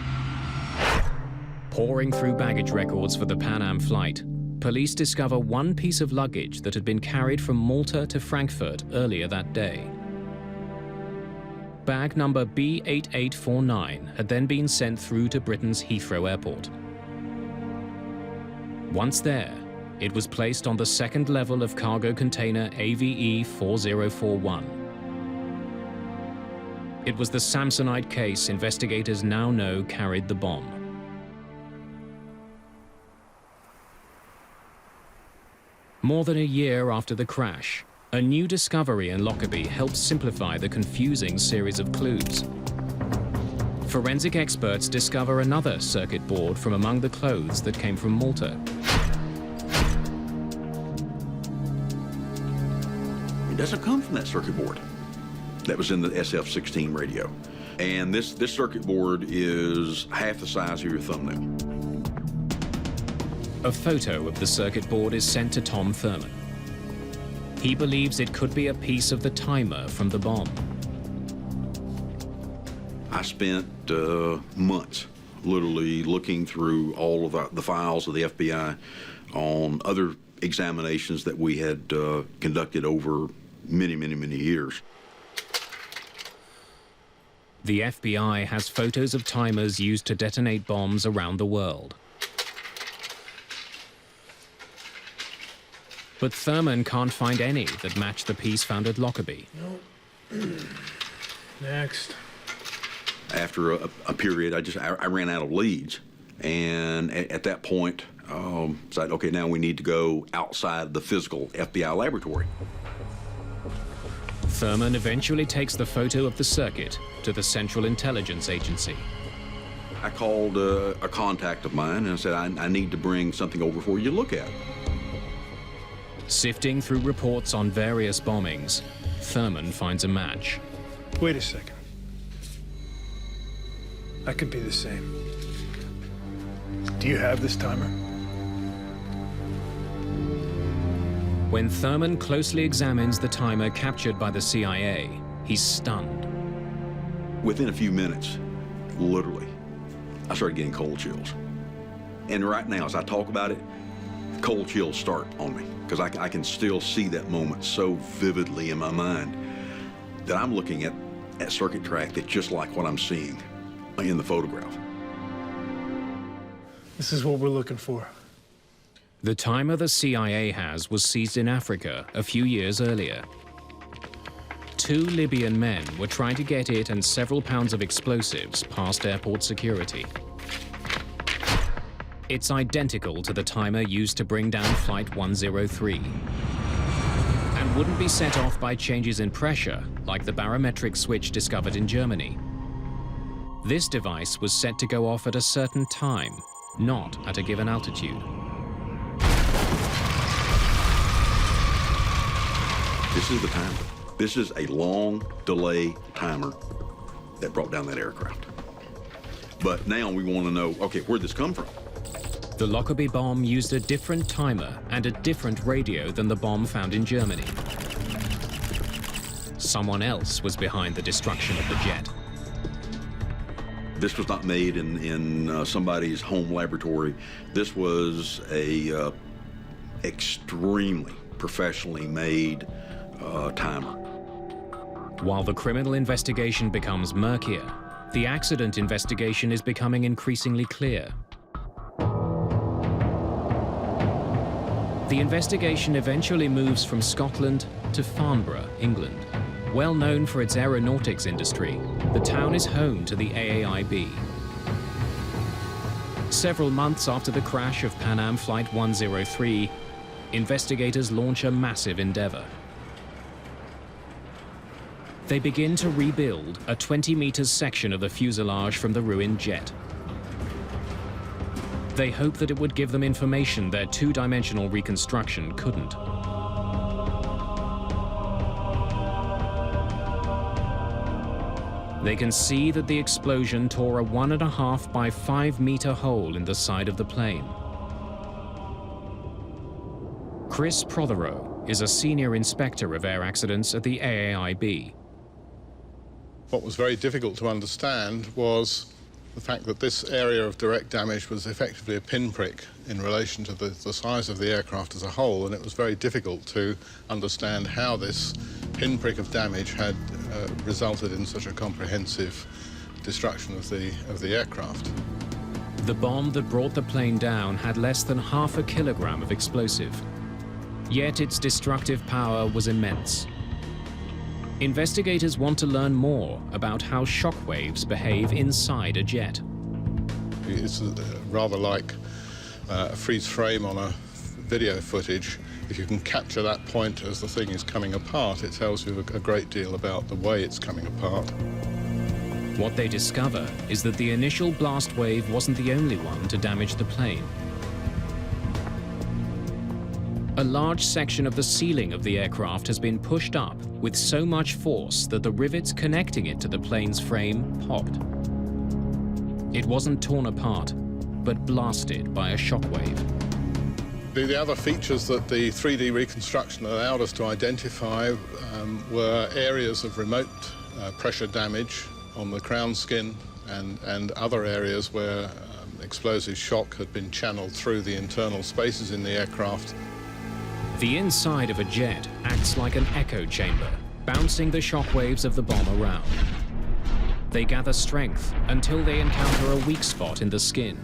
Pouring through baggage records for the Pan Am flight, police discover one piece of luggage that had been carried from Malta to Frankfurt earlier that day. Bag number B8849 had then been sent through to Britain's Heathrow Airport. Once there, it was placed on the second level of cargo container AVE 4041. It was the Samsonite case investigators now know carried the bomb. More than a year after the crash, A new discovery in Lockerbie helps simplify the confusing series of clues. Forensic experts discover another circuit board from among the clothes that came from Malta.
It doesn't come from that circuit board that was in the SF-16 radio. And this circuit board is half the size of your thumbnail.
A photo of the circuit board is sent to Tom Thurman. He believes it could be a piece of the timer from the bomb.
I spent months literally looking through all of the files of the FBI on other examinations that we had conducted over many, many, many years.
The FBI has photos of timers used to detonate bombs around the world. But Thurman can't find any that match the piece found at Lockerbie.
Nope. Next.
After a period, I ran out of leads. And at that point, decided, okay, now we need to go outside the physical FBI laboratory.
Thurman eventually takes the photo of the circuit to the Central Intelligence Agency.
I called a contact of mine and I said, I need to bring something over for you to look at.
Sifting through reports on various bombings, Thurman finds a match.
Wait a second. That could be the same. Do you have this timer?
When Thurman closely examines the timer captured by the CIA, he's stunned.
Within a few minutes, literally, I started getting cold chills. And right now, as I talk about it, cold chills start on me, because I can still see that moment so vividly in my mind that I'm looking at a circuit track that's just like what I'm seeing in the photograph.
This is what we're looking for.
The timer the CIA has was seized in Africa a few years earlier. 2 Libyan men were trying to get it and several pounds of explosives past airport security. It's identical to the timer used to bring down Flight 103 and wouldn't be set off by changes in pressure like the barometric switch discovered in Germany. This device was set to go off at a certain time, not at a given altitude.
This is the timer. This is a long delay timer that brought down that aircraft. But now we want to know, okay, where'd this come from?
The Lockerbie bomb used a different timer and a different radio than the bomb found in Germany. Someone else was behind the destruction of the jet.
This was not made in somebody's home laboratory. This was a extremely professionally made timer.
While the criminal investigation becomes murkier, the accident investigation is becoming increasingly clear. The investigation eventually moves from Scotland to Farnborough, England. Well known for its aeronautics industry, the town is home to the AAIB. Several months after the crash of Pan Am Flight 103, investigators launch a massive endeavor. They begin to rebuild a 20 meters section of the fuselage from the ruined jet. They hope that it would give them information their two-dimensional reconstruction couldn't. They can see that the explosion tore a 1.5 by 5 meter hole in the side of the plane. Chris Prothero is a senior inspector of air accidents at the AAIB.
What was very difficult to understand was the fact that this area of direct damage was effectively a pinprick in relation to the size of the aircraft as a whole, and it was very difficult to understand how this pinprick of damage had resulted in such a comprehensive destruction of the aircraft.
The bomb that brought the plane down had less than 0.5 kilogram of explosive. Yet its destructive power was immense. Investigators want to learn more about how shockwaves behave inside a jet.
It's rather like a freeze frame on a video footage. If you can capture that point as the thing is coming apart, it tells you a great deal about the way it's coming apart.
What they discover is that the initial blast wave wasn't the only one to damage the plane. A large section of the ceiling of the aircraft has been pushed up with so much force that the rivets connecting it to the plane's frame popped. It wasn't torn apart, but blasted by a shockwave.
The other features that the 3D reconstruction allowed us to identify were areas of remote pressure damage on the crown skin and other areas where explosive shock had been channeled through the internal spaces in the aircraft.
The inside of a jet acts like an echo chamber, bouncing the shock waves of the bomb around. They gather strength until they encounter a weak spot in the skin.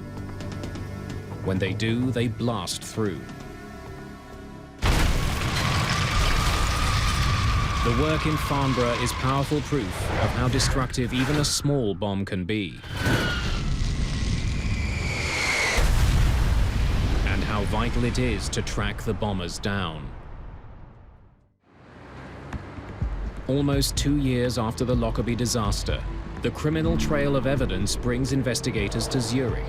When they do, they blast through. The work in Farnborough is powerful proof of how destructive even a small bomb can be, and how vital it is to track the bombers down. Almost 2 years after the Lockerbie disaster, the criminal trail of evidence brings investigators to Zurich.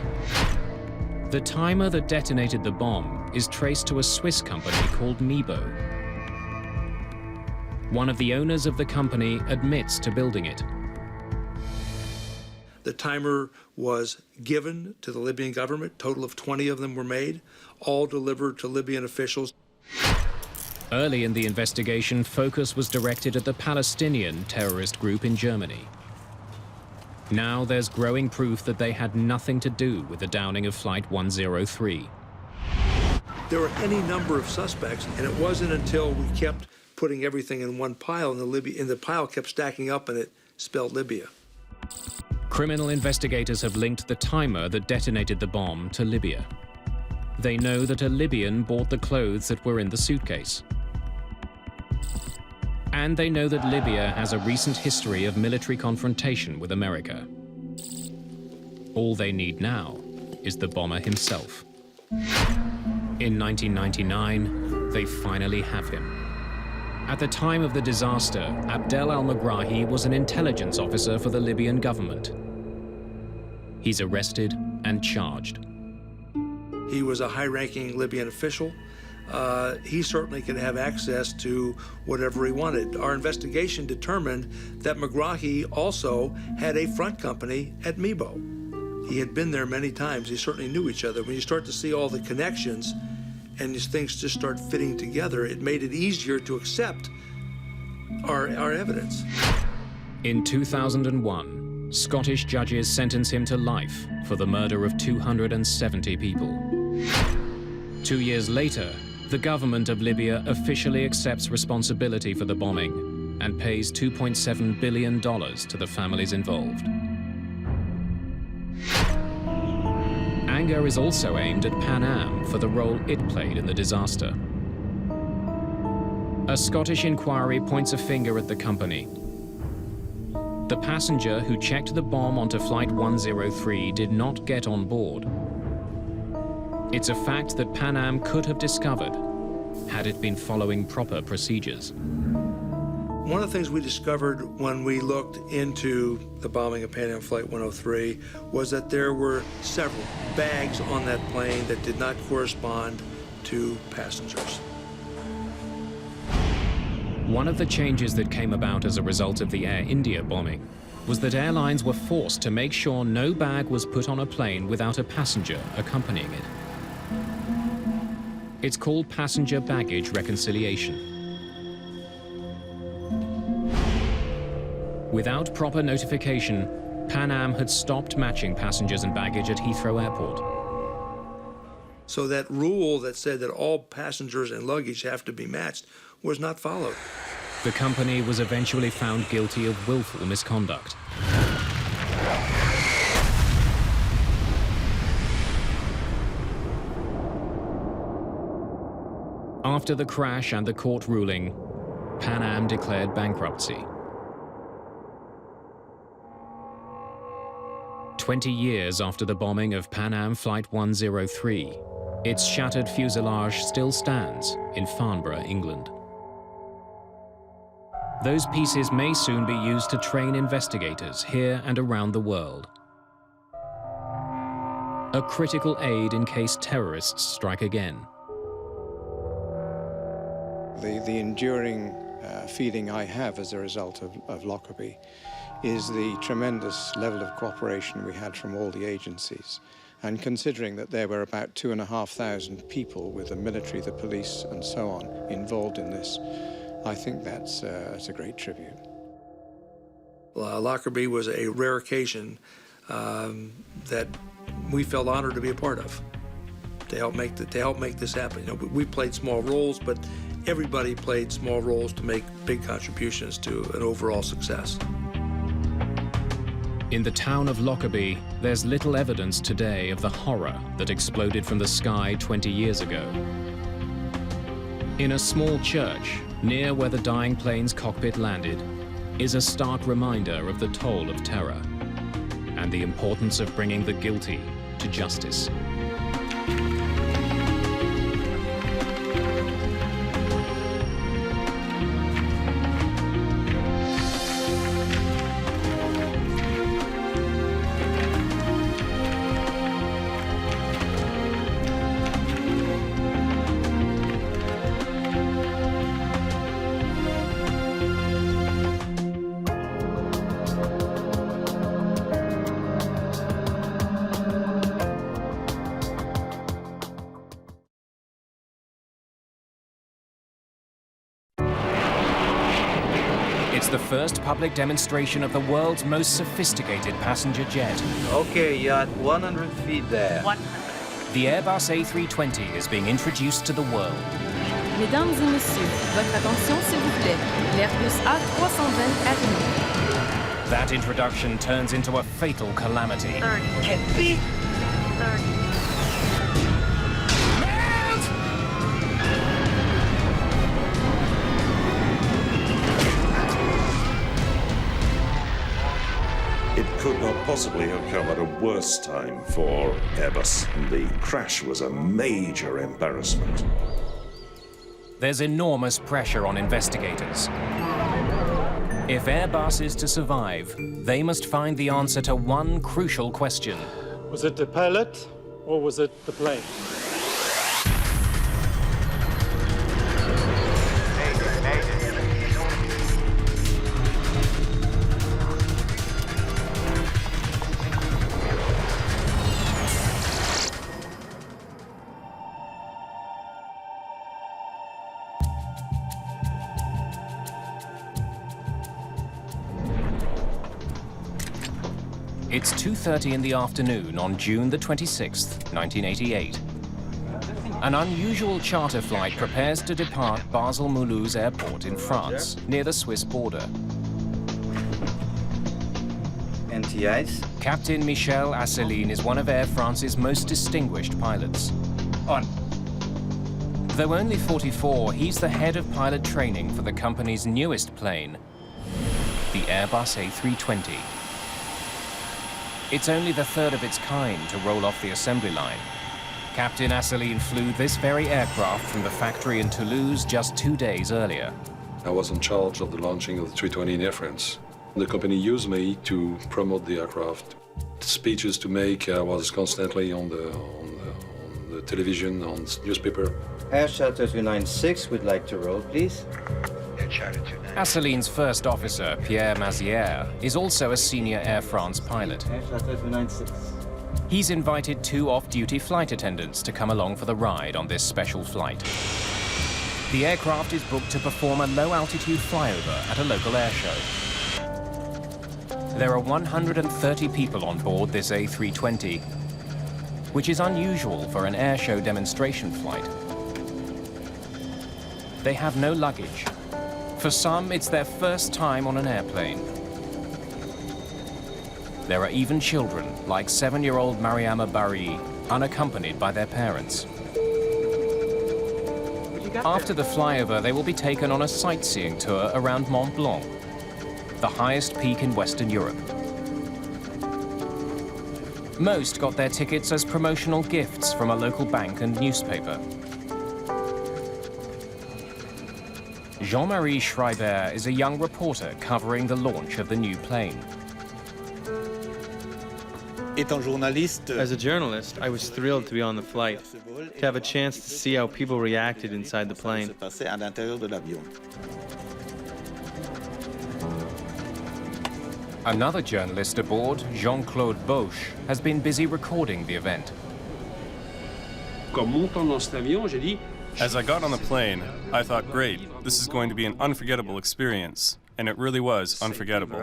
The timer that detonated the bomb is traced to a Swiss company called Mayday. One of the owners of the company admits to building it.
The timer was given to the Libyan government. A total of 20 of them were made, all delivered to Libyan officials.
Early in the investigation, focus was directed at the Palestinian terrorist group in Germany. Now there's growing proof that they had nothing to do with the downing of Flight 103.
There were any number of suspects, and it wasn't until we kept putting everything in one pile, and the pile kept stacking up, and it spelled Libya.
Criminal investigators have linked the timer that detonated the bomb to Libya. They know that a Libyan bought the clothes that were in the suitcase. And they know that Libya has a recent history of military confrontation with America. All they need now is the bomber himself. In 1999, they finally have him. At the time of the disaster, Abdel al-Megrahi was an intelligence officer for the Libyan government. He's arrested and charged.
He was a high-ranking Libyan official. He certainly could have access to whatever he wanted. Our investigation determined that Megrahi also had a front company at Mibo. He had been there many times. They certainly knew each other. When you start to see all the connections and these things just start fitting together, it made it easier to accept our evidence.
In 2001, Scottish judges sentenced him to life for the murder of 270 people. 2 years later, the government of Libya officially accepts responsibility for the bombing and pays $2.7 billion to the families involved. Anger is also aimed at Pan Am for the role it played in the disaster. A Scottish inquiry points a finger at the company. The passenger who checked the bomb onto Flight 103 did not get on board. It's a fact that Pan Am could have discovered had it been following proper procedures.
One of the things we discovered when we looked into the bombing of Pan Am Flight 103 was that there were several bags on that plane that did not correspond to passengers.
One of the changes that came about as a result of the Air India bombing was that airlines were forced to make sure no bag was put on a plane without a passenger accompanying it. It's called passenger baggage reconciliation. Without proper notification, Pan Am had stopped matching passengers and baggage at Heathrow Airport.
So that rule that said that all passengers and luggage have to be matched was not followed.
The company was eventually found guilty of willful misconduct. After the crash and the court ruling, Pan Am declared bankruptcy. 20 years after the bombing of Pan Am Flight 103, Its shattered fuselage still stands in Farnborough, England. Those pieces may soon be used to train investigators here and around the world. A critical aid in case terrorists strike again.
The enduring feeling I have as a result of Lockerbie is the tremendous level of cooperation we had from all the agencies. And considering that there were about 2,500 people with the military, the police, and so on involved in this, I think that's a great tribute.
Lockerbie was a rare occasion that we felt honored to be a part of, to help make this happen. You know, we played small roles, but everybody played small roles to make big contributions to an overall success.
In the town of Lockerbie, there's little evidence today of the horror that exploded from the sky 20 years ago. In a small church, near where the dying plane's cockpit landed, is a stark reminder of the toll of terror and the importance of bringing the guilty to justice. It's the first public demonstration of the world's most sophisticated passenger jet.
Okay, you're at 100 feet there.
100. The Airbus A320 is being introduced to the world.
Mesdames et messieurs, votre attention s'il vous plaît. L'Airbus A320 arrive.
That introduction turns into a fatal calamity.
30. Can be 30.
It could not possibly have come at a worse time for Airbus. The crash was a major embarrassment.
There's enormous pressure on investigators. If Airbus is to survive, they must find the answer to one crucial question.
Was it the pilot or was it the plane?
It's 2:30 in the afternoon on June the 26th, 1988. An unusual charter flight prepares to depart Basel-Mulhouse Airport in France, near the Swiss border.
NTIs?
Captain Michel Asseline is one of Air France's most distinguished pilots.
On.
Though only 44, he's the head of pilot training for the company's newest plane, the Airbus A320. It's only the third of its kind to roll off the assembly line. Captain Asseline flew this very aircraft from the factory in Toulouse just 2 days earlier.
I was in charge of the launching of the 320 in Air France. The company used me to promote the aircraft. The speeches to make was constantly on the television, on the newspaper.
Air Shuttle 296 would like to roll, please.
Asseline's first officer, Pierre Mazière, is also a senior Air France pilot.
Air Shuttle 296.
He's invited 2 off-duty flight attendants to come along for the ride on this special flight. The aircraft is booked to perform a low-altitude flyover at a local air show. There are 130 people on board this A320, which is unusual for an air show demonstration flight. They have no luggage. For some, it's their first time on an airplane. There are even children, like 7-year-old Mariama Bari, unaccompanied by their parents. After the flyover, they will be taken on a sightseeing tour around Mont Blanc, the highest peak in Western Europe. Most got their tickets as promotional gifts from a local bank and newspaper. Jean-Marie Schreiber is a young reporter covering the launch of the new plane.
As a journalist, I was thrilled to be on the flight, to have a chance to see how people reacted inside the plane.
Another journalist aboard, Jean-Claude Boche, has been busy recording the event.
As I got on the plane, I thought, great, this is going to be an unforgettable experience. And it really was unforgettable.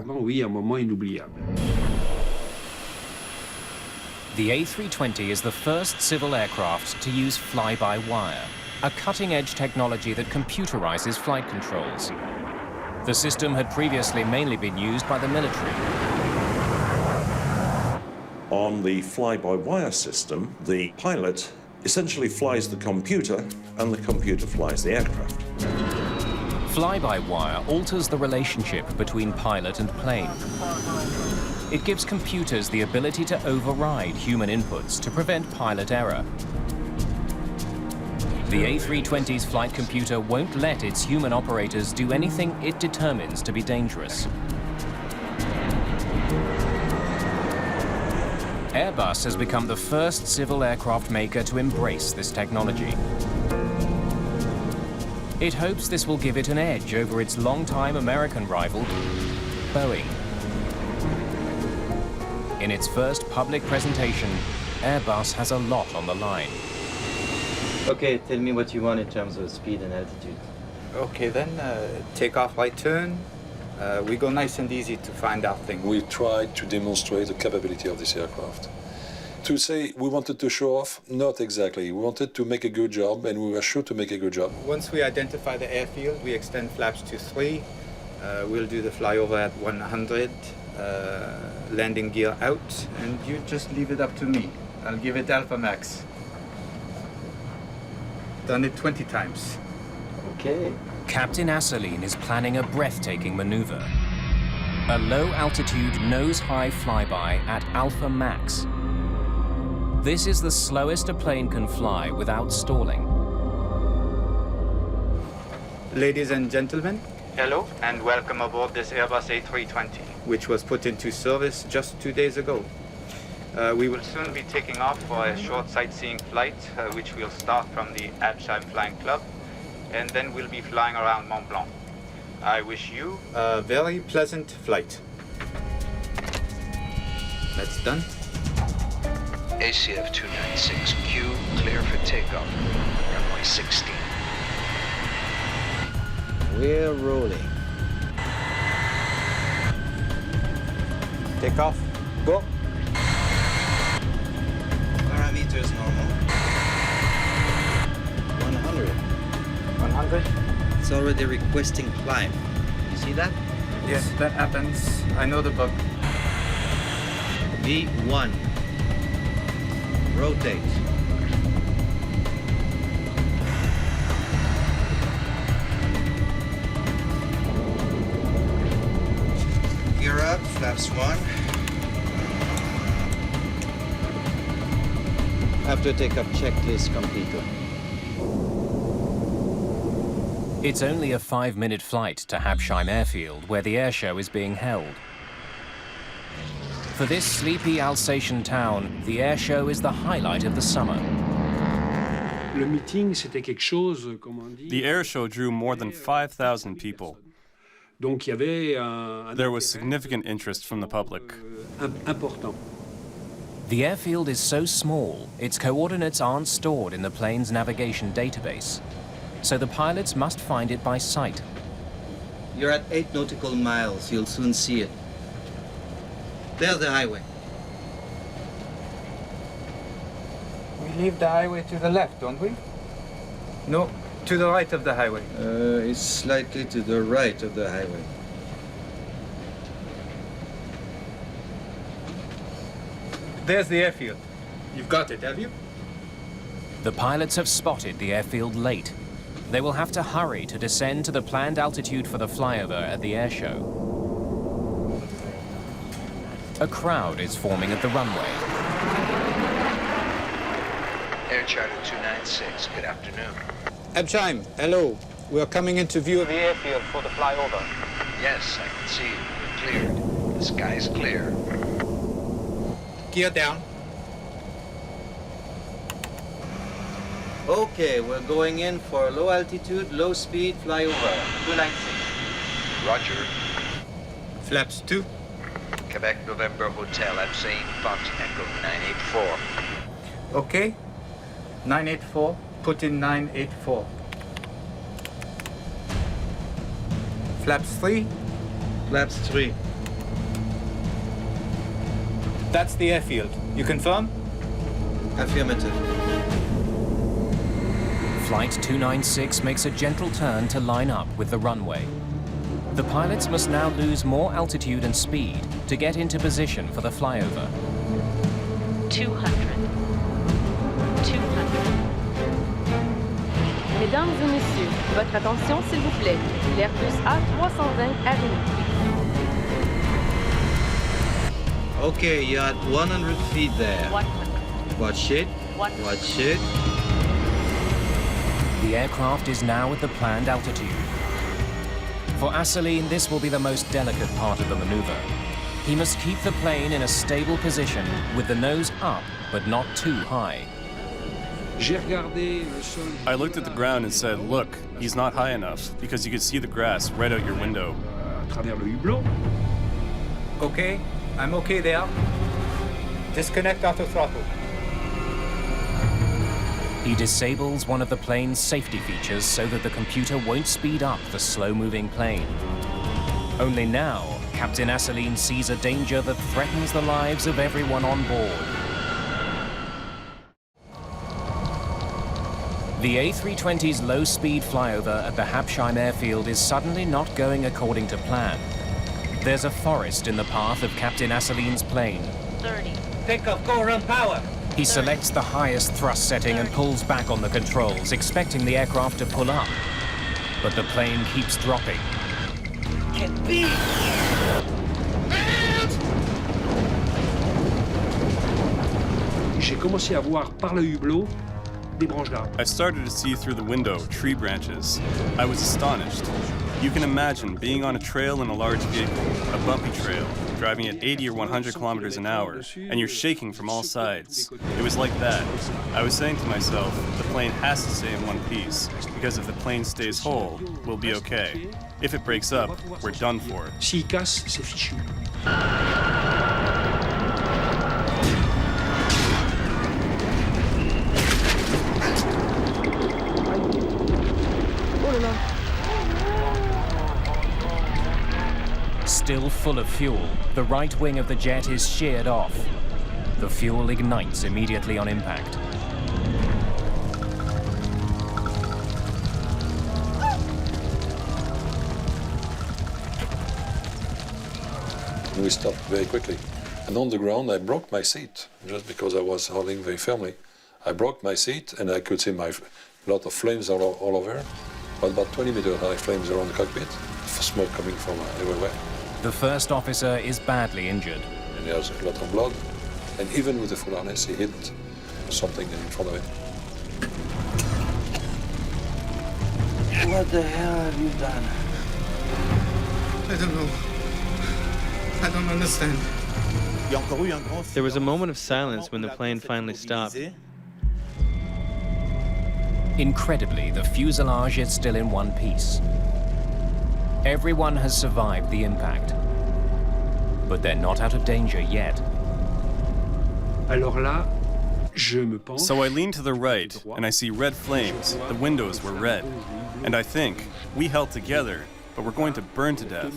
The A320 is the first civil aircraft to use fly-by-wire, a cutting-edge technology that computerizes flight controls. The system had previously mainly been used by the military.
On the fly-by-wire system, the pilot essentially flies the computer, and the computer flies the aircraft.
Fly-by-wire alters the relationship between pilot and plane. It gives computers the ability to override human inputs to prevent pilot error. The A320's flight computer won't let its human operators do anything it determines to be dangerous. Airbus has become the first civil aircraft maker to embrace this technology. It hopes this will give it an edge over its longtime American rival, Boeing. In its first public presentation, Airbus has a lot on the line.
Okay, tell me what you want in terms of speed and altitude.
Okay, then take off, right turn. We go nice and easy to find out things.
We tried to demonstrate the capability of this aircraft. To say we wanted to show off, not exactly. We wanted to make a good job, and we were sure to make a good job.
Once we identify the airfield, we extend flaps to 3. We'll do the flyover at 100, landing gear out, and you just leave it up to me. I'll give it Alpha Max. Done it 20 times.
Okay.
Captain Asseline is planning a breathtaking maneuver. A low-altitude, nose-high flyby at Alpha Max. This is the slowest a plane can fly without stalling.
Ladies and gentlemen, hello, and welcome aboard this Airbus A320, which was put into service just 2 days ago. We will soon be taking off for a short sightseeing flight, which will start from the Alpsheim Flying Club, and then we'll be flying around Mont Blanc. I wish you a very pleasant flight. That's done.
ACF 296Q, clear for takeoff. Runway 16.
We're rolling.
Take off. Go.
Parameters normal. 100.
100.
It's already requesting climb. You see that?
Yes, that happens. I know the bug.
V1. Rotate. Gear up, flaps 1. After takeoff checklist completed.
It's only a 5-minute flight to Habsheim Airfield, where the airshow is being held. For this sleepy Alsatian town, the airshow is the highlight of the summer.
The airshow drew more than 5,000 people. There was significant interest from the public.
The airfield is so small, its coordinates aren't stored in the plane's navigation database, so the pilots must find it by sight.
You're at 8 nautical miles. You'll soon see it. There's the highway.
We leave the highway to the left, don't we? No, to the right of the highway.
It's slightly to the right of the highway.
There's the airfield. You've got it, have you?
The pilots have spotted the airfield late. They will have to hurry to descend to the planned altitude for the flyover at the airshow. A crowd is forming at the runway.
Air Charter 296, good afternoon.
Abchime, hello. We're coming into view of the airfield for the flyover.
Yes, I can see you. We're cleared. The sky's clear.
Gear down. Okay, we're going in for low altitude, low speed flyover. 296.
Roger.
Flaps 2.
Quebec November Hotel, Absane, Fox Echo 984.
Okay. 984. Put in 984. Flaps 3. Flaps 3. That's the airfield. You confirm? Affirmative.
Flight 296 makes a gentle turn to line up with the runway. The pilots must now lose more altitude and speed to get into position for the flyover.
200. 200. Mesdames et messieurs, votre attention s'il vous plaît. L'Airbus A320 arrive.
Okay, you're at 100 feet there.
100.
Watch it.
100.
Watch it.
The aircraft is now at the planned altitude. For Asseline, this will be the most delicate part of the maneuver. He must keep the plane in a stable position with the nose up, but not too high.
I looked at the ground and said, look, he's not high enough, because you could see the grass right out your window.
Okay, I'm okay there. Disconnect auto throttle.
He disables one of the plane's safety features so that the computer won't speed up the slow-moving plane. Only now, Captain Asseline sees a danger that threatens the lives of everyone on board. The A320's low-speed flyover at the Habsheim airfield is suddenly not going according to plan. There's a forest in the path of Captain Asseline's plane.
30.
Take off, go around power.
He selects the highest thrust setting and pulls back on the controls, expecting the aircraft to pull up. But the plane keeps dropping.
I started to see through the window tree branches. I was astonished. You can imagine being on a trail in a large vehicle, a bumpy trail, driving at 80 or 100 kilometers an hour, and you're shaking from all sides. It was like that. I was saying to myself, the plane has to stay in one piece, because if the plane stays whole, we'll be okay. If it breaks up, we're done for.
S'il casse, c'est fichu.
Still full of fuel, the right wing of the jet is sheared off. The fuel ignites immediately on impact.
We stopped very quickly. And on the ground, I broke my seat, just because I was holding very firmly. I broke my seat, and I could see lot of flames all over. But about 20 meter high flames around the cockpit, smoke coming from everywhere.
The first officer is badly injured.
And he has a lot of blood. And even with the full harness, he hit something in front of him.
What the hell have you done?
I don't know. I don't understand.
There was a moment of silence when the plane finally stopped.
Incredibly, the fuselage is still in one piece. Everyone has survived the impact, but they're not out of danger yet.
So I lean to the right, and I see red flames. The windows were red. And I think, we held together, but we're going to burn to death.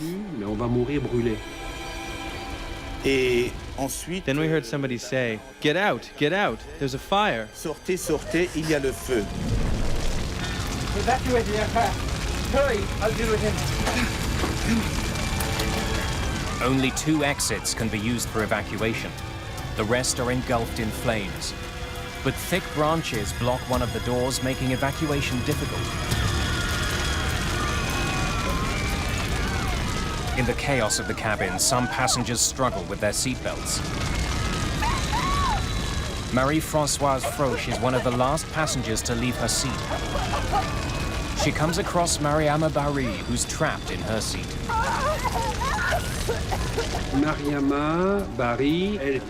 Then we heard somebody say, get out, there's a fire.
Sortez, sortez, il y a le feu.
Evacuate the aircraft. Hurry, I'll deal with him.
Only 2 exits can be used for evacuation. The rest are engulfed in flames. But thick branches block one of the doors, making evacuation difficult. In the chaos of the cabin, some passengers struggle with their seatbelts. Marie-Françoise Froche is one of the last passengers to leave her seat. She comes across Mariama Barry, who's trapped in her seat.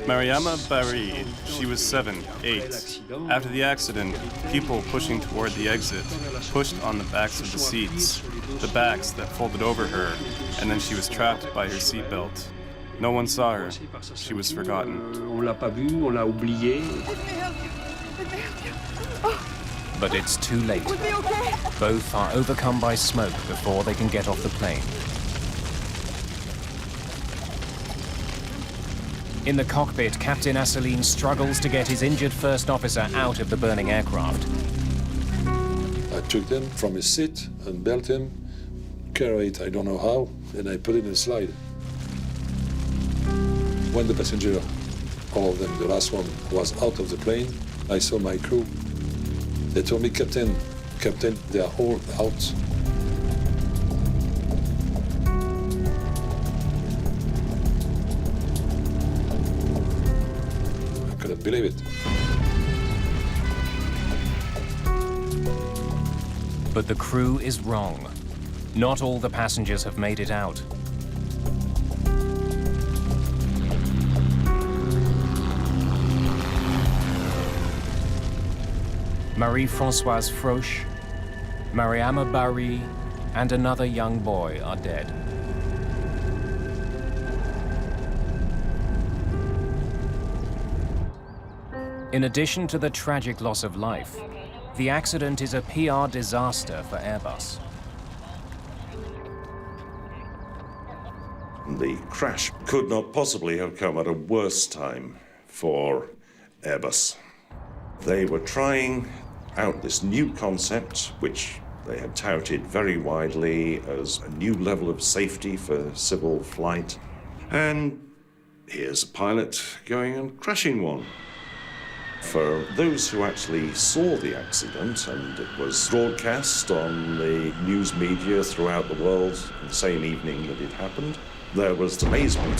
Mariama Barry, she was 7, 8. After the accident, people pushing toward the exit pushed on the backs of the seats, the backs that folded over her, and then she was trapped by her seatbelt. No one saw her. She was forgotten.
But it's too late. Both are overcome by smoke before they can get off the plane. In the cockpit, Captain Asselineau struggles to get his injured first officer out of the burning aircraft.
I took him from his seat and belt him, carried I don't know how, and I put it in a slide. When the passenger, all of them, the last one, was out of the plane, I saw my crew. They told me, Captain, they are all out. I couldn't believe it.
But the crew is wrong. Not all the passengers have made it out. Marie-Françoise Froche, Mariama Barry, and another young boy are dead. In addition to the tragic loss of life, the accident is a PR disaster for Airbus.
The crash could not possibly have come at a worse time for Airbus. They were trying out this new concept, which they had touted very widely as a new level of safety for civil flight. And here's a pilot going and crashing one. For those who actually saw the accident, and it was broadcast on the news media throughout the world the same evening that it happened, there was amazement.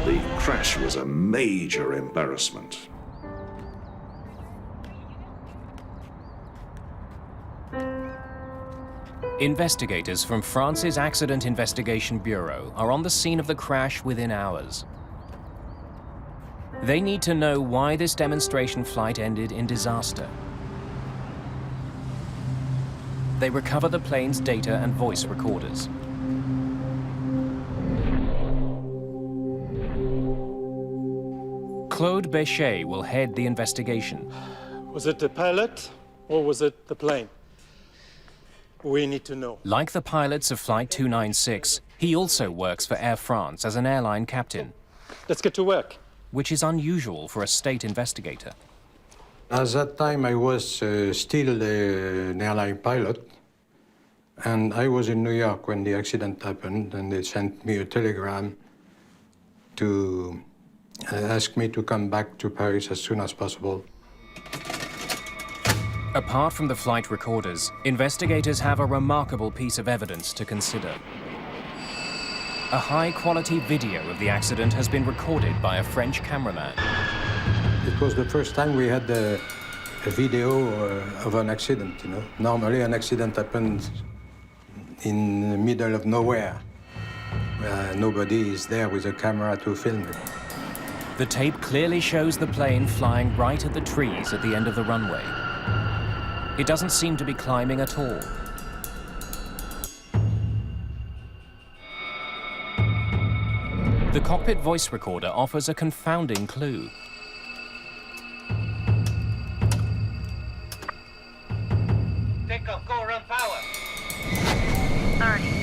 The crash was a major embarrassment.
Investigators from France's Accident Investigation Bureau are on the scene of the crash within hours. They need to know why this demonstration flight ended in disaster. They recover the plane's data and voice recorders. Claude Béchet will head the investigation.
Was it the pilot or was it the plane? We need to know.
Like the pilots of Flight 296, he also works for Air France as an airline captain.
Let's get to work.
Which is unusual for a state investigator.
At that time, I was still an airline pilot, and I was in New York when the accident happened, and they sent me a telegram to ask me to come back to Paris as soon as possible.
Apart from the flight recorders, investigators have a remarkable piece of evidence to consider. A high-quality video of the accident has been recorded by a French cameraman.
It was the first time we had a video of an accident, you know. Normally, an accident happens in the middle of nowhere, where nobody is there with a camera to film it.
The tape clearly shows the plane flying right at the trees at the end of the runway. It doesn't seem to be climbing at all. The cockpit voice recorder offers a confounding clue.
Take off, go around power.
30.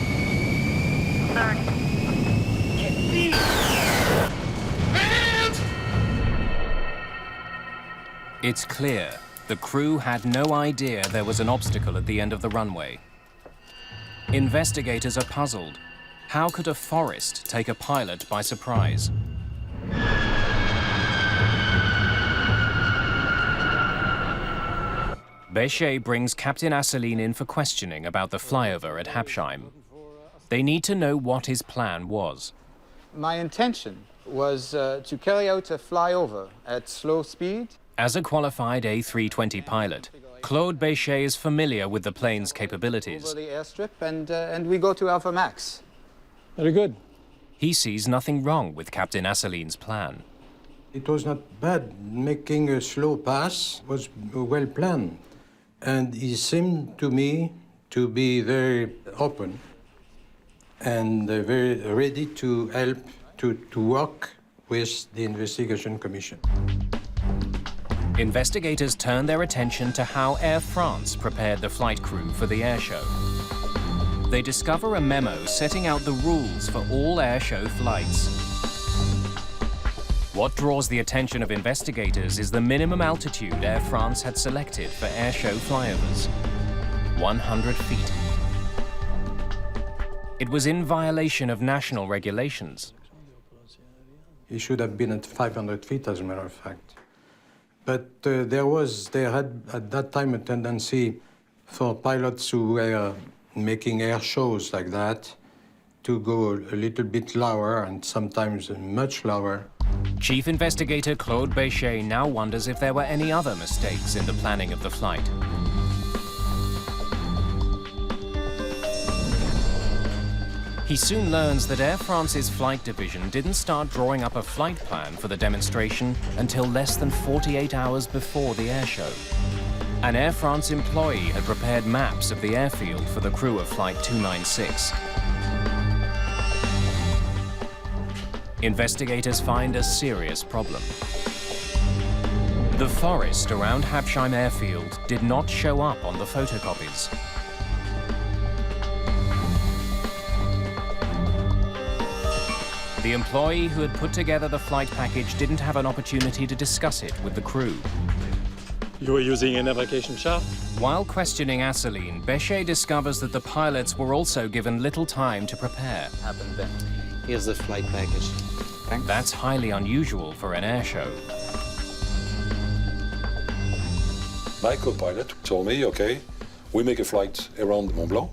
It's clear the crew had no idea there was an obstacle at the end of the runway. Investigators are puzzled. How could a forest take a pilot by surprise? Béchet brings Captain Asselineau in for questioning about the flyover at Habsheim. They need to know what his plan was.
My intention was to carry out a flyover at slow speed.
As a qualified A320 pilot, Claude Béchet is familiar with the plane's capabilities.
Over the airstrip, and we go to Alpha Max.
Very good.
He sees nothing wrong with Captain Asseline's plan.
It was not bad. Making a slow pass was well planned. And he seemed to me to be very open and very ready to help to work with the investigation commission.
Investigators turn their attention to how Air France prepared the flight crew for the airshow. They discover a memo setting out the rules for all airshow flights. What draws the attention of investigators is the minimum altitude Air France had selected for airshow flyovers: 100 feet. It was in violation of national regulations.
He should have been at 500 feet, as a matter of fact. But there had at that time a tendency for pilots who were making air shows like that to go a little bit lower and sometimes much lower.
Chief Investigator Claude Béchet now wonders if there were any other mistakes in the planning of the flight. He soon learns that Air France's flight division didn't start drawing up a flight plan for the demonstration until less than 48 hours before the airshow. An Air France employee had prepared maps of the airfield for the crew of Flight 296. Investigators find a serious problem. The forest around Habsheim Airfield did not show up on the photocopies. The employee who had put together the flight package didn't have an opportunity to discuss it with the crew.
You were using a navigation chart?
While questioning Asseline, Béchet discovers that the pilots were also given little time to prepare.
Happened then. Here's the flight package. Thanks.
That's highly unusual for an airshow.
My co-pilot told me, okay, we make a flight around Mont Blanc,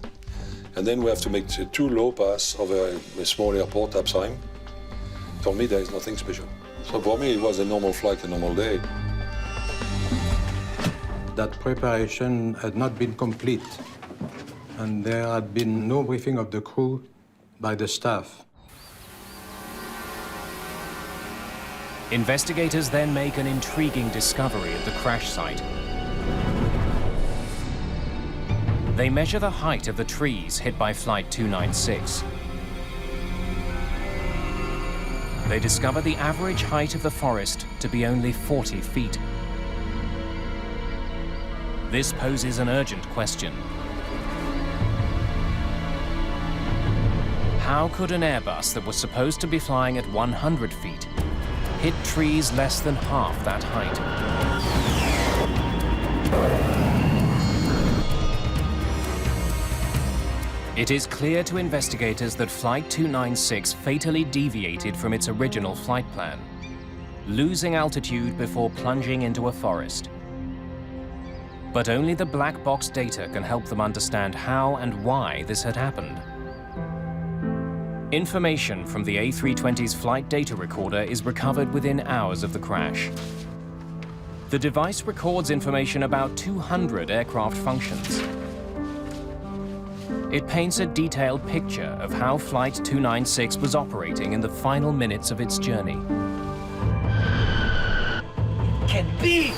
and then we have to make 2 low pass of a small airport, Habsheim. Told me there is nothing special. So for me, it was a normal flight, a normal day.
That preparation had not been complete, and there had been no briefing of the crew by the staff.
Investigators then make an intriguing discovery at the crash site. They measure the height of the trees hit by Flight 296. They discover the average height of the forest to be only 40 feet. This poses an urgent question. How could an Airbus that was supposed to be flying at 100 feet hit trees less than half that height? It is clear to investigators that Flight 296 fatally deviated from its original flight plan, losing altitude before plunging into a forest. But only the black box data can help them understand how and why this had happened. Information from the A320's flight data recorder is recovered within hours of the crash. The device records information about 200 aircraft functions. It paints a detailed picture of how Flight 296 was operating in the final minutes of its journey.
Can be!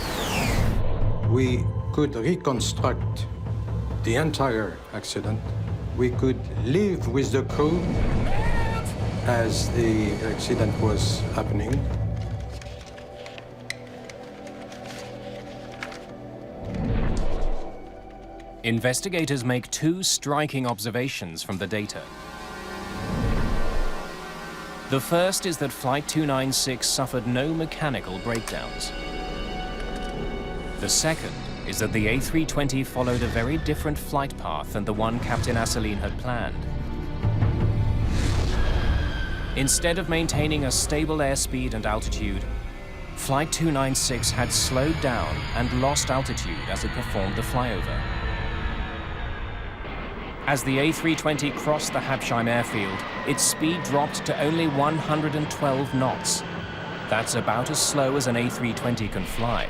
We could reconstruct the entire accident. We could live with the crew as the accident was happening.
Investigators make 2 striking observations from the data. The first is that Flight 296 suffered no mechanical breakdowns. The second is that the A320 followed a very different flight path than the one Captain Asseline had planned. Instead of maintaining a stable airspeed and altitude, Flight 296 had slowed down and lost altitude as it performed the flyover. As the A320 crossed the Habsheim airfield, its speed dropped to only 112 knots. That's about as slow as an A320 can fly.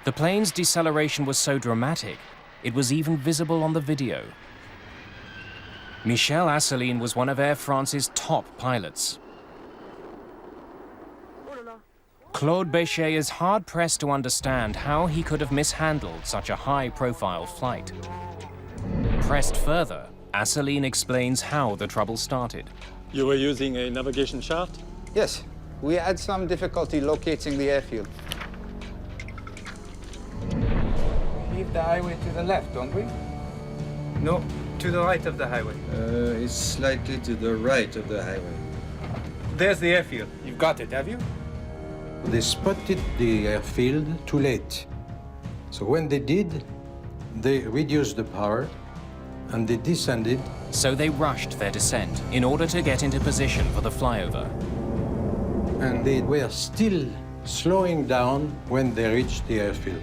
The plane's deceleration was so dramatic, it was even visible on the video. Michel Asselineau was one of Air France's top pilots. Claude Béchet is hard-pressed to understand how he could have mishandled such a high-profile flight. Pressed further, Asselineau explains how the trouble started.
You were using a navigation chart?
Yes, we had some difficulty locating the airfield. Leave the highway to the left, don't we? No, to the right of the highway.
It's slightly to the right of the highway.
There's the airfield. You've got it, have you?
They spotted the airfield too late. So when they did, they reduced the power and they descended.
So they rushed their descent in order to get into position for the flyover.
And they were still slowing down when they reached the airfield.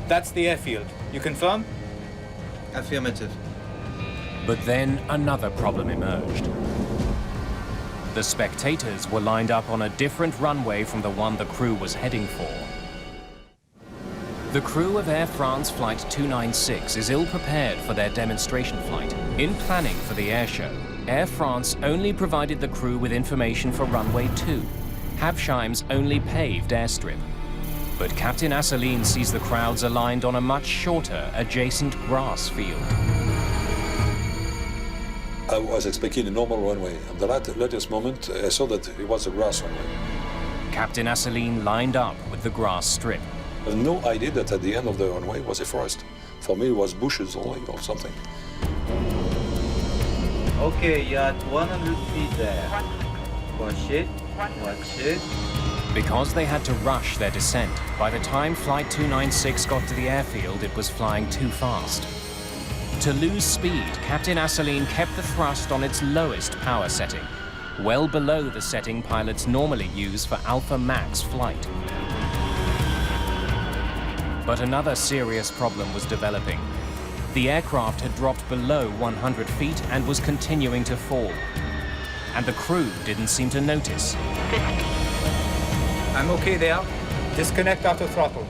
That's the airfield. You confirm?
Affirmative.
But then another problem emerged. The spectators were lined up on a different runway from the one the crew was heading for. The crew of Air France Flight 296 is ill-prepared for their demonstration flight. In planning for the airshow, Air France only provided the crew with information for runway 2, Habsheim's only paved airstrip. But Captain Asselineau sees the crowds aligned on a much shorter, adjacent grass field.
I was expecting a normal runway. At the latest moment, I saw that it was a grass runway.
Captain Asselineau lined up with the grass strip.
I had no idea that at the end of the runway was a forest. For me, it was bushes only or something.
Okay, you're at 100 feet there. Watch it. Watch it.
Because they had to rush their descent, by the time Flight 296 got to the airfield, it was flying too fast. To lose speed, Captain Asselineau kept the thrust on its lowest power setting, well below the setting pilots normally use for Alpha Max flight. But another serious problem was developing. The aircraft had dropped below 100 feet and was continuing to fall. And the crew didn't seem to notice.
I'm okay there. Disconnect auto throttle.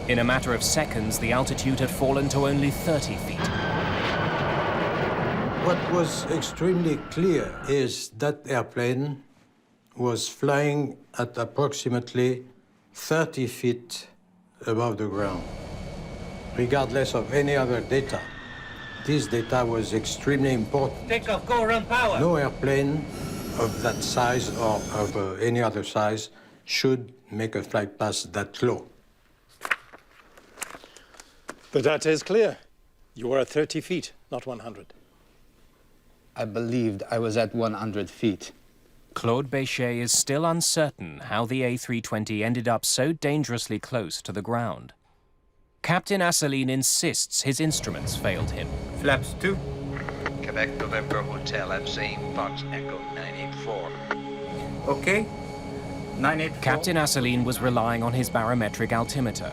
In a matter of seconds, the altitude had fallen to only 30 feet.
What was extremely clear is that airplane was flying at approximately 30 feet above the ground. Regardless of any other data, this data was extremely important.
Take off, go run power.
No airplane of that size or of any other size should make a flight path that low.
The data is clear. You were at 30 feet, not 100.
I believed I was at 100 feet.
Claude Béchet is still uncertain how the A320 ended up so dangerously close to the ground. Captain Asselineau insists his instruments failed him.
Flaps 2.
Quebec November Hotel at St. Fox Echo 984.
Okay. 984.
Captain Asselineau was relying on his barometric altimeter.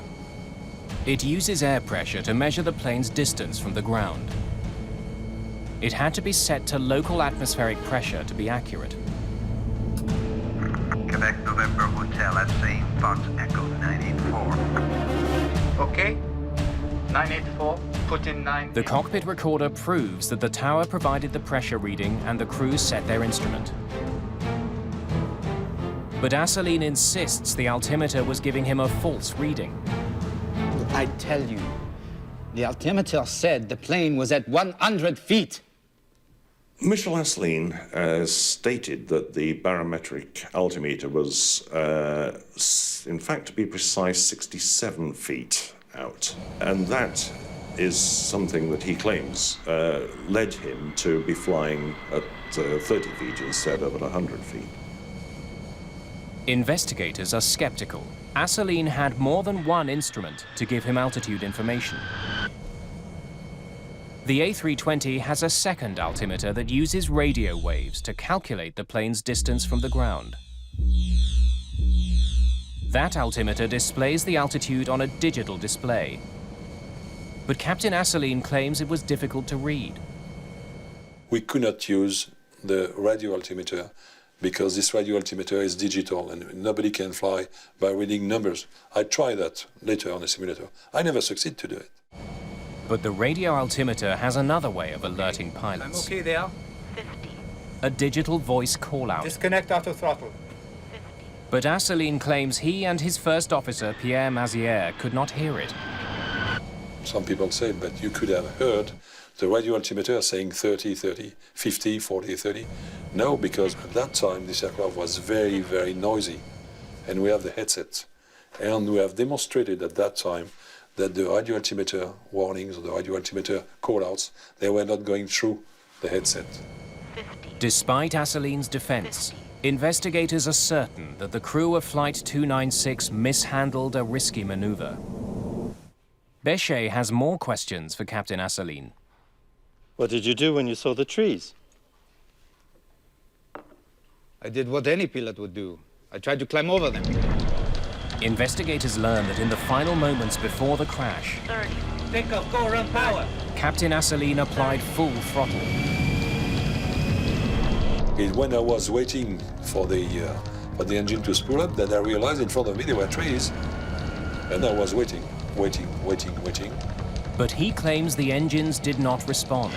It uses air pressure to measure the plane's distance from the ground. It had to be set to local atmospheric pressure to be accurate.
Quebec November Hotel at St. Fox Echo 984.
Okay. 984. Put in 9.
The cockpit recorder proves that the tower provided the pressure reading and the crew set their instrument. But Asselineau insists the altimeter was giving him a false reading.
I tell you, the altimeter said the plane was at 100 feet.
Michel Asselineau stated that the barometric altimeter was, in fact, to be precise, 67 feet out. And that is something that he claims led him to be flying at 30 feet instead of at 100 feet.
Investigators are skeptical. Asselineau had more than one instrument to give him altitude information. The A320 has a second altimeter that uses radio waves to calculate the plane's distance from the ground. That altimeter displays the altitude on a digital display. But Captain Asseline claims it was difficult to read.
We could not use the radio altimeter because this radio altimeter is digital and nobody can fly by reading numbers. I tried that later on a simulator. I never succeed to do it.
But the radio altimeter has another way of alerting pilots.
I'm okay there.
A digital voice call-out.
Disconnect auto throttle.
But Asseline claims he and his first officer, Pierre Mazière, could not hear it.
Some people say, but you could have heard the radio altimeter saying 30, 30, 50, 40, 30. No, because at that time this aircraft was very, very noisy. And we have the headset. And we have demonstrated at that time that the radio altimeter warnings or the radio altimeter call-outs, they were not going through the headset.
Despite Asseline's defense, investigators are certain that the crew of Flight 296 mishandled a risky maneuver. Béchet has more questions for Captain Asseline.
What did you do when you saw the trees?
I did what any pilot would do. I tried to climb over them.
Investigators learn that in the final moments before the crash,
30.
Take off, go around power.
Captain Asseline applied full throttle.
When I was waiting for the engine to spool up, that I realized in front of me there were trees. And I was waiting.
But he claims the engines did not respond.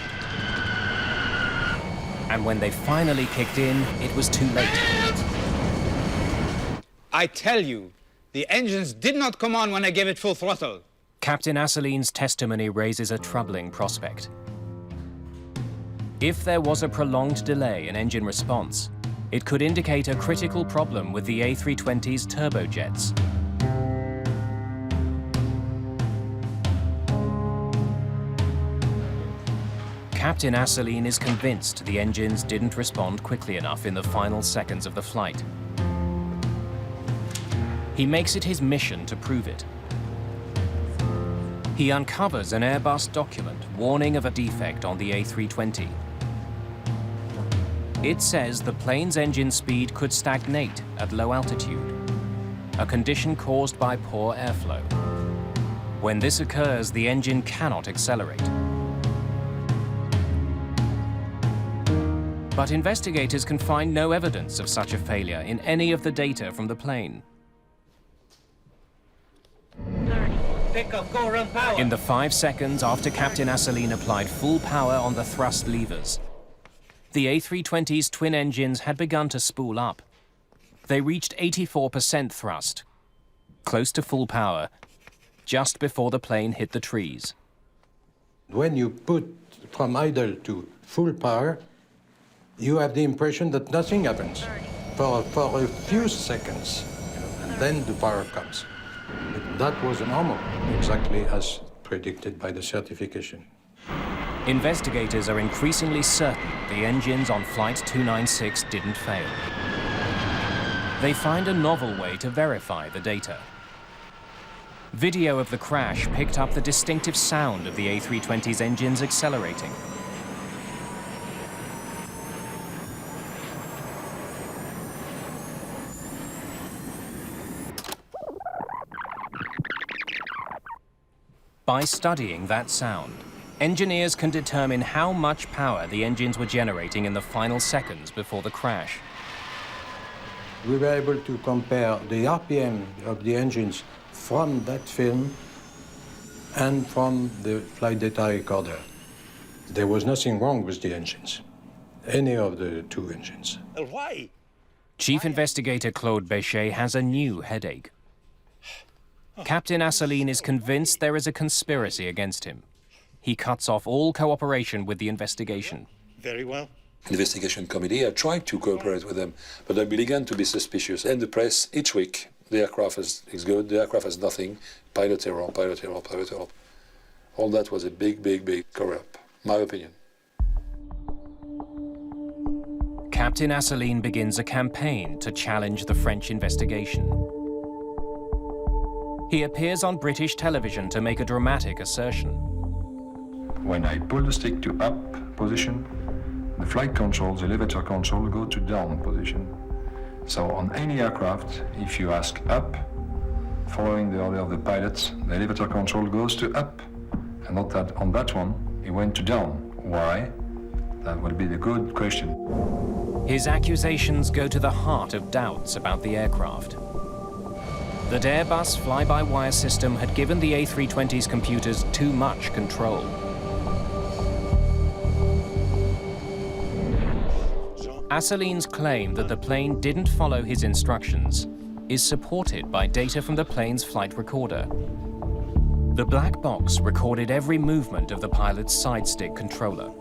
And when they finally kicked in, it was too late.
I tell you, the engines did not come on when I gave it full throttle.
Captain Asseline's testimony raises a troubling prospect. If there was a prolonged delay in engine response, it could indicate a critical problem with the A320's turbojets. Captain Asseline is convinced the engines didn't respond quickly enough in the final seconds of the flight. He makes it his mission to prove it. He uncovers an Airbus document warning of a defect on the A320. It says the plane's engine speed could stagnate at low altitude, a condition caused by poor airflow. When this occurs, the engine cannot accelerate. But investigators can find no evidence of such a failure in any of the data from the plane.
30.
Take off, go around power.
In the 5 seconds after Captain Asseline applied full power on the thrust levers, the A320's twin engines had begun to spool up. They reached 84% thrust, close to full power, just before the plane hit the trees.
When you put from idle to full power, you have the impression that nothing happens for a few seconds, and then the power comes. But that was normal, exactly as predicted by the certification.
Investigators are increasingly certain the engines on Flight 296 didn't fail. They find a novel way to verify the data. Video of the crash picked up the distinctive sound of the A320's engines accelerating. By studying that sound, engineers can determine how much power the engines were generating in the final seconds before the crash.
We were able to compare the RPM of the engines from that film and from the flight data recorder. There was nothing wrong with the engines, any of the two engines.
Why?
Chief Investigator Claude Béchet has a new headache. Captain Asseline is convinced there is a conspiracy against him. He cuts off all cooperation with the investigation.
Very well.
Investigation committee, I tried to cooperate with them, but I began to be suspicious. And the press, each week, the aircraft is good, the aircraft has nothing, pilot error. All that was a big cover-up, my opinion.
Captain Asseline begins a campaign to challenge the French investigation. He appears on British television to make a dramatic assertion.
When I pull the stick to up position, the flight controls, the elevator control go to down position. So on any aircraft, if you ask up, following the order of the pilots, the elevator control goes to up, and not that on that one, it went to down. Why? That would be the good question.
His accusations go to the heart of doubts about the aircraft. That Airbus fly-by-wire system had given the A320's computers too much control. Asseline's claim that the plane didn't follow his instructions is supported by data from the plane's flight recorder. The black box recorded every movement of the pilot's side stick controller.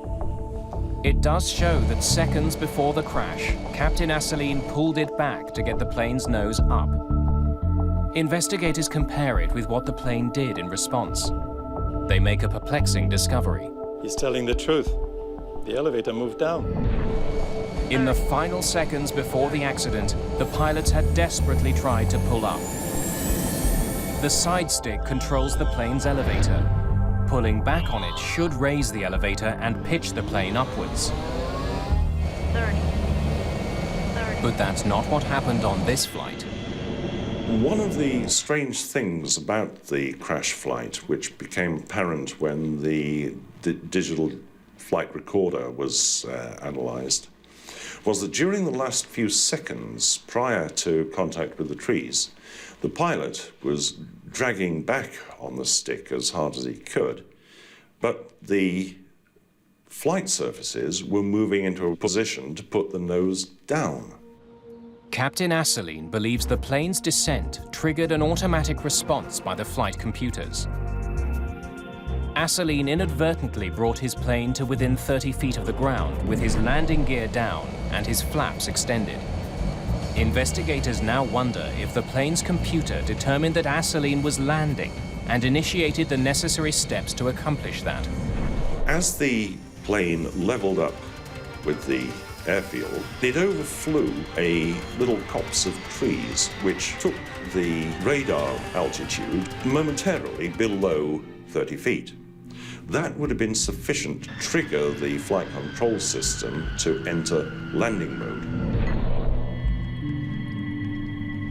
It does show that seconds before the crash, Captain Asseline pulled it back to get the plane's nose up. Investigators compare it with what the plane did in response. They make a perplexing discovery.
He's telling the truth. The elevator moved down.
In the final seconds before the accident, the pilots had desperately tried to pull up. The side stick controls the plane's elevator. Pulling back on it should raise the elevator and pitch the plane upwards.
30.
But that's not what happened on this flight.
One of the strange things about the crash flight, which became apparent when the digital flight recorder was analysed, was that during the last few seconds prior to contact with the trees, the pilot was dragging back on the stick as hard as he could, but the flight surfaces were moving into a position to put the nose down.
Captain Asseline believes the plane's descent triggered an automatic response by the flight computers. Asseline inadvertently brought his plane to within 30 feet of the ground with his landing gear down and his flaps extended. Investigators now wonder if the plane's computer determined that Asseline was landing and initiated the necessary steps to accomplish that.
As the plane leveled up with the airfield, it overflew a little copse of trees which took the radar altitude momentarily below 30 feet. That would have been sufficient to trigger the flight control system to enter landing mode.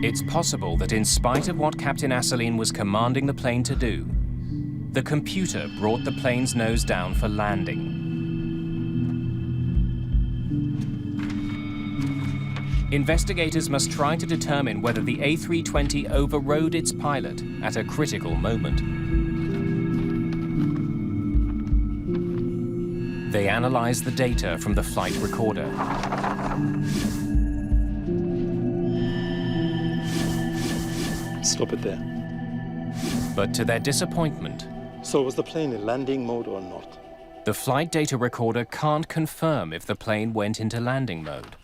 It's possible that in spite of what Captain Asseline was commanding the plane to do, the computer brought the plane's nose down for landing. Investigators must try to determine whether the A320 overrode its pilot at a critical moment. They analyze the data from the flight recorder.
Stop it there.
But to their disappointment...
So was the plane in landing mode or not?
The flight data recorder can't confirm if the plane went into landing mode.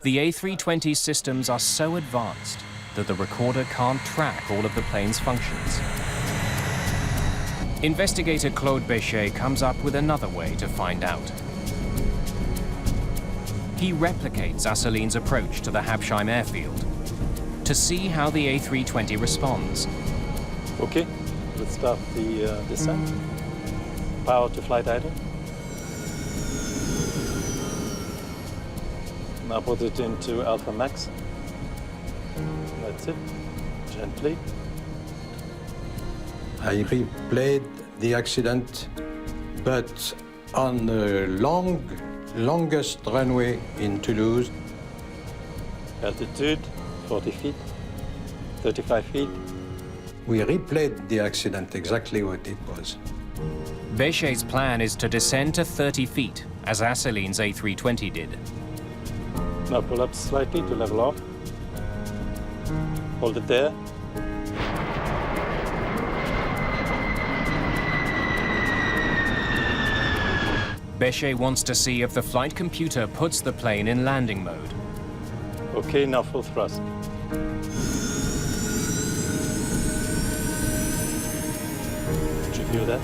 The A320 systems are so advanced that the recorder can't track all of the plane's functions. Investigator Claude Béchet comes up with another way to find out. He replicates Asseline's approach to the Habsheim airfield to see how the A320 responds.
Okay, let's start the descent. Power to flight idle. Now put it into Alpha Max. That's it. Gently.
I replayed the accident, but on the longest runway in Toulouse.
Altitude, 40 feet, 35 feet.
We replayed the accident exactly what it was.
Béchet's plan is to descend to 30 feet, as Asseline's A320 did.
Now pull up slightly to level off. Hold it there.
Béchet wants to see if the flight computer puts the plane in landing mode.
Okay, now full thrust. Did you feel that?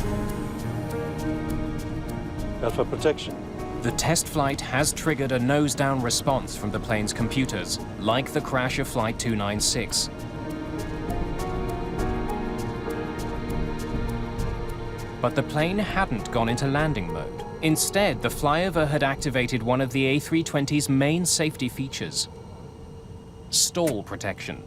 Alpha protection.
The test flight has triggered a nose-down response from the plane's computers, like the crash of Flight 296. But the plane hadn't gone into landing mode. Instead, the flyover had activated one of the A320's main safety features: stall protection.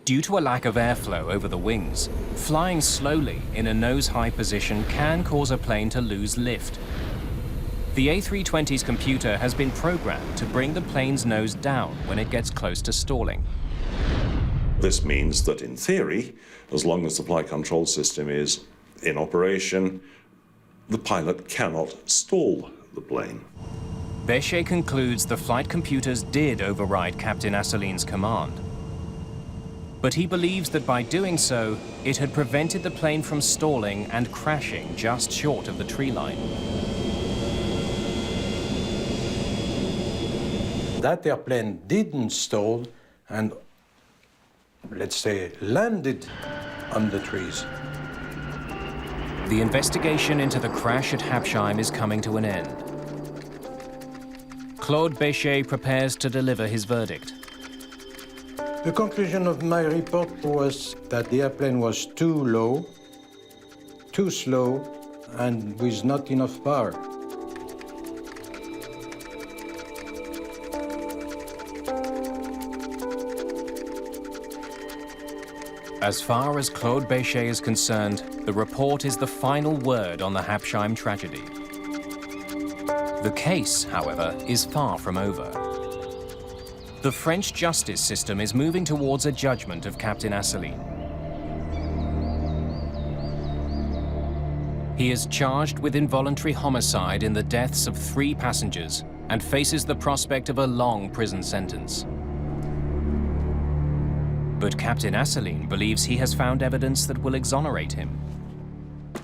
Due to a lack of airflow over the wings, flying slowly in a nose-high position can cause a plane to lose lift. The A320's computer has been programmed to bring the plane's nose down when it gets close to stalling.
This means that in theory, as long as the flight control system is in operation, the pilot cannot stall the plane.
Béchet concludes the flight computers did override Captain Asseline's command. But he believes that by doing so, it had prevented the plane from stalling and crashing just short of the tree line.
That airplane didn't stall and, let's say, landed on the trees.
The investigation into the crash at Habsheim is coming to an end. Claude Béchet prepares to deliver his verdict.
The conclusion of my report was that the airplane was too low, too slow, and with not enough power.
As far as Claude Béchet is concerned, the report is the final word on the Habsheim tragedy. The case, however, is far from over. The French justice system is moving towards a judgment of Captain Asseline. He is charged with involuntary homicide in the deaths of 3 passengers and faces the prospect of a long prison sentence. But Captain Asseline believes he has found evidence that will exonerate him.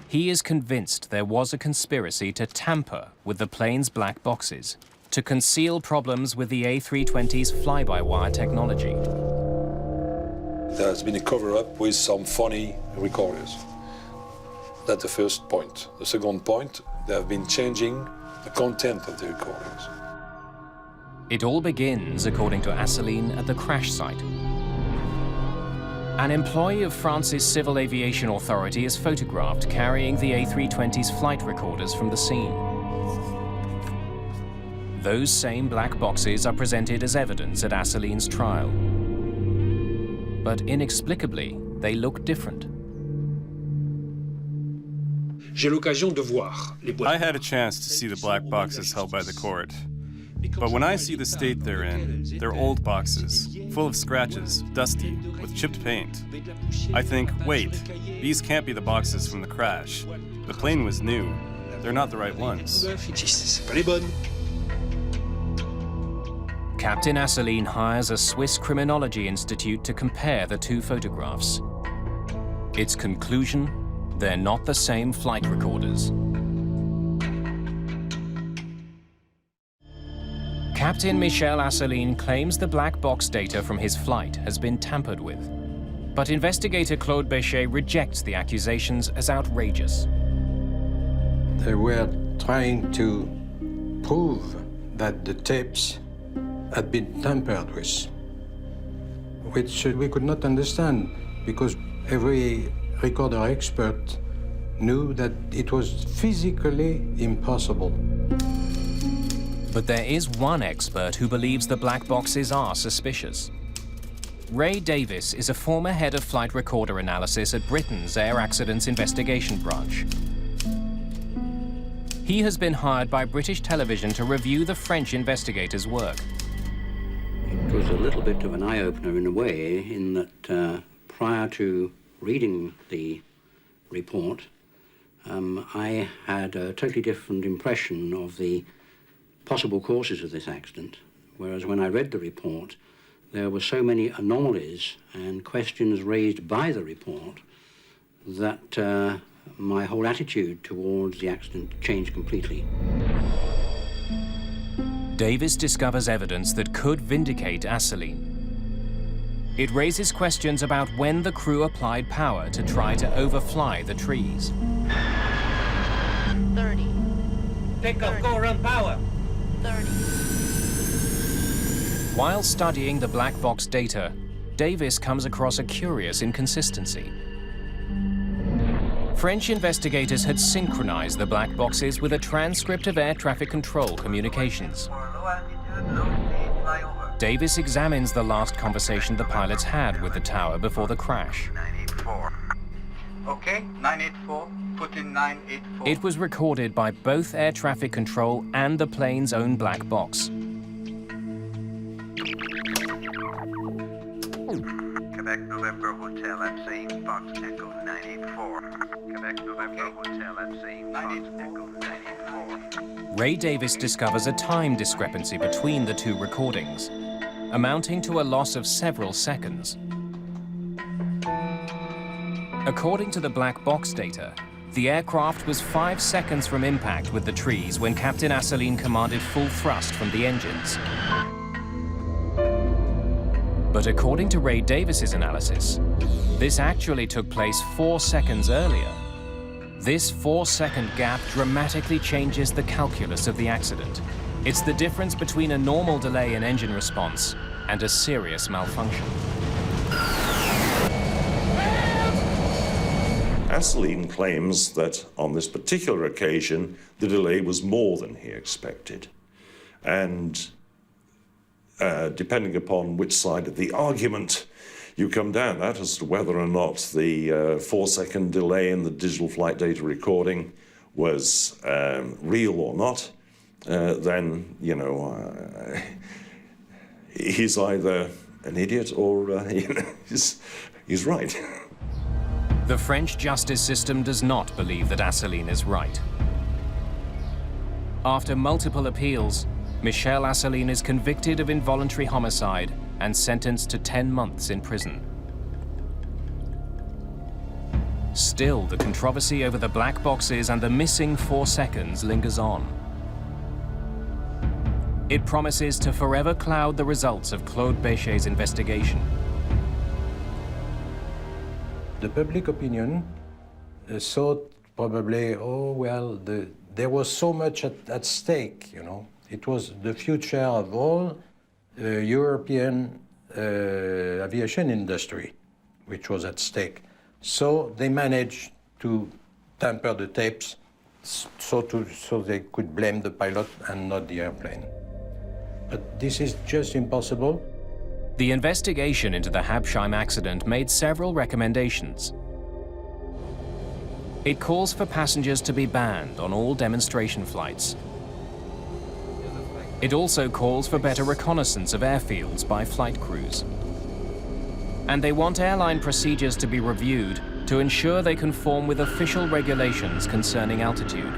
He is convinced there was a conspiracy to tamper with the plane's black boxes, to conceal problems with the A320's fly-by-wire technology.
There has been a cover-up with some phony recorders. That's the first point. The second point, they have been changing the content of the recorders.
It all begins, according to Asseline, at the crash site. An employee of France's Civil Aviation Authority is photographed carrying the A320's flight recorders from the scene. Those same black boxes are presented as evidence at Asseline's trial. But inexplicably, they look different.
I had a chance to see the black boxes held by the court. But when I see the state they're in, they're old boxes, full of scratches, dusty, with chipped paint. I think, wait, these can't be the boxes from the crash. The plane was new. They're not the right ones.
Captain Asseline hires a Swiss criminology institute to compare the 2 photographs. Its conclusion, they're not the same flight recorders. Captain Michel Asseline claims the black box data from his flight has been tampered with. But investigator Claude Béchet rejects the accusations as outrageous.
They were trying to prove that the tapes had been tampered with, which we could not understand because every recorder expert knew that it was physically impossible.
But there is one expert who believes the black boxes are suspicious. Ray Davis is a former head of flight recorder analysis at Britain's Air Accidents Investigation Branch. He has been hired by British television to review the French investigators' work.
It was a little bit of an eye-opener in a way, in that prior to reading the report, I had a totally different impression of the possible causes of this accident, whereas when I read the report, there were so many anomalies and questions raised by the report that my whole attitude towards the accident changed completely.
Davis discovers evidence that could vindicate Asseline. It raises questions about when the crew applied power to try to overfly the trees.
30.
Take off, go around power.
30.
While studying the black box data, Davis comes across a curious inconsistency. French investigators had synchronized the black boxes with a transcript of air traffic control communications. Davis examines the last conversation the pilots had with the tower before the crash.
984. Okay, 984. Put in 984.
It was recorded by both air traffic control and the plane's own black box.
Quebec November Hotel at St. Fox Echo 984. Quebec November Hotel at St. Fox Echo 984.
Ray Davis discovers a time discrepancy between the two recordings, amounting to a loss of several seconds. According to the black box data, the aircraft was 5 seconds from impact with the trees when Captain Assouline commanded full thrust from the engines. But according to Ray Davis's analysis, this actually took place 4 seconds earlier. This 4-second gap dramatically changes the calculus of the accident. It's the difference between a normal delay in engine response and a serious malfunction.
Assouline claims that on this particular occasion, the delay was more than he expected. And depending upon which side of the argument you come down at as to whether or not the 4-second delay in the digital flight data recording was real or not, then, you know, he's either an idiot or you know, he's right.
The French justice system does not believe that Assouline is right. After multiple appeals, Michel Assouline is convicted of involuntary homicide and sentenced to 10 months in prison. Still, the controversy over the black boxes and the missing 4 seconds lingers on. It promises to forever cloud the results of Claude Béchet's investigation.
The public opinion thought probably, oh, well, there was so much at stake, you know. It was the future of all European aviation industry, which was at stake. So they managed to tamper the tapes so they could blame the pilot and not the airplane. But this is just impossible.
The investigation into the Habsheim accident made several recommendations. It calls for passengers to be banned on all demonstration flights. It also calls for better reconnaissance of airfields by flight crews. And they want airline procedures to be reviewed to ensure they conform with official regulations concerning altitude.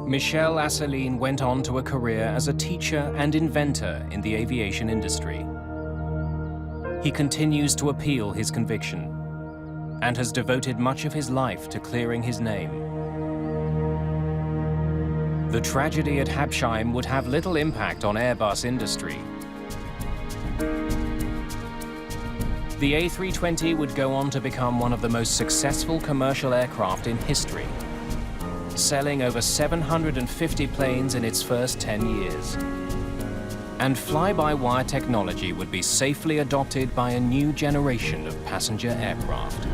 Michel Assouline went on to a career as a teacher and inventor in the aviation industry. He continues to appeal his conviction and has devoted much of his life to clearing his name. The tragedy at Habsheim would have little impact on Airbus industry. The A320 would go on to become one of the most successful commercial aircraft in history, selling over 750 planes in its first 10 years. And fly-by-wire technology would be safely adopted by a new generation of passenger aircraft.